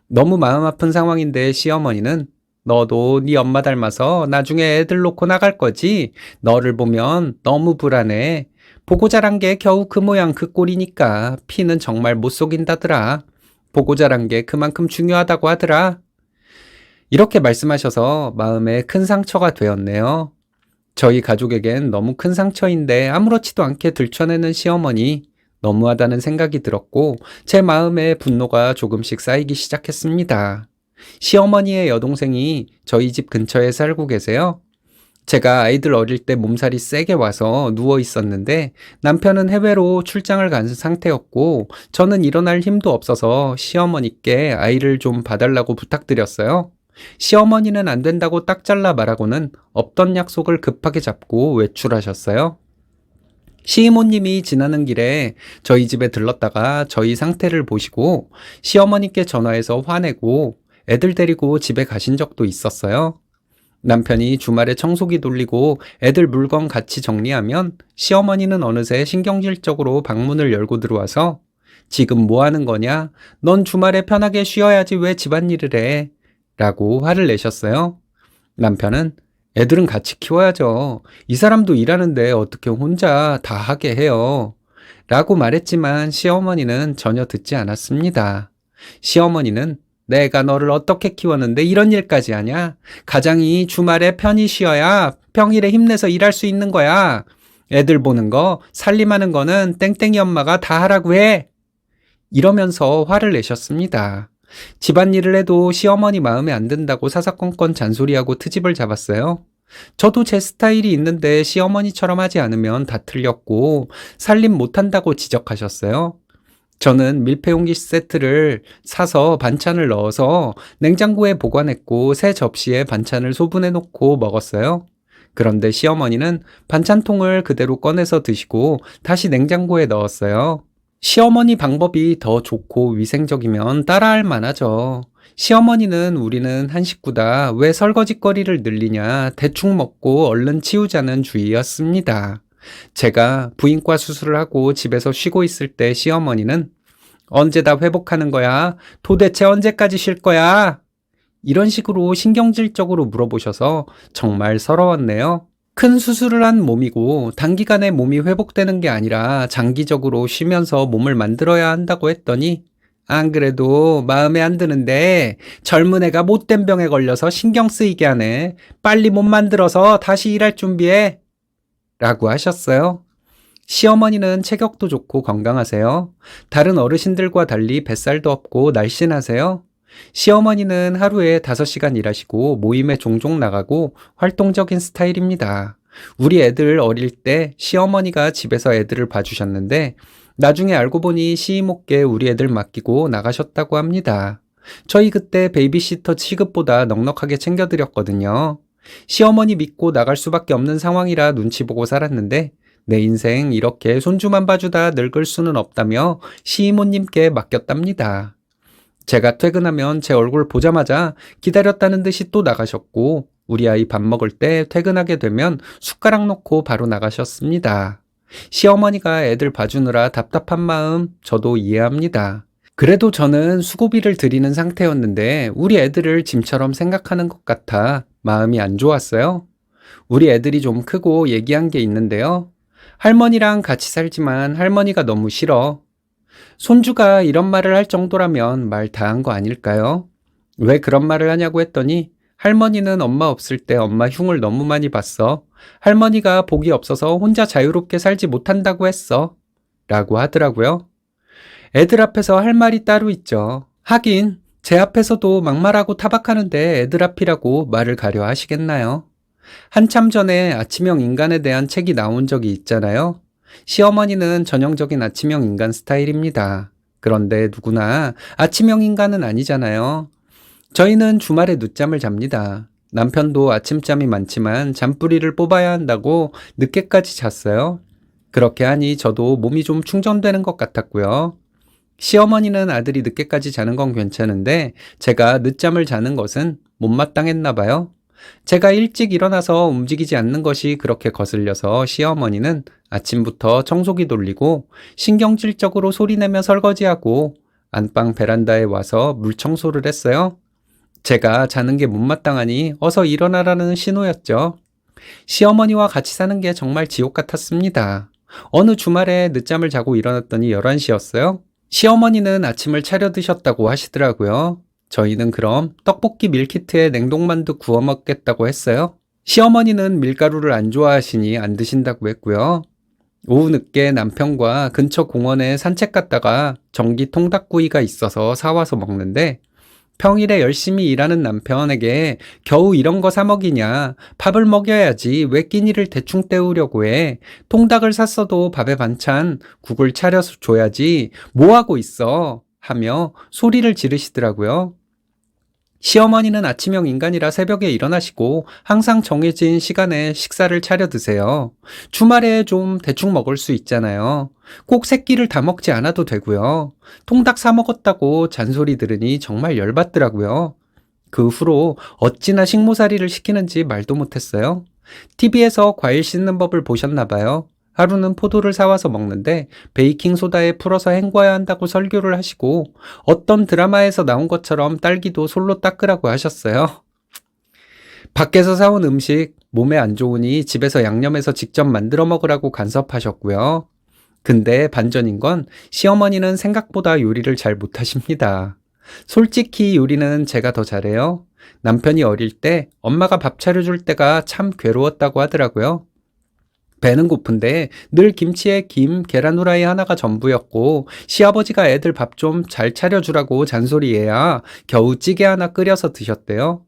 너무 마음 아픈 상황인데 시어머니는 너도 네 엄마 닮아서 나중에 애들 놓고 나갈 거지? 너를 보면 너무 불안해. 보고 자란 게 겨우 그 모양 그 꼴이니까 피는 정말 못 속인다더라. 보고 자란 게 그만큼 중요하다고 하더라. 이렇게 말씀하셔서 마음에 큰 상처가 되었네요. 저희 가족에겐 너무 큰 상처인데 아무렇지도 않게 들춰내는 시어머니, 너무하다는 생각이 들었고 제 마음에 분노가 조금씩 쌓이기 시작했습니다. 시어머니의 여동생이 저희 집 근처에 살고 계세요. 제가 아이들 어릴 때 몸살이 세게 와서 누워 있었는데 남편은 해외로 출장을 간 상태였고 저는 일어날 힘도 없어서 시어머니께 아이를 좀 봐달라고 부탁드렸어요. 시어머니는 안 된다고 딱 잘라 말하고는 없던 약속을 급하게 잡고 외출하셨어요. 시이모님이 지나는 길에 저희 집에 들렀다가 저희 상태를 보시고 시어머니께 전화해서 화내고 애들 데리고 집에 가신 적도 있었어요. 남편이 주말에 청소기 돌리고 애들 물건 같이 정리하면 시어머니는 어느새 신경질적으로 방문을 열고 들어와서 지금 뭐 하는 거냐? 넌 주말에 편하게 쉬어야지 왜 집안일을 해? 라고 화를 내셨어요. 남편은 애들은 같이 키워야죠. 이 사람도 일하는데 어떻게 혼자 다 하게 해요. 라고 말했지만 시어머니는 전혀 듣지 않았습니다. 시어머니는 내가 너를 어떻게 키웠는데 이런 일까지 하냐? 가장이 주말에 편히 쉬어야 평일에 힘내서 일할 수 있는 거야. 애들 보는 거, 살림하는 거는 땡땡이 엄마가 다 하라고 해. 이러면서 화를 내셨습니다. 집안일을 해도 시어머니 마음에 안 든다고 사사건건 잔소리하고 트집을 잡았어요. 저도 제 스타일이 있는데 시어머니처럼 하지 않으면 다 틀렸고 살림 못한다고 지적하셨어요. 저는 밀폐용기 세트를 사서 반찬을 넣어서 냉장고에 보관했고 새 접시에 반찬을 소분해 놓고 먹었어요. 그런데 시어머니는 반찬통을 그대로 꺼내서 드시고 다시 냉장고에 넣었어요. 시어머니 방법이 더 좋고 위생적이면 따라할 만하죠. 시어머니는 우리는 한 식구다. 왜 설거지거리를 늘리냐. 대충 먹고 얼른 치우자는 주의였습니다. 제가 부인과 수술을 하고 집에서 쉬고 있을 때 시어머니는 언제 다 회복하는 거야? 도대체 언제까지 쉴 거야? 이런 식으로 신경질적으로 물어보셔서 정말 서러웠네요. 큰 수술을 한 몸이고 단기간에 몸이 회복되는 게 아니라 장기적으로 쉬면서 몸을 만들어야 한다고 했더니 안 그래도 마음에 안 드는데 젊은 애가 못된 병에 걸려서 신경 쓰이게 하네. 빨리 몸 만들어서 다시 일할 준비해. 라고 하셨어요. 시어머니는 체격도 좋고 건강하세요. 다른 어르신들과 달리 뱃살도 없고 날씬하세요. 시어머니는 하루에 5시간 일하시고 모임에 종종 나가고 활동적인 스타일입니다. 우리 애들 어릴 때 시어머니가 집에서 애들을 봐주셨는데 나중에 알고 보니 시이모께 우리 애들 맡기고 나가셨다고 합니다. 저희 그때 베이비시터 취급보다 넉넉하게 챙겨드렸거든요. 시어머니 믿고 나갈 수밖에 없는 상황이라 눈치 보고 살았는데 내 인생 이렇게 손주만 봐주다 늙을 수는 없다며 시이모님께 맡겼답니다. 제가 퇴근하면 제 얼굴 보자마자 기다렸다는 듯이 또 나가셨고 우리 아이 밥 먹을 때 퇴근하게 되면 숟가락 놓고 바로 나가셨습니다. 시어머니가 애들 봐주느라 답답한 마음 저도 이해합니다. 그래도 저는 수고비를 드리는 상태였는데 우리 애들을 짐처럼 생각하는 것 같아 마음이 안 좋았어요. 우리 애들이 좀 크고 얘기한 게 있는데요. 할머니랑 같이 살지만 할머니가 너무 싫어. 손주가 이런 말을 할 정도라면 말 다 한 거 아닐까요? 왜 그런 말을 하냐고 했더니 할머니는 엄마 없을 때 엄마 흉을 너무 많이 봤어. 할머니가 복이 없어서 혼자 자유롭게 살지 못한다고 했어. 라고 하더라고요. 애들 앞에서 할 말이 따로 있죠. 하긴 제 앞에서도 막말하고 타박하는데 애들 앞이라고 말을 가려 하시겠나요? 한참 전에 아침형 인간에 대한 책이 나온 적이 있잖아요. 시어머니는 전형적인 아침형 인간 스타일입니다. 그런데 누구나 아침형 인간은 아니잖아요. 저희는 주말에 늦잠을 잡니다. 남편도 아침잠이 많지만 잠뿌리를 뽑아야 한다고 늦게까지 잤어요. 그렇게 하니 저도 몸이 좀 충전되는 것 같았고요. 시어머니는 아들이 늦게까지 자는 건 괜찮은데 제가 늦잠을 자는 것은 못마땅했나 봐요. 제가 일찍 일어나서 움직이지 않는 것이 그렇게 거슬려서 시어머니는 아침부터 청소기 돌리고 신경질적으로 소리내며 설거지하고 안방 베란다에 와서 물 청소를 했어요. 제가 자는 게 못마땅하니 어서 일어나라는 신호였죠. 시어머니와 같이 사는 게 정말 지옥 같았습니다. 어느 주말에 늦잠을 자고 일어났더니 11시였어요. 시어머니는 아침을 차려 드셨다고 하시더라고요. 저희는 그럼 떡볶이 밀키트에 냉동만두 구워 먹겠다고 했어요. 시어머니는 밀가루를 안 좋아하시니 안 드신다고 했고요. 오후 늦게 남편과 근처 공원에 산책 갔다가 전기 통닭구이가 있어서 사와서 먹는데 평일에 열심히 일하는 남편에게 겨우 이런 거 사 먹이냐, 밥을 먹여야지 왜 끼니를 대충 때우려고 해, 통닭을 샀어도 밥에 반찬 국을 차려서 줘야지 뭐 하고 있어 하며 소리를 지르시더라고요. 시어머니는 아침형 인간이라 새벽에 일어나시고 항상 정해진 시간에 식사를 차려 드세요. 주말에 좀 대충 먹을 수 있잖아요. 꼭 세 끼를 다 먹지 않아도 되고요. 통닭 사 먹었다고 잔소리 들으니 정말 열받더라고요. 그 후로 어찌나 식모살이를 시키는지 말도 못했어요. TV에서 과일 씻는 법을 보셨나 봐요. 하루는 포도를 사와서 먹는데 베이킹소다에 풀어서 헹궈야 한다고 설교를 하시고 어떤 드라마에서 나온 것처럼 딸기도 솔로 닦으라고 하셨어요. 밖에서 사온 음식 몸에 안 좋으니 집에서 양념해서 직접 만들어 먹으라고 간섭하셨고요. 근데 반전인 건 시어머니는 생각보다 요리를 잘 못하십니다. 솔직히 요리는 제가 더 잘해요. 남편이 어릴 때 엄마가 밥 차려줄 때가 참 괴로웠다고 하더라고요. 배는 고픈데 늘 김치에 김, 계란 후라이 하나가 전부였고 시아버지가 애들 밥 좀 잘 차려주라고 잔소리해야 겨우 찌개 하나 끓여서 드셨대요.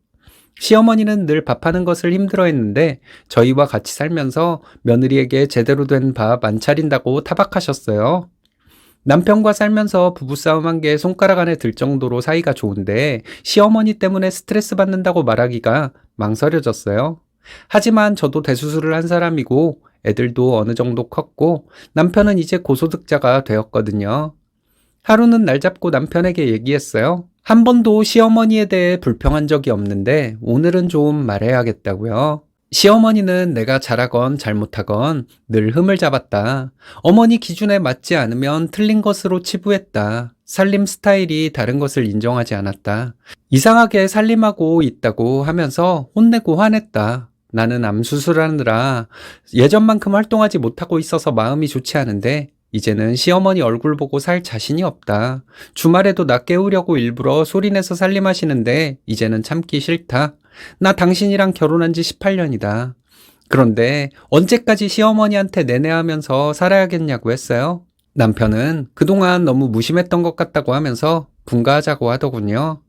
시어머니는 늘 밥하는 것을 힘들어했는데 저희와 같이 살면서 며느리에게 제대로 된 밥 안 차린다고 타박하셨어요. 남편과 살면서 부부싸움한 게 손가락 안에 들 정도로 사이가 좋은데 시어머니 때문에 스트레스 받는다고 말하기가 망설여졌어요. 하지만 저도 대수술을 한 사람이고 애들도 어느 정도 컸고 남편은 이제 고소득자가 되었거든요. 하루는 날 잡고 남편에게 얘기했어요. 한 번도 시어머니에 대해 불평한 적이 없는데 오늘은 좀 말해야겠다고요. 시어머니는 내가 잘하건 잘못하건 늘 흠을 잡았다. 어머니 기준에 맞지 않으면 틀린 것으로 치부했다. 살림 스타일이 다른 것을 인정하지 않았다. 이상하게 살림하고 있다고 하면서 혼내고 화냈다. 나는 암 수술하느라 예전만큼 활동하지 못하고 있어서 마음이 좋지 않은데 이제는 시어머니 얼굴 보고 살 자신이 없다. 주말에도 나 깨우려고 일부러 소리내서 살림하시는데 이제는 참기 싫다. 나 당신이랑 결혼한 지 18년이다. 그런데 언제까지 시어머니한테 내내하면서 살아야겠냐고 했어요. 남편은 그동안 너무 무심했던 것 같다고 하면서 분가하자고 하더군요.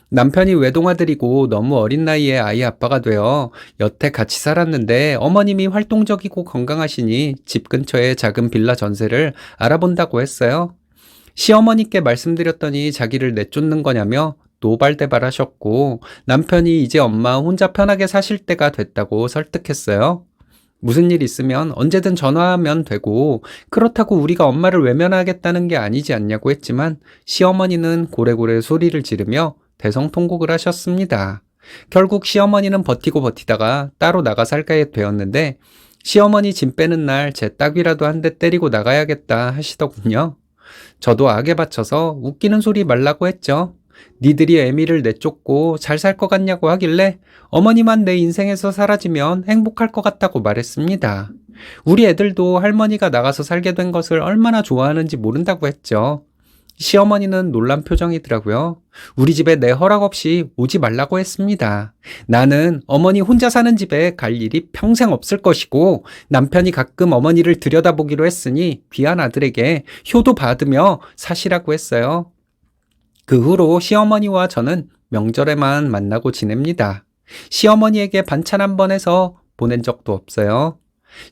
남편이 외동아들이고 너무 어린 나이에 아이 아빠가 되어 여태 같이 살았는데 어머님이 활동적이고 건강하시니 집 근처에 작은 빌라 전세를 알아본다고 했어요. 시어머니께 말씀드렸더니 자기를 내쫓는 거냐며 노발대발 하셨고 남편이 이제 엄마 혼자 편하게 사실 때가 됐다고 설득했어요. 무슨 일 있으면 언제든 전화하면 되고 그렇다고 우리가 엄마를 외면하겠다는 게 아니지 않냐고 했지만 시어머니는 고래고래 소리를 지르며 대성통곡을 하셨습니다. 결국 시어머니는 버티고 버티다가 따로 나가 살게 되었는데 시어머니 짐 빼는 날 제 딱이라도 한 대 때리고 나가야겠다 하시더군요. 저도 악에 받쳐서 웃기는 소리 말라고 했죠. 니들이 애미를 내쫓고 잘 살 것 같냐고 하길래 어머니만 내 인생에서 사라지면 행복할 것 같다고 말했습니다. 우리 애들도 할머니가 나가서 살게 된 것을 얼마나 좋아하는지 모른다고 했죠. 시어머니는 놀란 표정이더라고요. 우리 집에 내 허락 없이 오지 말라고 했습니다. 나는 어머니 혼자 사는 집에 갈 일이 평생 없을 것이고 남편이 가끔 어머니를 들여다보기로 했으니 귀한 아들에게 효도 받으며 사시라고 했어요. 그 후로 시어머니와 저는 명절에만 만나고 지냅니다. 시어머니에게 반찬 한 번 해서 보낸 적도 없어요.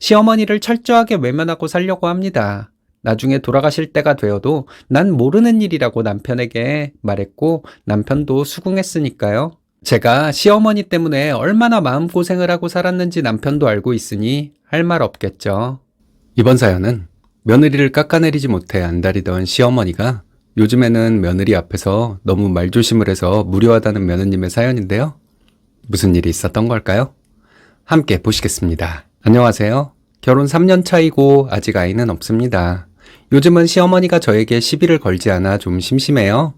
시어머니를 철저하게 외면하고 살려고 합니다. 나중에 돌아가실 때가 되어도 난 모르는 일이라고 남편에게 말했고 남편도 수긍했으니까요. 제가 시어머니 때문에 얼마나 마음고생을 하고 살았는지 남편도 알고 있으니 할 말 없겠죠. 이번 사연은 며느리를 깎아내리지 못해 안달이던 시어머니가 요즘에는 며느리 앞에서 너무 말조심을 해서 무료하다는 며느님의 사연인데요. 무슨 일이 있었던 걸까요? 함께 보시겠습니다. 안녕하세요. 결혼 3년 차이고 아직 아이는 없습니다. 요즘은 시어머니가 저에게 시비를 걸지 않아 좀 심심해요.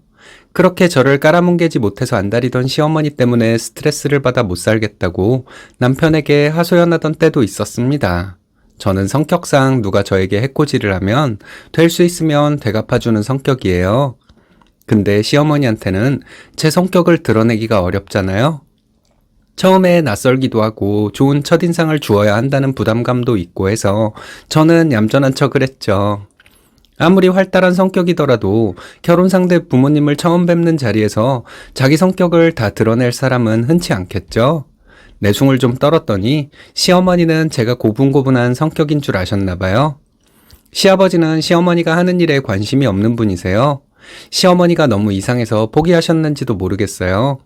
그렇게 저를 깔아뭉개지 못해서 안달이던 시어머니 때문에 스트레스를 받아 못 살겠다고 남편에게 하소연하던 때도 있었습니다. 저는 성격상 누가 저에게 해코지를 하면 될 수 있으면 되갚아주는 성격이에요. 근데 시어머니한테는 제 성격을 드러내기가 어렵잖아요. 처음에 낯설기도 하고 좋은 첫인상을 주어야 한다는 부담감도 있고 해서 저는 얌전한 척을 했죠. 아무리 활달한 성격이더라도 결혼 상대 부모님을 처음 뵙는 자리에서 자기 성격을 다 드러낼 사람은 흔치 않겠죠. 내숭을 좀 떨었더니 시어머니는 제가 고분고분한 성격인 줄 아셨나 봐요. 시아버지는 시어머니가 하는 일에 관심이 없는 분이세요. 시어머니가 너무 이상해서 포기하셨는지도 모르겠어요.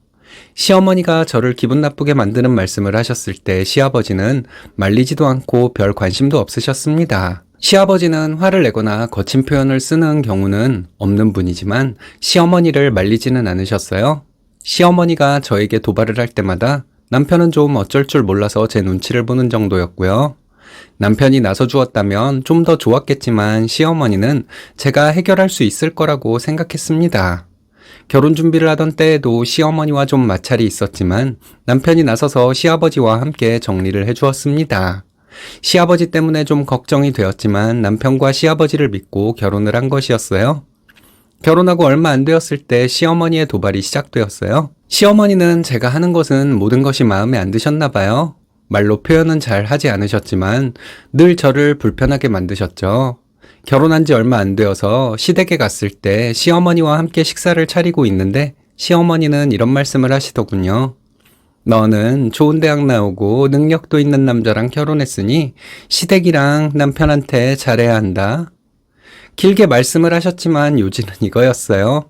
시어머니가 저를 기분 나쁘게 만드는 말씀을 하셨을 때 시아버지는 말리지도 않고 별 관심도 없으셨습니다. 시아버지는 화를 내거나 거친 표현을 쓰는 경우는 없는 분이지만 시어머니를 말리지는 않으셨어요. 시어머니가 저에게 도발을 할 때마다 남편은 좀 어쩔 줄 몰라서 제 눈치를 보는 정도였고요. 남편이 나서주었다면 좀 더 좋았겠지만 시어머니는 제가 해결할 수 있을 거라고 생각했습니다. 결혼 준비를 하던 때에도 시어머니와 좀 마찰이 있었지만 남편이 나서서 시아버지와 함께 정리를 해주었습니다. 시아버지 때문에 좀 걱정이 되었지만 남편과 시아버지를 믿고 결혼을 한 것이었어요. 결혼하고 얼마 안 되었을 때 시어머니의 도발이 시작되었어요. 시어머니는 제가 하는 것은 모든 것이 마음에 안 드셨나 봐요. 말로 표현은 잘 하지 않으셨지만 늘 저를 불편하게 만드셨죠. 결혼한 지 얼마 안 되어서 시댁에 갔을 때 시어머니와 함께 식사를 차리고 있는데 시어머니는 이런 말씀을 하시더군요. 너는 좋은 대학 나오고 능력도 있는 남자랑 결혼했으니 시댁이랑 남편한테 잘해야 한다. 길게 말씀을 하셨지만 요지는 이거였어요.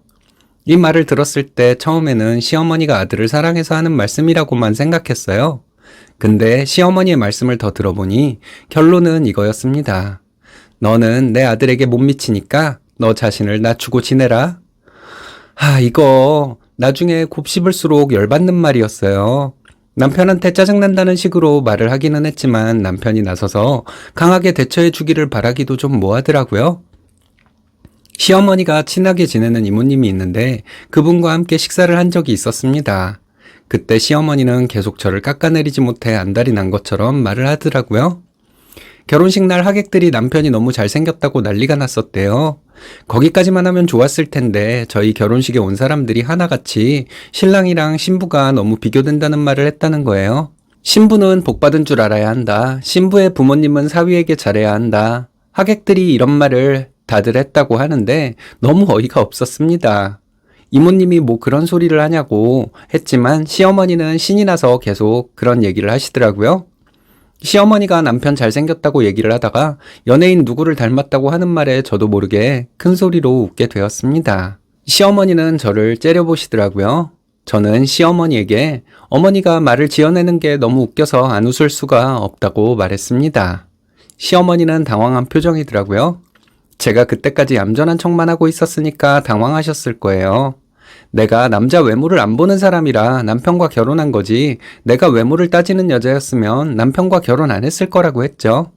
이 말을 들었을 때 처음에는 시어머니가 아들을 사랑해서 하는 말씀이라고만 생각했어요. 근데 시어머니의 말씀을 더 들어보니 결론은 이거였습니다. 너는 내 아들에게 못 미치니까 너 자신을 낮추고 지내라. 이거 나중에 곱씹을수록 열받는 말이었어요. 남편한테 짜증난다는 식으로 말을 하기는 했지만 남편이 나서서 강하게 대처해 주기를 바라기도 좀 뭐하더라고요. 시어머니가 친하게 지내는 이모님이 있는데 그분과 함께 식사를 한 적이 있었습니다. 그때 시어머니는 계속 저를 깎아내리지 못해 안달이 난 것처럼 말을 하더라고요. 결혼식 날 하객들이 남편이 너무 잘생겼다고 난리가 났었대요. 거기까지만 하면 좋았을 텐데 저희 결혼식에 온 사람들이 하나같이 신랑이랑 신부가 너무 비교된다는 말을 했다는 거예요. 신부는 복받은 줄 알아야 한다. 신부의 부모님은 사위에게 잘해야 한다. 하객들이 이런 말을 다들 했다고 하는데 너무 어이가 없었습니다. 이모님이 뭐 그런 소리를 하냐고 했지만 시어머니는 신이 나서 계속 그런 얘기를 하시더라고요. 시어머니가 남편 잘생겼다고 얘기를 하다가 연예인 누구를 닮았다고 하는 말에 저도 모르게 큰 소리로 웃게 되었습니다. 시어머니는 저를 째려보시더라고요. 저는 시어머니에게 어머니가 말을 지어내는 게 너무 웃겨서 안 웃을 수가 없다고 말했습니다. 시어머니는 당황한 표정이더라고요. 제가 그때까지 얌전한 척만 하고 있었으니까 당황하셨을 거예요. 내가 남자 외모를 안 보는 사람이라 남편과 결혼한 거지 내가 외모를 따지는 여자였으면 남편과 결혼 안 했을 거라고 했죠.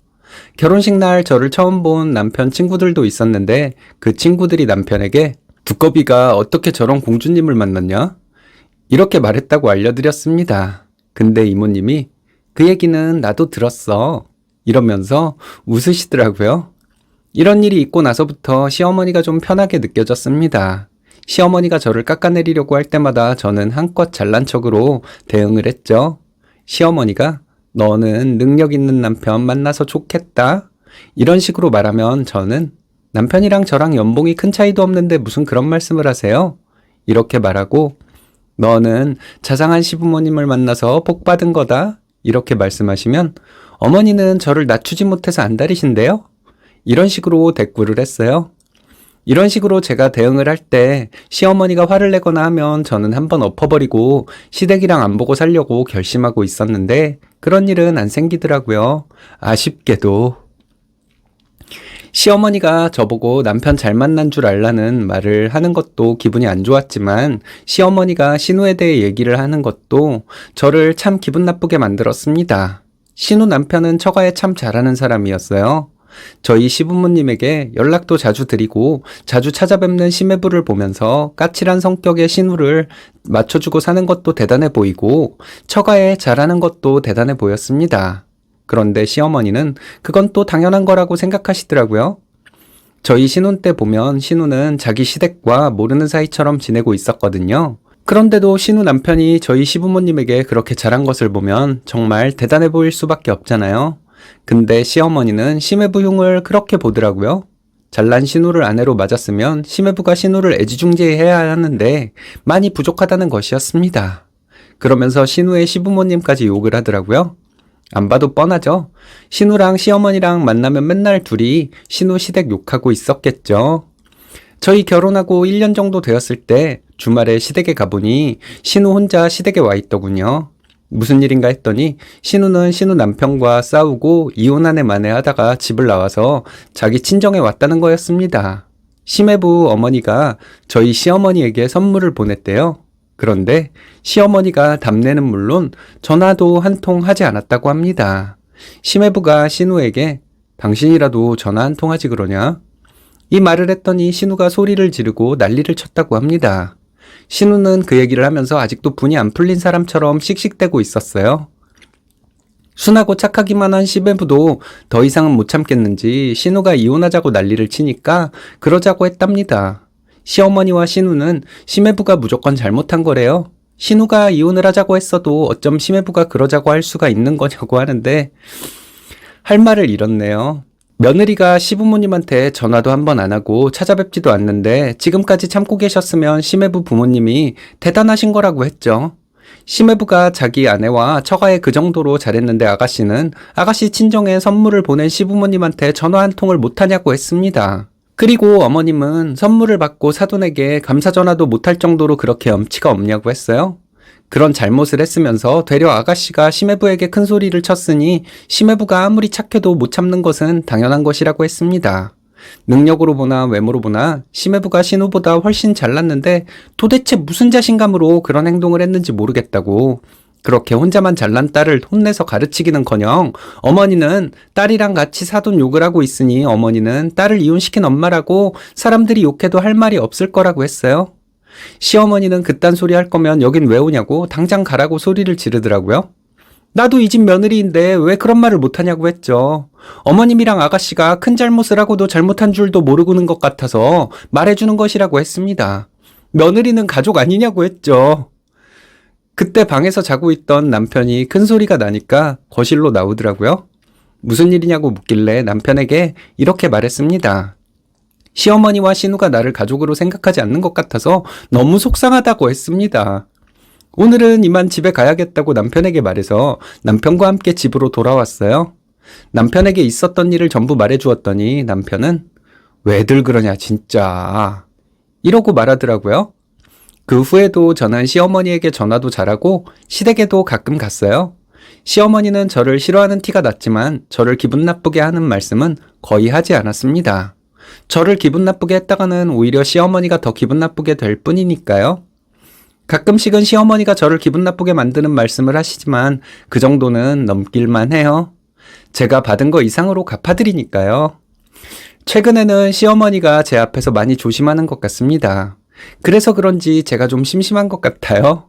결혼식 날 저를 처음 본 남편 친구들도 있었는데 그 친구들이 남편에게 두꺼비가 어떻게 저런 공주님을 만났냐? 이렇게 말했다고 알려드렸습니다. 근데 이모님이 그 얘기는 나도 들었어. 이러면서 웃으시더라고요. 이런 일이 있고 나서부터 시어머니가 좀 편하게 느껴졌습니다. 시어머니가 저를 깎아내리려고 할 때마다 저는 한껏 잘난 척으로 대응을 했죠. 시어머니가 너는 능력 있는 남편 만나서 좋겠다. 이런 식으로 말하면 저는 남편이랑 저랑 연봉이 큰 차이도 없는데 무슨 그런 말씀을 하세요? 이렇게 말하고 너는 자상한 시부모님을 만나서 복 받은 거다. 이렇게 말씀하시면 어머니는 저를 낮추지 못해서 안달이신데요? 이런 식으로 대꾸를 했어요. 이런 식으로 제가 대응을 할 때 시어머니가 화를 내거나 하면 저는 한번 엎어버리고 시댁이랑 안 보고 살려고 결심하고 있었는데 그런 일은 안 생기더라고요. 아쉽게도. 시어머니가 저보고 남편 잘 만난 줄 알라는 말을 하는 것도 기분이 안 좋았지만 시어머니가 신우에 대해 얘기를 하는 것도 저를 참 기분 나쁘게 만들었습니다. 신우 남편은 처가에 참 잘하는 사람이었어요. 저희 시부모님에게 연락도 자주 드리고 자주 찾아뵙는 시매부를 보면서 까칠한 성격의 신우를 맞춰주고 사는 것도 대단해 보이고 처가에 잘하는 것도 대단해 보였습니다. 그런데 시어머니는 그건 또 당연한 거라고 생각하시더라고요. 저희 신혼 때 보면 신우는 자기 시댁과 모르는 사이처럼 지내고 있었거든요. 그런데도 신우 남편이 저희 시부모님에게 그렇게 잘한 것을 보면 정말 대단해 보일 수밖에 없잖아요. 근데 시어머니는 심해부 흉을 그렇게 보더라고요. 잘난 신우를 아내로 맞았으면 심해부가 신우를 애지중지해야 하는데 많이 부족하다는 것이었습니다. 그러면서 신우의 시부모님까지 욕을 하더라고요. 안 봐도 뻔하죠. 신우랑 시어머니랑 만나면 맨날 둘이 신우 시댁 욕하고 있었겠죠. 저희 결혼하고 1년 정도 되었을 때 주말에 시댁에 가보니 신우 혼자 시댁에 와 있더군요. 무슨 일인가 했더니 신우는 신우 남편과 싸우고 이혼 한 해 만에 하다가 집을 나와서 자기 친정에 왔다는 거였습니다. 심해부 어머니가 저희 시어머니에게 선물을 보냈대요. 그런데 시어머니가 답례는 물론 전화도 한 통 하지 않았다고 합니다. 심해부가 신우에게 당신이라도 전화 한 통 하지 그러냐? 이 말을 했더니 신우가 소리를 지르고 난리를 쳤다고 합니다. 신우는 그 얘기를 하면서 아직도 분이 안 풀린 사람처럼 씩씩대고 있었어요. 순하고 착하기만 한 심해부도 더 이상은 못 참겠는지 신우가 이혼하자고 난리를 치니까 그러자고 했답니다. 시어머니와 신우는 심해부가 무조건 잘못한 거래요. 신우가 이혼을 하자고 했어도 어쩜 심해부가 그러자고 할 수가 있는 거냐고 하는데 할 말을 잃었네요. 며느리가 시부모님한테 전화도 한 번 안 하고 찾아뵙지도 않는데 지금까지 참고 계셨으면 심해부 부모님이 대단하신 거라고 했죠. 심해부가 자기 아내와 처가에 그 정도로 잘했는데 아가씨는 아가씨 친정에 선물을 보낸 시부모님한테 전화 한 통을 못하냐고 했습니다. 그리고 어머님은 선물을 받고 사돈에게 감사 전화도 못할 정도로 그렇게 염치가 없냐고 했어요. 그런 잘못을 했으면서 되려 아가씨가 심해부에게 큰 소리를 쳤으니 심해부가 아무리 착해도 못 참는 것은 당연한 것이라고 했습니다. 능력으로 보나 외모로 보나 심해부가 신우보다 훨씬 잘났는데 도대체 무슨 자신감으로 그런 행동을 했는지 모르겠다고 그렇게 혼자만 잘난 딸을 혼내서 가르치기는커녕 어머니는 딸이랑 같이 사돈 욕을 하고 있으니 어머니는 딸을 이혼시킨 엄마라고 사람들이 욕해도 할 말이 없을 거라고 했어요. 시어머니는 그딴 소리 할 거면 여긴 왜 오냐고 당장 가라고 소리를 지르더라고요. 나도 이 집 며느리인데 왜 그런 말을 못하냐고 했죠. 어머님이랑 아가씨가 큰 잘못을 하고도 잘못한 줄도 모르고는 것 같아서 말해주는 것이라고 했습니다. 며느리는 가족 아니냐고 했죠. 그때 방에서 자고 있던 남편이 큰 소리가 나니까 거실로 나오더라고요. 무슨 일이냐고 묻길래 남편에게 이렇게 말했습니다. 시어머니와 신우가 나를 가족으로 생각하지 않는 것 같아서 너무 속상하다고 했습니다. 오늘은 이만 집에 가야겠다고 남편에게 말해서 남편과 함께 집으로 돌아왔어요. 남편에게 있었던 일을 전부 말해주었더니 남편은 왜들 그러냐 진짜 이러고 말하더라고요. 그 후에도 저는 시어머니에게 전화도 잘하고 시댁에도 가끔 갔어요. 시어머니는 저를 싫어하는 티가 났지만 저를 기분 나쁘게 하는 말씀은 거의 하지 않았습니다. 저를 기분 나쁘게 했다가는 오히려 시어머니가 더 기분 나쁘게 될 뿐이니까요. 가끔씩은 시어머니가 저를 기분 나쁘게 만드는 말씀을 하시지만 그 정도는 넘길만 해요. 제가 받은 거 이상으로 갚아드리니까요. 최근에는 시어머니가 제 앞에서 많이 조심하는 것 같습니다. 그래서 그런지 제가 좀 심심한 것 같아요.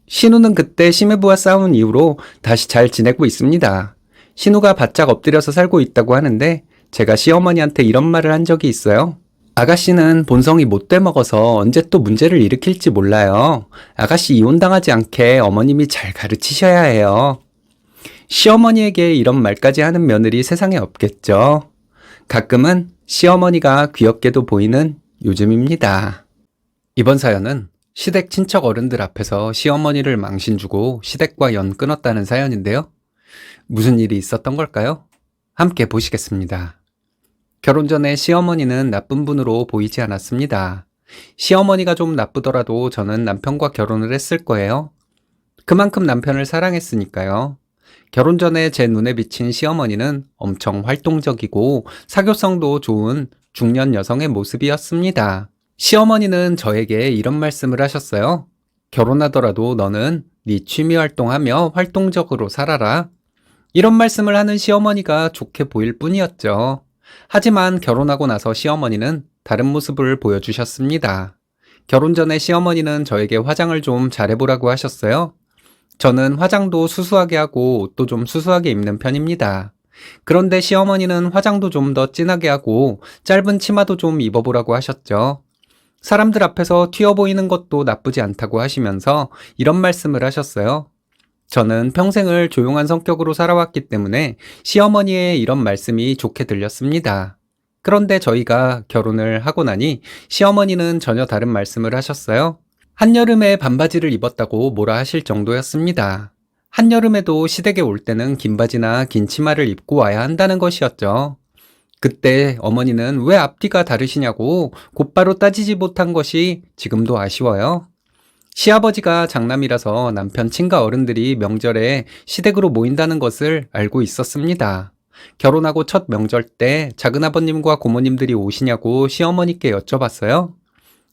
신우는 그때 심해부와 싸운 이후로 다시 잘 지내고 있습니다. 신우가 바짝 엎드려서 살고 있다고 하는데 제가 시어머니한테 이런 말을 한 적이 있어요. 아가씨는 본성이 못돼 먹어서 언제 또 문제를 일으킬지 몰라요. 아가씨 이혼당하지 않게 어머님이 잘 가르치셔야 해요. 시어머니에게 이런 말까지 하는 며느리 세상에 없겠죠. 가끔은 시어머니가 귀엽게도 보이는 요즘입니다. 이번 사연은 시댁 친척 어른들 앞에서 시어머니를 망신주고 시댁과 연 끊었다는 사연인데요. 무슨 일이 있었던 걸까요? 함께 보시겠습니다. 결혼 전에 시어머니는 나쁜 분으로 보이지 않았습니다. 시어머니가 좀 나쁘더라도 저는 남편과 결혼을 했을 거예요. 그만큼 남편을 사랑했으니까요. 결혼 전에 제 눈에 비친 시어머니는 엄청 활동적이고 사교성도 좋은 중년 여성의 모습이었습니다. 시어머니는 저에게 이런 말씀을 하셨어요. 결혼하더라도 너는 네 취미 활동하며 활동적으로 살아라. 이런 말씀을 하는 시어머니가 좋게 보일 뿐이었죠. 하지만 결혼하고 나서 시어머니는 다른 모습을 보여주셨습니다. 결혼 전에 시어머니는 저에게 화장을 좀 잘해보라고 하셨어요. 저는 화장도 수수하게 하고 옷도 좀 수수하게 입는 편입니다. 그런데 시어머니는 화장도 좀 더 진하게 하고 짧은 치마도 좀 입어보라고 하셨죠. 사람들 앞에서 튀어 보이는 것도 나쁘지 않다고 하시면서 이런 말씀을 하셨어요. 저는 평생을 조용한 성격으로 살아왔기 때문에 시어머니의 이런 말씀이 좋게 들렸습니다. 그런데 저희가 결혼을 하고 나니 시어머니는 전혀 다른 말씀을 하셨어요. 한여름에 반바지를 입었다고 뭐라 하실 정도였습니다. 한여름에도 시댁에 올 때는 긴 바지나 긴 치마를 입고 와야 한다는 것이었죠. 그때 어머니는 왜 앞뒤가 다르시냐고 곧바로 따지지 못한 것이 지금도 아쉬워요. 시아버지가 장남이라서 남편 친가 어른들이 명절에 시댁으로 모인다는 것을 알고 있었습니다. 결혼하고 첫 명절 때 작은아버님과 고모님들이 오시냐고 시어머니께 여쭤봤어요.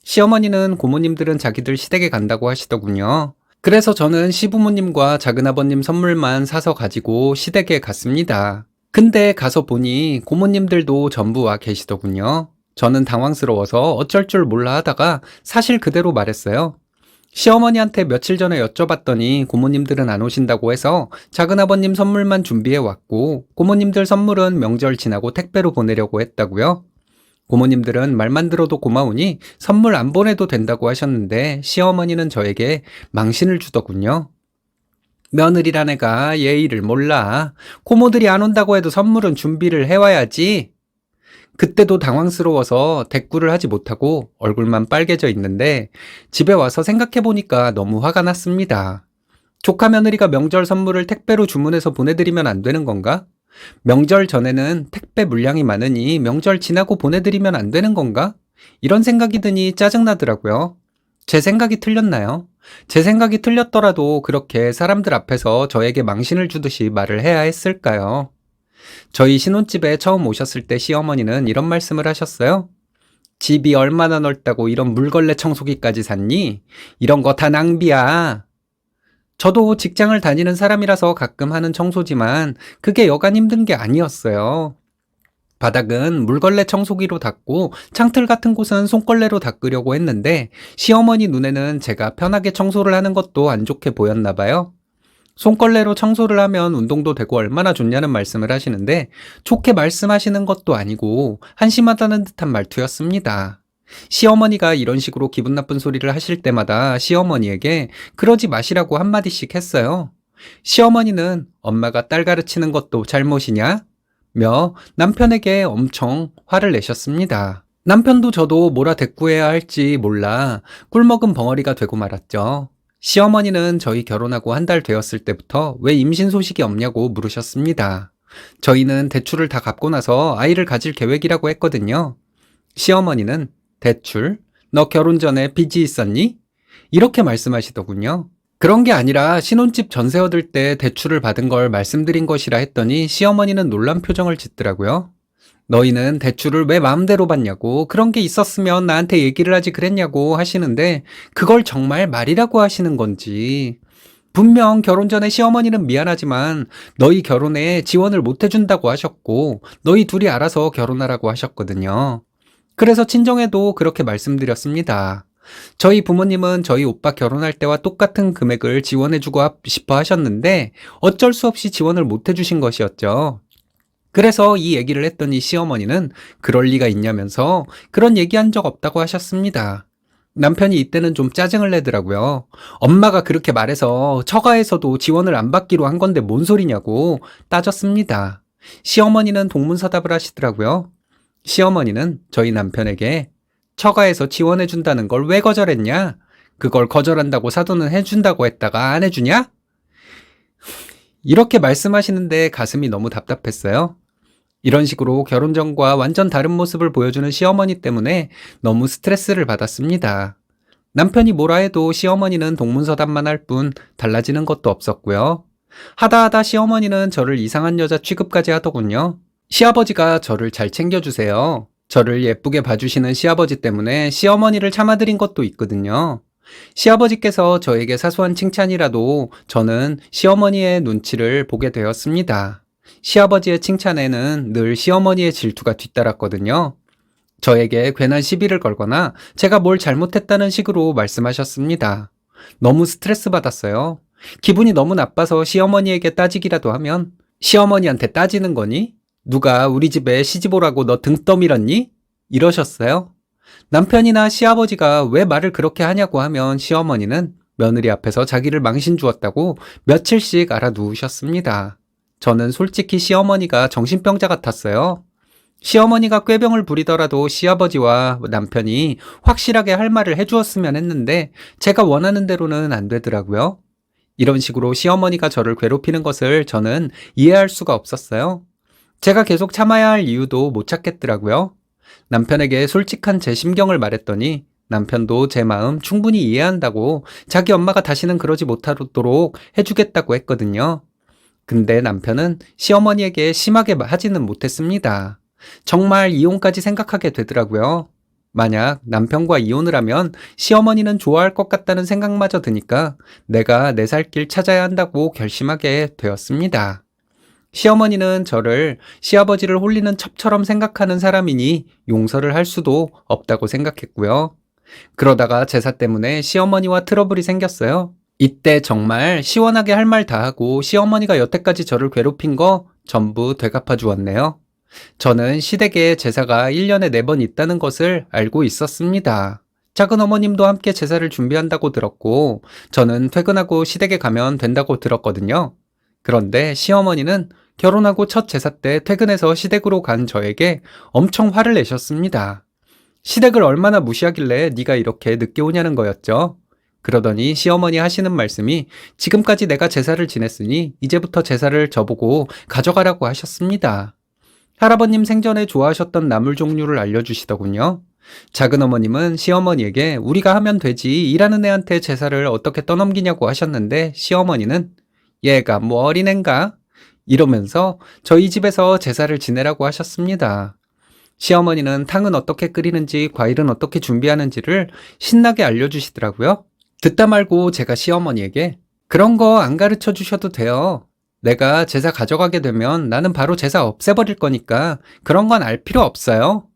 시어머니는 고모님들은 자기들 시댁에 간다고 하시더군요. 그래서 저는 시부모님과 작은아버님 선물만 사서 가지고 시댁에 갔습니다. 근데 가서 보니 고모님들도 전부 와 계시더군요. 저는 당황스러워서 어쩔 줄 몰라 하다가 사실 그대로 말했어요. 시어머니한테 며칠 전에 여쭤봤더니 고모님들은 안 오신다고 해서 작은아버님 선물만 준비해 왔고 고모님들 선물은 명절 지나고 택배로 보내려고 했다고요. 고모님들은 말만 들어도 고마우니 선물 안 보내도 된다고 하셨는데 시어머니는 저에게 망신을 주더군요. 며느리란 애가 예의를 몰라. 고모들이 안 온다고 해도 선물은 준비를 해와야지. 그때도 당황스러워서 대꾸를 하지 못하고 얼굴만 빨개져 있는데 집에 와서 생각해보니까 너무 화가 났습니다. 조카 며느리가 명절 선물을 택배로 주문해서 보내드리면 안 되는 건가? 명절 전에는 택배 물량이 많으니 명절 지나고 보내드리면 안 되는 건가? 이런 생각이 드니 짜증나더라고요. 제 생각이 틀렸나요? 제 생각이 틀렸더라도 그렇게 사람들 앞에서 저에게 망신을 주듯이 말을 해야 했을까요? 저희 신혼집에 처음 오셨을 때 시어머니는 이런 말씀을 하셨어요. 집이 얼마나 넓다고 이런 물걸레 청소기까지 샀니? 이런 거 다 낭비야. 저도 직장을 다니는 사람이라서 가끔 하는 청소지만 그게 여간 힘든 게 아니었어요. 바닥은 물걸레 청소기로 닦고 창틀 같은 곳은 손걸레로 닦으려고 했는데 시어머니 눈에는 제가 편하게 청소를 하는 것도 안 좋게 보였나 봐요. 손걸레로 청소를 하면 운동도 되고 얼마나 좋냐는 말씀을 하시는데 좋게 말씀하시는 것도 아니고 한심하다는 듯한 말투였습니다. 시어머니가 이런 식으로 기분 나쁜 소리를 하실 때마다 시어머니에게 그러지 마시라고 한마디씩 했어요. 시어머니는 엄마가 딸 가르치는 것도 잘못이냐? 며 남편에게 엄청 화를 내셨습니다. 남편도 저도 뭐라 대꾸해야 할지 몰라 꿀먹은 벙어리가 되고 말았죠. 시어머니는 저희 결혼하고 한 달 되었을 때부터 왜 임신 소식이 없냐고 물으셨습니다. 저희는 대출을 다 갚고 나서 아이를 가질 계획이라고 했거든요. 시어머니는 대출? 너 결혼 전에 빚이 있었니? 이렇게 말씀하시더군요. 그런 게 아니라 신혼집 전세 얻을 때 대출을 받은 걸 말씀드린 것이라 했더니 시어머니는 놀란 표정을 짓더라고요. 너희는 대출을 왜 마음대로 받냐고 그런 게 있었으면 나한테 얘기를 하지 그랬냐고 하시는데 그걸 정말 말이라고 하시는 건지. 분명 결혼 전에 시어머니는 미안하지만 너희 결혼에 지원을 못 해준다고 하셨고 너희 둘이 알아서 결혼하라고 하셨거든요. 그래서 친정에도 그렇게 말씀드렸습니다. 저희 부모님은 저희 오빠 결혼할 때와 똑같은 금액을 지원해주고 싶어 하셨는데 어쩔 수 없이 지원을 못 해주신 것이었죠. 그래서 이 얘기를 했더니 시어머니는 그럴 리가 있냐면서 그런 얘기한 적 없다고 하셨습니다. 남편이 이때는 좀 짜증을 내더라고요. 엄마가 그렇게 말해서 처가에서도 지원을 안 받기로 한 건데 뭔 소리냐고 따졌습니다. 시어머니는 동문서답을 하시더라고요. 시어머니는 저희 남편에게 처가에서 지원해준다는 걸 왜 거절했냐? 그걸 거절한다고 사돈은 해준다고 했다가 안 해주냐? 이렇게 말씀하시는데 가슴이 너무 답답했어요. 이런 식으로 결혼 전과 완전 다른 모습을 보여주는 시어머니 때문에 너무 스트레스를 받았습니다. 남편이 뭐라 해도 시어머니는 동문서답만 할 뿐 달라지는 것도 없었고요. 하다 시어머니는 저를 이상한 여자 취급까지 하더군요. 시아버지가 저를 잘 챙겨주세요. 저를 예쁘게 봐주시는 시아버지 때문에 시어머니를 참아드린 것도 있거든요. 시아버지께서 저에게 사소한 칭찬이라도 저는 시어머니의 눈치를 보게 되었습니다. 시아버지의 칭찬에는 늘 시어머니의 질투가 뒤따랐거든요. 저에게 괜한 시비를 걸거나 제가 뭘 잘못했다는 식으로 말씀하셨습니다. 너무 스트레스 받았어요. 기분이 너무 나빠서 시어머니에게 따지기라도 하면 시어머니한테 따지는 거니? 누가 우리 집에 시집 오라고 너 등 떠밀었니? 이러셨어요. 남편이나 시아버지가 왜 말을 그렇게 하냐고 하면 시어머니는 며느리 앞에서 자기를 망신 주었다고 며칠씩 알아누우셨습니다. 저는 솔직히 시어머니가 정신병자 같았어요. 시어머니가 꾀병을 부리더라도 시아버지와 남편이 확실하게 할 말을 해주었으면 했는데 제가 원하는 대로는 안 되더라고요. 이런 식으로 시어머니가 저를 괴롭히는 것을 저는 이해할 수가 없었어요. 제가 계속 참아야 할 이유도 못 찾겠더라고요. 남편에게 솔직한 제 심경을 말했더니 남편도 제 마음 충분히 이해한다고 자기 엄마가 다시는 그러지 못하도록 해주겠다고 했거든요. 근데 남편은 시어머니에게 심하게 하지는 못했습니다. 정말 이혼까지 생각하게 되더라고요. 만약 남편과 이혼을 하면 시어머니는 좋아할 것 같다는 생각마저 드니까 내가 내 살 길 찾아야 한다고 결심하게 되었습니다. 시어머니는 저를 시아버지를 홀리는 첩처럼 생각하는 사람이니 용서를 할 수도 없다고 생각했고요. 그러다가 제사 때문에 시어머니와 트러블이 생겼어요. 이때 정말 시원하게 할 말 다 하고 시어머니가 여태까지 저를 괴롭힌 거 전부 되갚아 주었네요. 저는 시댁에 제사가 1년에 4번 있다는 것을 알고 있었습니다. 작은 어머님도 함께 제사를 준비한다고 들었고 저는 퇴근하고 시댁에 가면 된다고 들었거든요. 그런데 시어머니는 결혼하고 첫 제사 때 퇴근해서 시댁으로 간 저에게 엄청 화를 내셨습니다. 시댁을 얼마나 무시하길래 네가 이렇게 늦게 오냐는 거였죠. 그러더니 시어머니 하시는 말씀이 지금까지 내가 제사를 지냈으니 이제부터 제사를 저보고 가져가라고 하셨습니다. 할아버님 생전에 좋아하셨던 나물 종류를 알려주시더군요. 작은 어머님은 시어머니에게 우리가 하면 되지 일하는 애한테 제사를 어떻게 떠넘기냐고 하셨는데 시어머니는 얘가 뭐 어린애인가? 이러면서 저희 집에서 제사를 지내라고 하셨습니다. 시어머니는 탕은 어떻게 끓이는지 과일은 어떻게 준비하는지를 신나게 알려주시더라고요. 듣다 말고 제가 시어머니에게 그런 거 안 가르쳐 주셔도 돼요. 내가 제사 가져가게 되면 나는 바로 제사 없애버릴 거니까 그런 건 알 필요 없어요.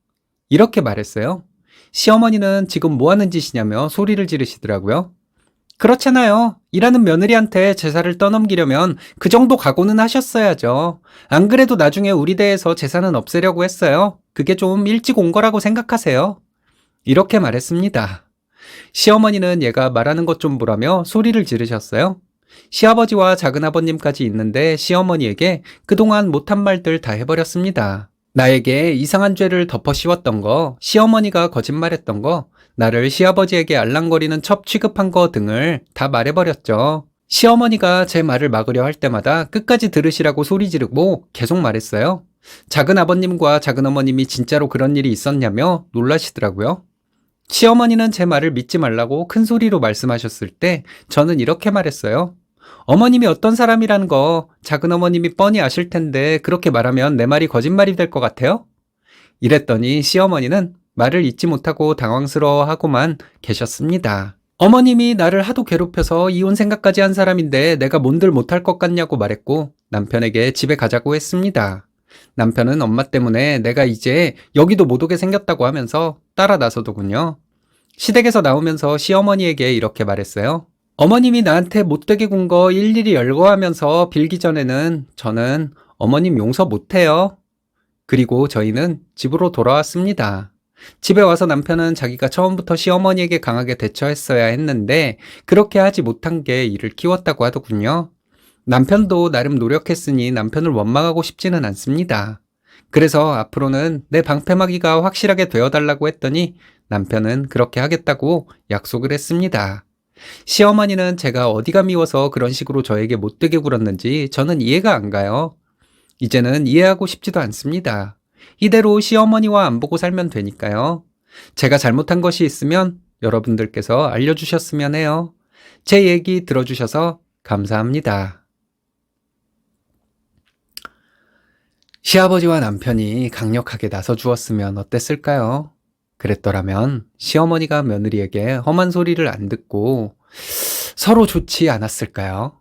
이렇게 말했어요. 시어머니는 지금 뭐 하는 짓이냐며 소리를 지르시더라고요. 그렇잖아요. 일하는 며느리한테 제사를 떠넘기려면 그 정도 각오는 하셨어야죠. 안 그래도 나중에 우리 대에서 제사는 없애려고 했어요. 그게 좀 일찍 온 거라고 생각하세요. 이렇게 말했습니다. 시어머니는 얘가 말하는 것 좀 보라며 소리를 지르셨어요. 시아버지와 작은아버님까지 있는데 시어머니에게 그동안 못한 말들 다 해버렸습니다. 나에게 이상한 죄를 덮어 씌웠던 거, 시어머니가 거짓말했던 거, 나를 시아버지에게 알랑거리는 첩 취급한 거 등을 다 말해버렸죠. 시어머니가 제 말을 막으려 할 때마다 끝까지 들으시라고 소리 지르고 계속 말했어요. 작은아버님과 작은어머님이 진짜로 그런 일이 있었냐며 놀라시더라고요. 시어머니는 제 말을 믿지 말라고 큰 소리로 말씀하셨을 때 저는 이렇게 말했어요. 어머님이 어떤 사람이라는 거 작은어머님이 뻔히 아실 텐데 그렇게 말하면 내 말이 거짓말이 될 것 같아요? 이랬더니 시어머니는 말을 잇지 못하고 당황스러워하고만 계셨습니다. 어머님이 나를 하도 괴롭혀서 이혼 생각까지 한 사람인데 내가 뭔들 못할 것 같냐고 말했고 남편에게 집에 가자고 했습니다. 남편은 엄마 때문에 내가 이제 여기도 못 오게 생겼다고 하면서 따라 나서더군요. 시댁에서 나오면서 시어머니에게 이렇게 말했어요. 어머님이 나한테 못되게 군 거 일일이 열거하면서 빌기 전에는 저는 어머님 용서 못해요. 그리고 저희는 집으로 돌아왔습니다. 집에 와서 남편은 자기가 처음부터 시어머니에게 강하게 대처했어야 했는데 그렇게 하지 못한 게 이를 키웠다고 하더군요. 남편도 나름 노력했으니 남편을 원망하고 싶지는 않습니다. 그래서 앞으로는 내 방패막이가 확실하게 되어달라고 했더니 남편은 그렇게 하겠다고 약속을 했습니다. 시어머니는 제가 어디가 미워서 그런 식으로 저에게 못되게 굴었는지 저는 이해가 안 가요. 이제는 이해하고 싶지도 않습니다. 이대로 시어머니와 안 보고 살면 되니까요. 제가 잘못한 것이 있으면 여러분들께서 알려주셨으면 해요. 제 얘기 들어주셔서 감사합니다. 시아버지와 남편이 강력하게 나서주었으면 어땠을까요? 그랬더라면 시어머니가 며느리에게 험한 소리를 안 듣고 서로 좋지 않았을까요?